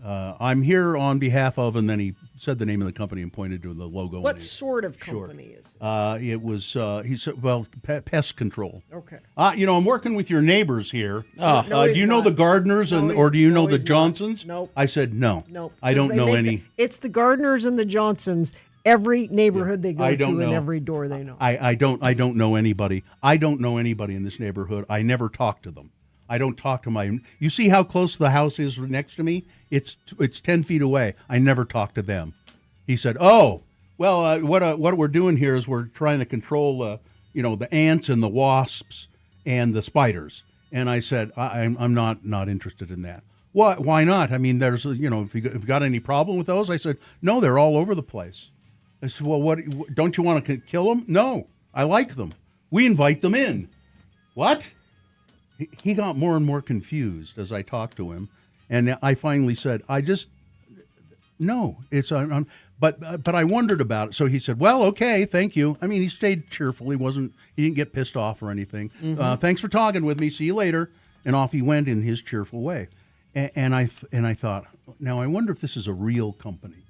I'm here on behalf of, and then he said the name of the company and pointed to the logo.
What
on it.
sort of
Sure.
company is it?
It was, he said, well, pest control.
Okay.
I'm working with your neighbors here.
Oh.
No,
do
he's
you know
not.
the Gardners,
No,
or do you know the
he's not.
Johnsons?
Nope.
I said, no.
Nope.
I don't know any.
It's the Gardners and the Johnsons. Every neighborhood they go
I
to
don't
and
know.
every door they know.
I don't know anybody. I don't know anybody in this neighborhood. I never talk to them. I don't talk to my. You see how close the house is next to me? It's 10 feet away. I never talk to them. He said, "Oh, well, what we're doing here is we're trying to control, the ants and the wasps and the spiders." And I said, "I'm not interested in that." Why not? I mean, there's if you got any problem with those? I said, "No, they're all over the place." I said, well, what? Don't you want to kill them? No, I like them. We invite them in. What? He got more and more confused as I talked to him. And I finally said, No, it's but I wondered about it. So he said, "Well, okay, thank you." I mean, he stayed cheerful. He didn't get pissed off or anything. Thanks for talking with me. See you later. And off he went in his cheerful way. And I thought, now I wonder if this is a real company.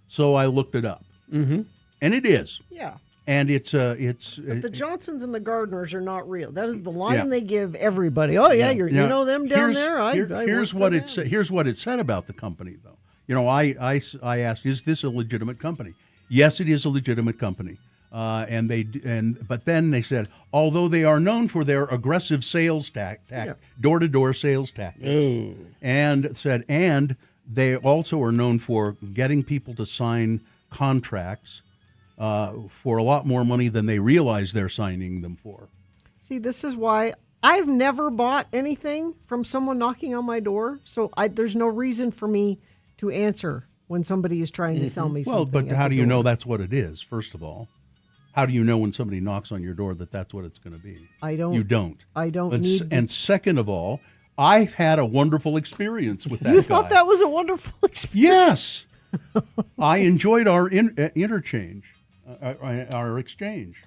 So I looked it up, and it is.
Yeah.
And it's
But the Johnsons and the Gardners are not real. That is the line
Yeah.
they give everybody. Oh yeah, you know them down there.
Here's what it said about the company, though. You know, I asked, is this a legitimate company? Yes, it is a legitimate company. But then they said, although they are known for their aggressive sales door-to-door sales tactics, and they also are known for getting people to sign contracts for a lot more money than they realize they're signing them for.
See, this is why I've never bought anything from someone knocking on my door. So there's no reason for me to answer when somebody is trying to sell me something.
Well, but how do you know that's what it is, first of all? How do you know when somebody knocks on your door that that's what it's going to be?
I don't.
You don't.
I don't
And,
need
and second of all, I've had a wonderful experience with that guy.
You thought that was a wonderful experience?
Yes. I enjoyed our interchange, our exchange.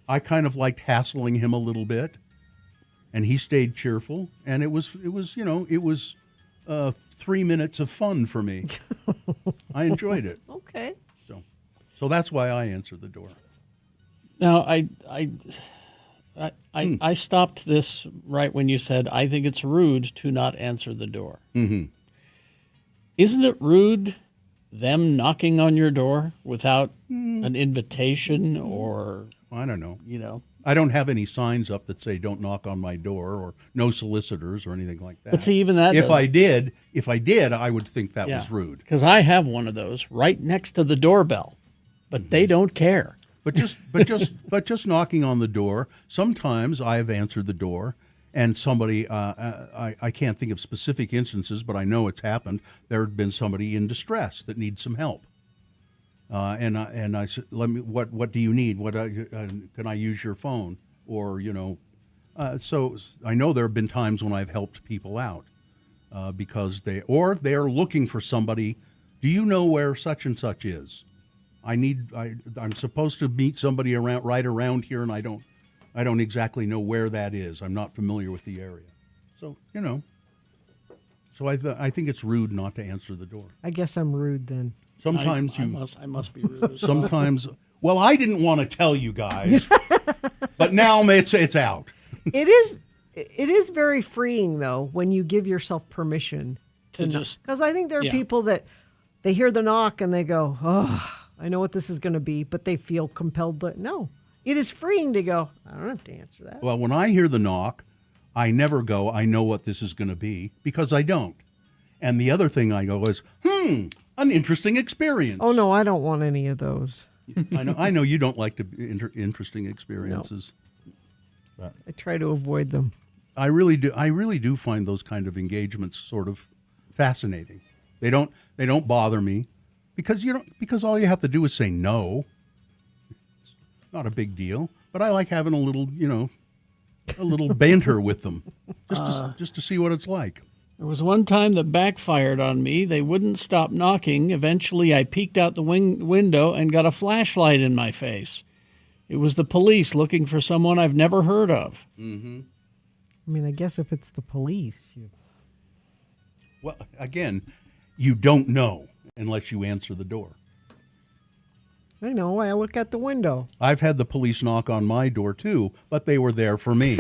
I kind of liked hassling him a little bit, and he stayed cheerful, and it was 3 minutes of fun for me. I enjoyed it.
Okay.
So that's why I answered the door.
Now, I stopped this right when you said, I think it's rude to not answer the door.
Mm-hmm.
Isn't it rude them knocking on your door without an invitation or...
I don't know.
You know.
I don't have any signs up that say "Don't knock on my door" or "No solicitors" or anything like that.
But see, even that.
If I did, I would think that was rude.
Because I have one of those right next to the doorbell, but they don't care.
But just knocking on the door. Sometimes I have answered the door, and somebody I can't think of specific instances, but I know it's happened. There had been somebody in distress that needs some help. And I said, what do you need? Can I use your phone? Or, so I know there have been times when I've helped people out because they're looking for somebody. Do you know where such and such is? I'm supposed to meet somebody right around here, and I don't exactly know where that is. I'm not familiar with the area. So, so I think it's rude not to answer the door.
I guess I'm rude then.
Sometimes
I must be rude.
Sometimes, well, I didn't want to tell you guys, but now it's out.
It is very freeing though when you give yourself permission to just, because I think there are people that they hear the knock and they go, "Oh, I know what this is going to be," but they feel compelled to no. It is freeing to go, I don't have to answer that.
Well, when I hear the knock, I never go, I know what this is going to be, because I don't. And the other thing I go is, an interesting experience.
Oh, no, I don't want any of those.
I know you don't like interesting experiences.
No. I try to avoid them.
I really do find those kind of engagements sort of fascinating. They don't bother me because all you have to do is say no. It's not a big deal, but I like having a little banter with them just to see what it's like.
There was one time that backfired on me. They wouldn't stop knocking. Eventually, I peeked out the window and got a flashlight in my face. It was the police looking for someone I've never heard of.
Mm-hmm.
I mean, I guess if it's the police.
Well, again, you don't know unless you answer the door.
I know. I look out the window.
I've had the police knock on my door, too, but they were there for me.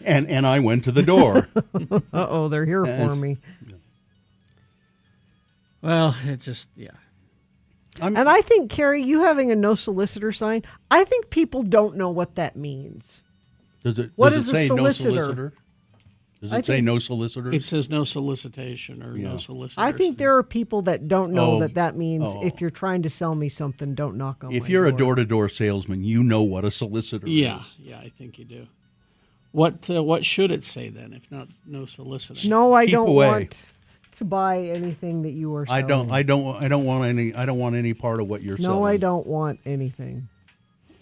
And I went to the door.
Uh-oh, they're here for me.
Well, it just, yeah.
And I think, Carrie, you having a no solicitor sign, I think people don't know what that means.
Does it
say
no solicitor? Does it say no solicitor?
It says no solicitation or no solicitor.
I think there are people that don't know that means if you're trying to sell me something, don't knock on my door.
If you're a door-to-door salesman, you know what a solicitor is.
Yeah, I think you do. What should it say then, if not no solicitor?
No, I don't want to buy anything that you are selling.
I don't want any part of what you're selling.
No, I don't want anything.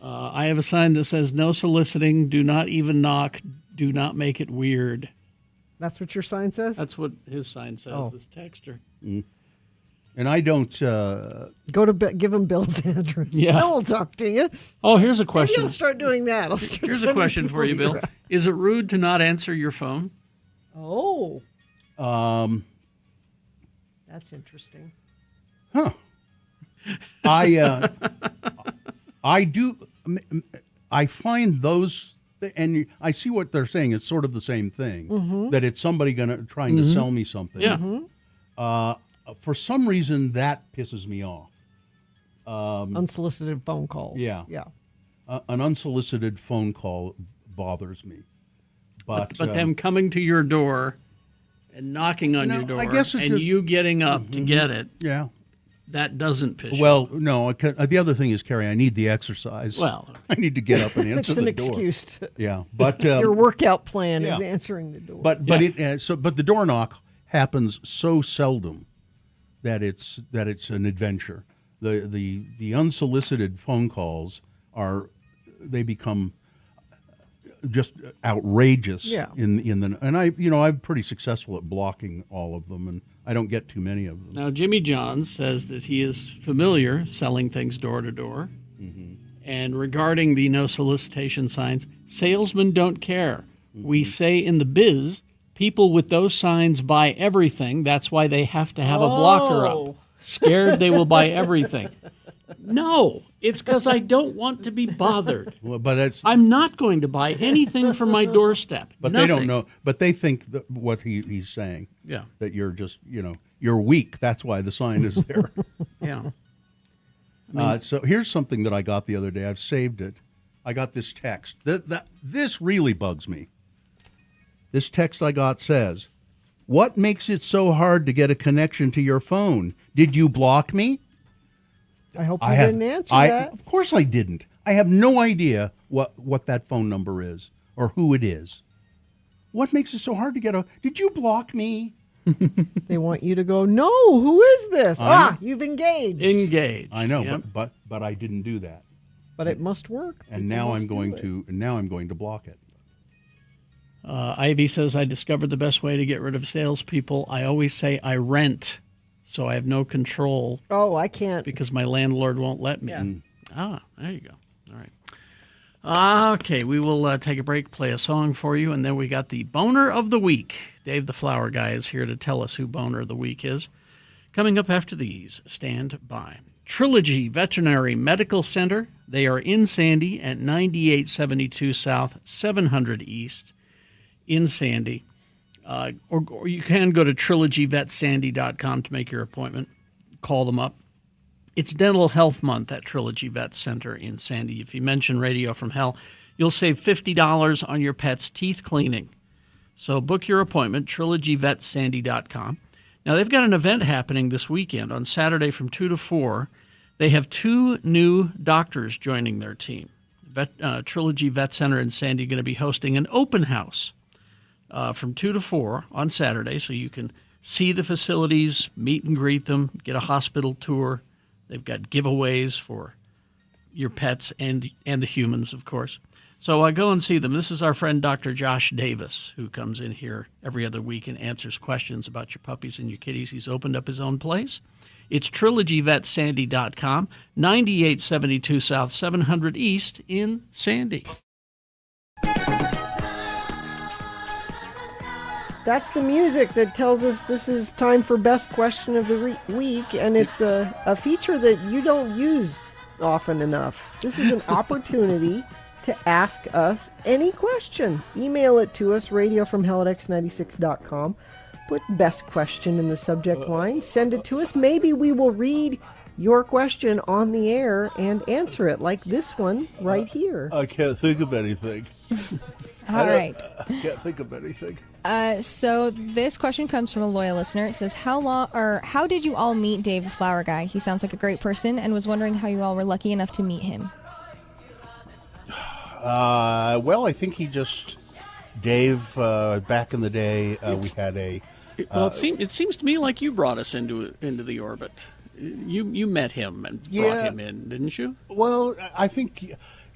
I have a sign that says no soliciting, do not even knock, do not make it weird.
That's what your sign says?
That's what his sign says,
Oh.
this texter.
And I don't.
Give him Bill's address.
Yeah.
Bill will talk to you.
Oh, here's a question.
Maybe I'll start doing that. I'll start
Here's a
sending
question for you,
people
Bill.
your-
Is it rude to not answer your phone?
Oh, that's interesting.
Huh. I do. I find those, and I see what they're saying. It's sort of the same thing.
Mhm.
That it's somebody trying to
Mhm.
sell me something.
Yeah.
For some reason, that pisses me off.
Unsolicited phone calls.
Yeah.
Yeah.
An unsolicited phone call bothers me. But
them coming to your door and knocking on
No,
your door
I guess it's
and
a-
you getting up to get it,
yeah.
that doesn't piss you
Well,
off.
no. The other thing is, Carrie, I need the exercise.
Well.
I need to get up and answer
It's an
the door.
excuse to-
Yeah, but
Your workout plan is
yeah.
answering the door.
But the door knock happens so seldom that it's an adventure. The unsolicited phone calls become just outrageous.
Yeah.
And I'm pretty successful at blocking all of them, and I don't get too many of them.
Now, Jimmy Johns says that he is familiar selling things door to door. And regarding the no solicitation signs, salesmen don't care. We say in the biz, people with those signs buy everything. That's why they have to have a blocker
Oh.
up. Scared they will buy everything. No, it's because I don't want to be bothered.
Well, but
I'm not going to buy anything from my doorstep.
But
Nothing.
they don't know. But they think that what he's saying.
Yeah.
That you're just you're weak. That's why the sign is there.
Yeah.
So here's something that I got the other day. I've saved it. I got this text. This really bugs me. This text I got says, "What makes it so hard to get a connection to your phone? Did you block me?"
I hope you didn't answer that.
Of course I didn't. I have no idea what that phone number is or who it is. What makes it so hard to get did you block me?
They want you to go, no, who is this? You've engaged.
Engaged.
I know,
Yep.
but I didn't do that.
But it must work.
And
People
now
must
I'm going
do it.
to block it.
Ivy says, I discovered the best way to get rid of salespeople. I always say I rent, so I have no control.
Oh, I can't.
Because my landlord won't let me.
Yeah.
There you go. All right. Okay, we will take a break, play a song for you, and then we got the Boner of the Week. Dave the Flower Guy is here to tell us who Boner of the Week is. Coming up after these, stand by. Trilogy Veterinary Medical Center. They are in Sandy at 9872 South, 700 East in Sandy. Or you can go to trilogyvetsandy.com to make your appointment. Call them up. It's Dental Health Month at Trilogy Vet Center in Sandy. If you mention Radio from Hell, you'll save $50 on your pet's teeth cleaning. So book your appointment, trilogyvetsandy.com. Now, they've got an event happening this weekend on Saturday from 2 to 4. They have 2 new doctors joining their team. Trilogy Vet Center in Sandy are going to be hosting an open house from 2 to 4 on Saturday, so you can see the facilities, meet and greet them, get a hospital tour. They've got giveaways for your pets and the humans, of course. So go and see them. This is our friend Dr. Josh Davis, who comes in here every other week and answers questions about your puppies and your kitties. He's opened up his own place. It's trilogyvetsandy.com, 9872 South, 700 East in Sandy.
That's the music that tells us this is time for Best Question of the Week, and it's a feature that you don't use often enough. This is an opportunity to ask us any question. Email it to us, radiofromhell@x96.com. Put Best Question in the subject line. Send it to us. Maybe we will read your question on the air and answer it, like this one right here.
I can't think of anything.
All right.
I can't think of anything.
So this question comes from a loyal listener. It says, how did you all meet Dave the Flower Guy? He sounds like a great person and was wondering how you all were lucky enough to meet him.
Well, I think Dave, back in the day, we had a...
Well, it seems to me like you brought us into the orbit. You met him and brought him in, didn't you?
Well, I think,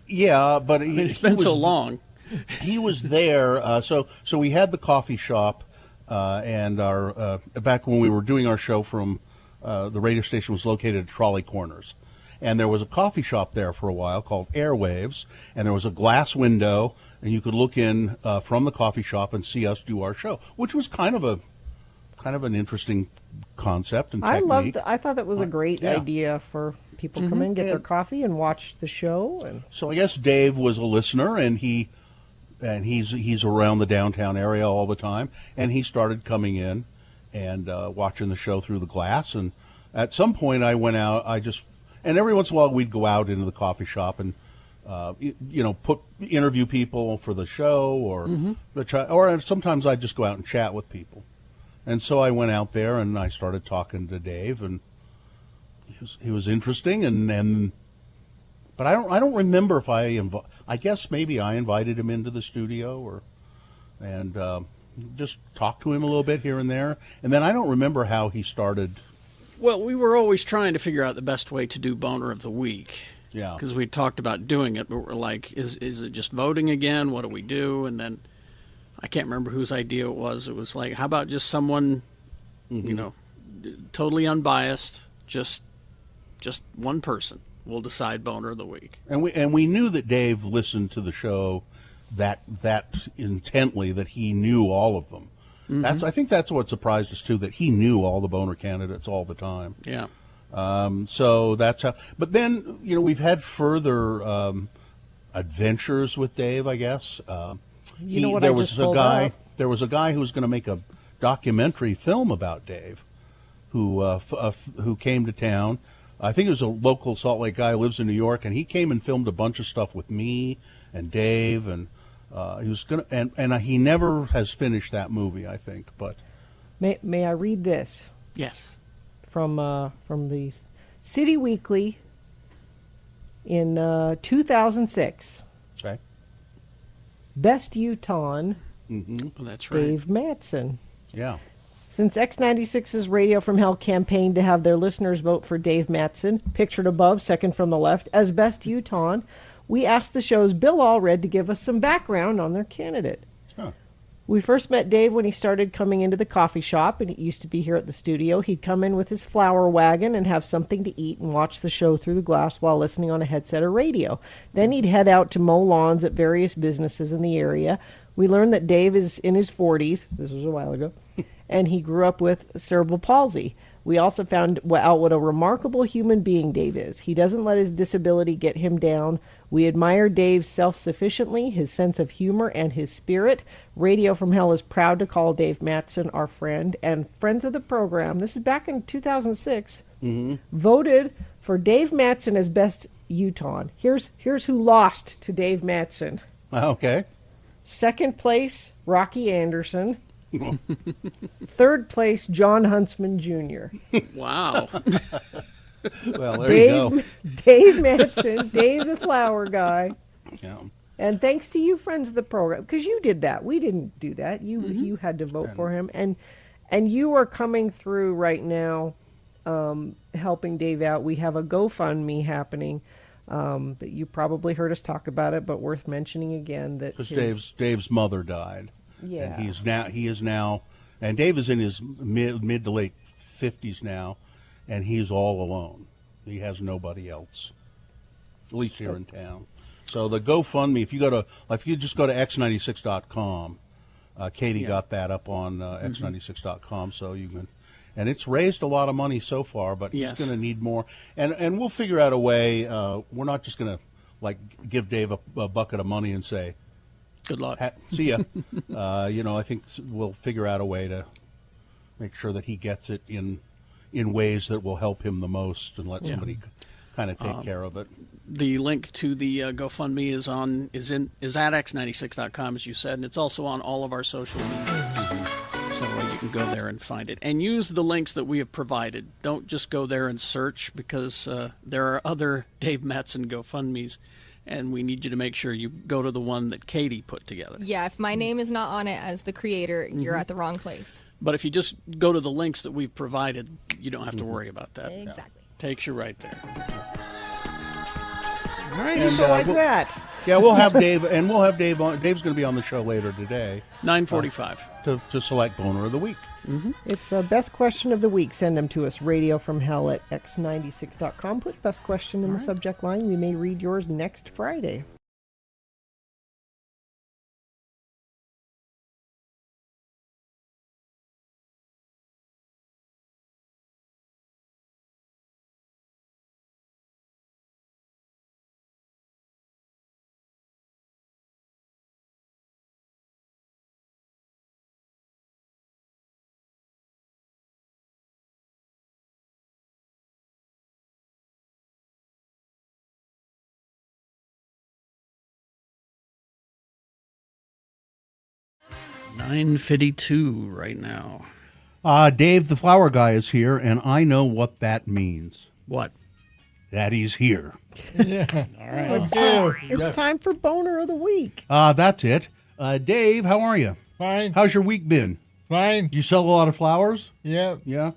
yeah, but
it's been so long.
He was there, so we had the coffee shop,
and our back when we were doing our show from the radio station was located at Trolley Corners. And there was a coffee shop there for a while called Airwaves, and there was a glass window, and you could look in from the coffee shop and see us do our show, which was kind of an interesting concept and technique.
I thought that was a great idea for people to come in, get their coffee, and watch the show. And
so I guess Dave was a listener, and he's around the downtown area all the time, and he started coming in and watching the show through the glass. And at some point, I went out. And every once in a while, we'd go out into the coffee shop and, interview people for the show, or sometimes I'd just go out and chat with people. And so I went out there and I started talking to Dave, and he was interesting. But I don't remember if I guess maybe I invited him into the studio and just talked to him a little bit here and there. And then I don't remember how he started.
Well, we were always trying to figure out the best way to do Boner of the Week.
Yeah.
Because we talked about doing it, but we're like, is it just voting again? What do we do? And then I can't remember whose idea it was. It was like, how about just someone, totally unbiased, just one person will decide Boner of the Week.
And we knew that Dave listened to the show that intently, that he knew all of them. I think that's what surprised us too, that he knew all the boner candidates all the time.
Yeah.
So that's how. But then we've had further adventures with Dave, I guess. There was a guy who was going to make a documentary film about Dave, who came to town. I think it was a local Salt Lake guy who lives in New York, and he came and filmed a bunch of stuff with me and Dave, and he was gonna, and he never has finished that movie, I think. But
may I read this?
Yes.
From the City Weekly in 2006.
Okay.
Best Utahn.
Oh, that's right.
Dave Mattson.
Yeah.
Since X96's Radio from Hell campaigned to have their listeners vote for Dave Mattson, pictured above, second from the left, as Best Utahn, we asked the show's Bill Allred to give us some background on their candidate.
Huh.
We first met Dave when he started coming into the coffee shop, and he used to be here at the studio. He'd come in with his flower wagon and have something to eat and watch the show through the glass while listening on a headset or radio. Then he'd head out to mow lawns at various businesses in the area. We learned that Dave is in his 40s. This was a while ago. And he grew up with cerebral palsy. We also found out what a remarkable human being Dave is. He doesn't let his disability get him down. We admire Dave's self-sufficiency, his sense of humor, and his spirit. Radio from Hell is proud to call Dave Mattson our friend and friends of the program. This is back in 2006. Voted for Dave Mattson as Best Utahn. Here's who lost to Dave Mattson.
Okay.
Second place, Rocky Anderson. Third place, John Huntsman Jr.
Wow.
Well, there you go.
Dave Mattson, Dave the flower guy.
Yeah.
And thanks to you, friends of the program, because you did that. We didn't do that. You had to vote for him, and you are coming through right now, helping Dave out. We have a GoFundMe happening. That you probably heard us talk about it, but worth mentioning again that
because Dave's mother died.
Yeah.
And he is now, and Dave is in his mid to late 50s now, and he's all alone. He has nobody else, at least here in town. So the GoFundMe, if you just go to x96.com, Katie got that up on x96.com, so you can, and it's raised a lot of money so far, but he's going to need more, and we'll figure out a way. We're not just going to give Dave a bucket of money and say,
good luck.
See ya. I think we'll figure out a way to make sure that he gets it in ways that will help him the most, and let somebody kind of take care of it.
The link to the GoFundMe is at x96.com, as you said, and it's also on all of our social medias. So you can go there and find it. And use the links that we have provided. Don't just go there and search, because there are other Dave Mattson GoFundMes, and we need you to make sure you go to the one that Katie put together.
Yeah, if my name is not on it as the creator, you're at the wrong place.
But if you just go to the links that we've provided, you don't have to worry about that.
Exactly.
Takes you right there.
All right, people like that.
Yeah, we'll have Dave, and we'll have Dave on. Dave's going to be on the show later today.
9:45
to select Boner of the Week.
Mm-hmm.
It's best question of the week. Send them to us, radiofromhell@x96.com. Put best question in the subject line. We may read yours next Friday.
$9.52 right now.
Dave, the flower guy, is here, and I know what that means.
What?
That he's here.
Yeah.
All right.
Let's do. It's time for Boner of the Week.
That's it. Dave, how are you?
Fine.
How's your week been?
Fine.
You sell a lot of flowers?
Yeah.
Yeah.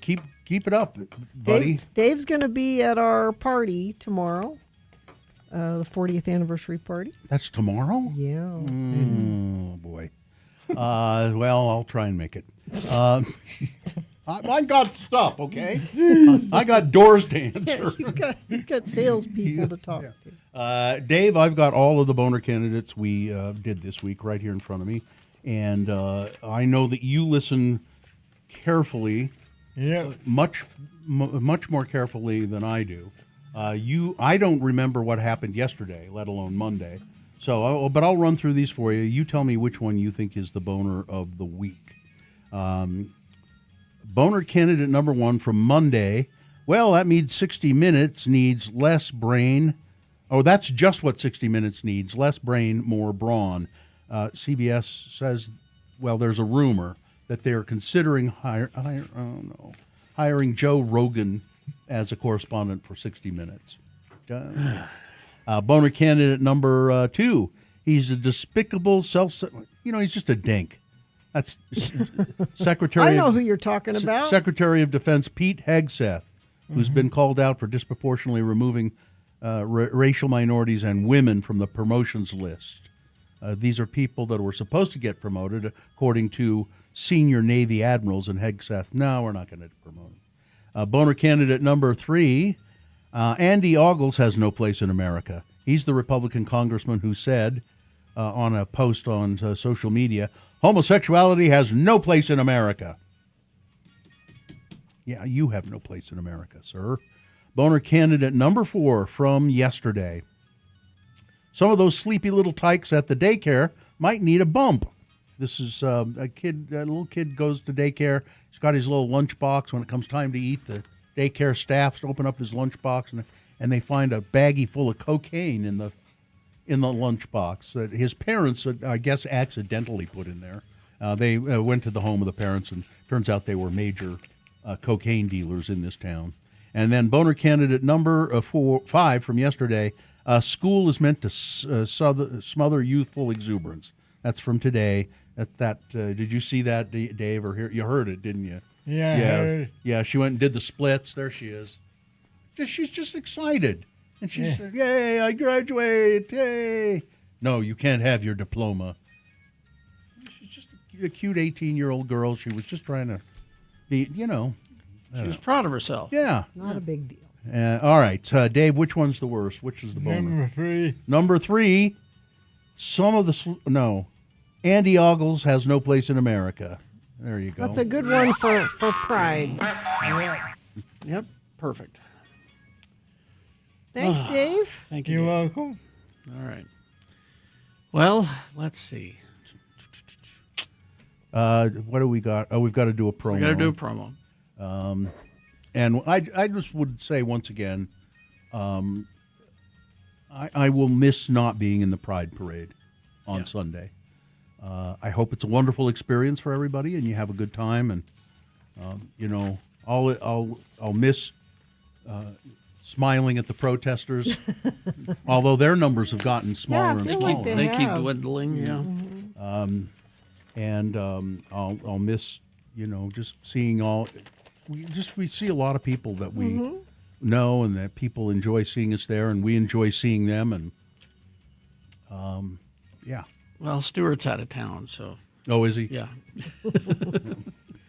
Keep it up, buddy.
Dave's going to be at our party tomorrow, the 40th anniversary party.
That's tomorrow?
Yeah.
Oh, boy. Well, I'll try and make it. I got stuff, okay? I got doors to answer.
You've got salespeople to talk to.
Dave, I've got all of the boner candidates we did this week right here in front of me. And I know that you listen carefully, much more carefully than I do. I don't remember what happened yesterday, let alone Monday. So, but I'll run through these for you. You tell me which one you think is the boner of the week. Boner candidate number 1 from Monday. Well, that means 60 Minutes needs less brain. Oh, that's just what 60 Minutes needs. Less brain, more brawn. CBS says, well, there's a rumor that they're considering hiring Joe Rogan as a correspondent for 60 Minutes. Boner candidate number 2. He's a despicable he's just a dink. That's Secretary.
I know who you're talking about.
Secretary of Defense Pete Hegseth, who's been called out for disproportionately removing racial minorities and women from the promotions list. These are people that were supposed to get promoted, according to senior Navy admirals, and Hegseth, no, we're not going to promote them. Boner candidate number 3, Andy Ogles has no place in America. He's the Republican congressman who said on a post on social media, homosexuality has no place in America. Yeah, you have no place in America, sir. Boner candidate number 4 from yesterday. Some of those sleepy little tykes at the daycare might need a bump. This is a little kid goes to daycare. He's got his little lunchbox. When it comes time to eat, the daycare staffs open up his lunchbox and they find a baggie full of cocaine in the lunchbox that his parents, I guess, accidentally put in there. They went to the home of the parents, and turns out they were major cocaine dealers in this town. And then boner candidate number 5 from yesterday, school is meant to smother youthful exuberance. That's from today. Did you see that, Dave, or hear? You heard it, didn't you?
Yeah, I heard it.
Yeah, she went and did the splits. There she is. She's just excited. And she said, yay, I graduate, yay. No, you can't have your diploma. She's just a cute 18-year-old girl. She was just trying to be,
She was proud of herself.
Yeah.
Not a big deal.
All right, Dave, which one's the worst? Which is the boner?
Number 3.
Number 3, Andy Ogles has no place in America. There you go.
That's a good one for pride.
Yep, perfect.
Thanks, Dave.
Thank you.
You're
Dave.
welcome.
All right. Well, let's see.
What do we got? Oh, we've got to do a promo.
We got to do a promo.
And I just would say once again, I will miss not being in the Pride Parade on Sunday. I hope it's a wonderful experience for everybody, and you have a good time. And I'll miss smiling at the protesters, although their numbers have gotten smaller and smaller.
They keep dwindling. Yeah.
And I'll miss just seeing all. We see a lot of people that we know, and that people enjoy seeing us there, and we enjoy seeing them, and Yeah.
Well, Stuart's out of town, so.
Oh, is he?
Yeah.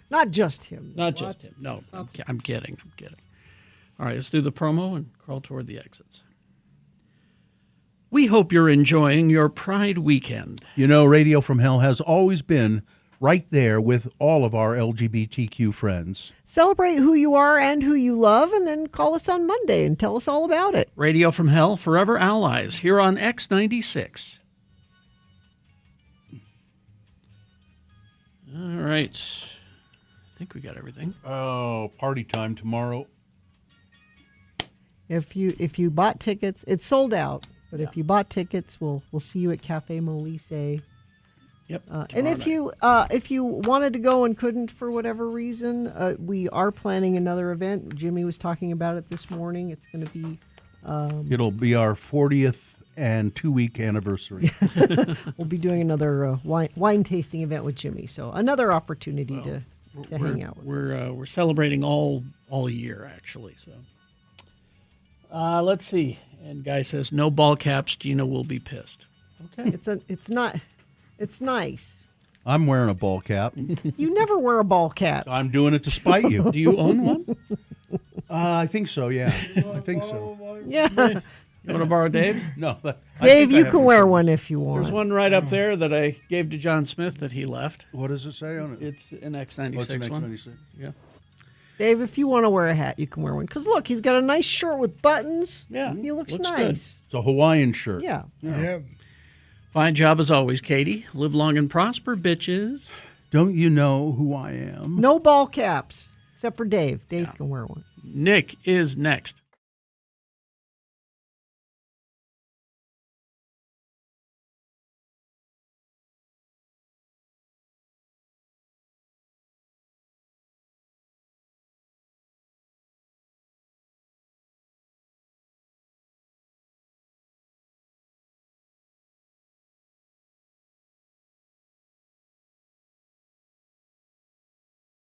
Not just him.
Not just him. No, I'm kidding. All right, let's do the promo and crawl toward the exits. We hope you're enjoying your Pride weekend.
You know, Radio from Hell has always been right there with all of our LGBTQ friends.
Celebrate who you are and who you love, and then call us on Monday and tell us all about it.
Radio from Hell, Forever Allies, here on X96. All right. I think we got everything.
Oh, party time tomorrow.
If you bought tickets, it's sold out. But if you bought tickets, we'll see you at Cafe Molise.
Yep.
And if you wanted to go and couldn't for whatever reason, we are planning another event. Jimmy was talking about it this morning. It's going to be.
It'll be our 40th and 2-week anniversary.
We'll be doing another wine tasting event with Jimmy. So another opportunity to hang out with us.
We're celebrating all year, actually. So let's see. And Guy says, no ball caps. Gina will be pissed. Okay.
It's nice.
I'm wearing a ball cap.
You never wear a ball cap.
I'm doing it to spite you.
Do you own one?
I think so, yeah. I think so.
Yeah.
You want to borrow Dave?
No.
Dave, you can wear one if you want.
There's one right up there that I gave to John Smith that he left.
What does it say on it?
It's an X96
it's an
one.
X96.
Yeah.
Dave, if you want to wear a hat, you can wear one. Because look, he's got a nice shirt with buttons.
Yeah.
He looks
Looks
nice.
It's a Hawaiian shirt.
Yeah.
Fine job as always, Katie. Live long and prosper, bitches.
Don't you know who I am?
No ball caps, except for Dave. Dave can wear one.
Nick is next.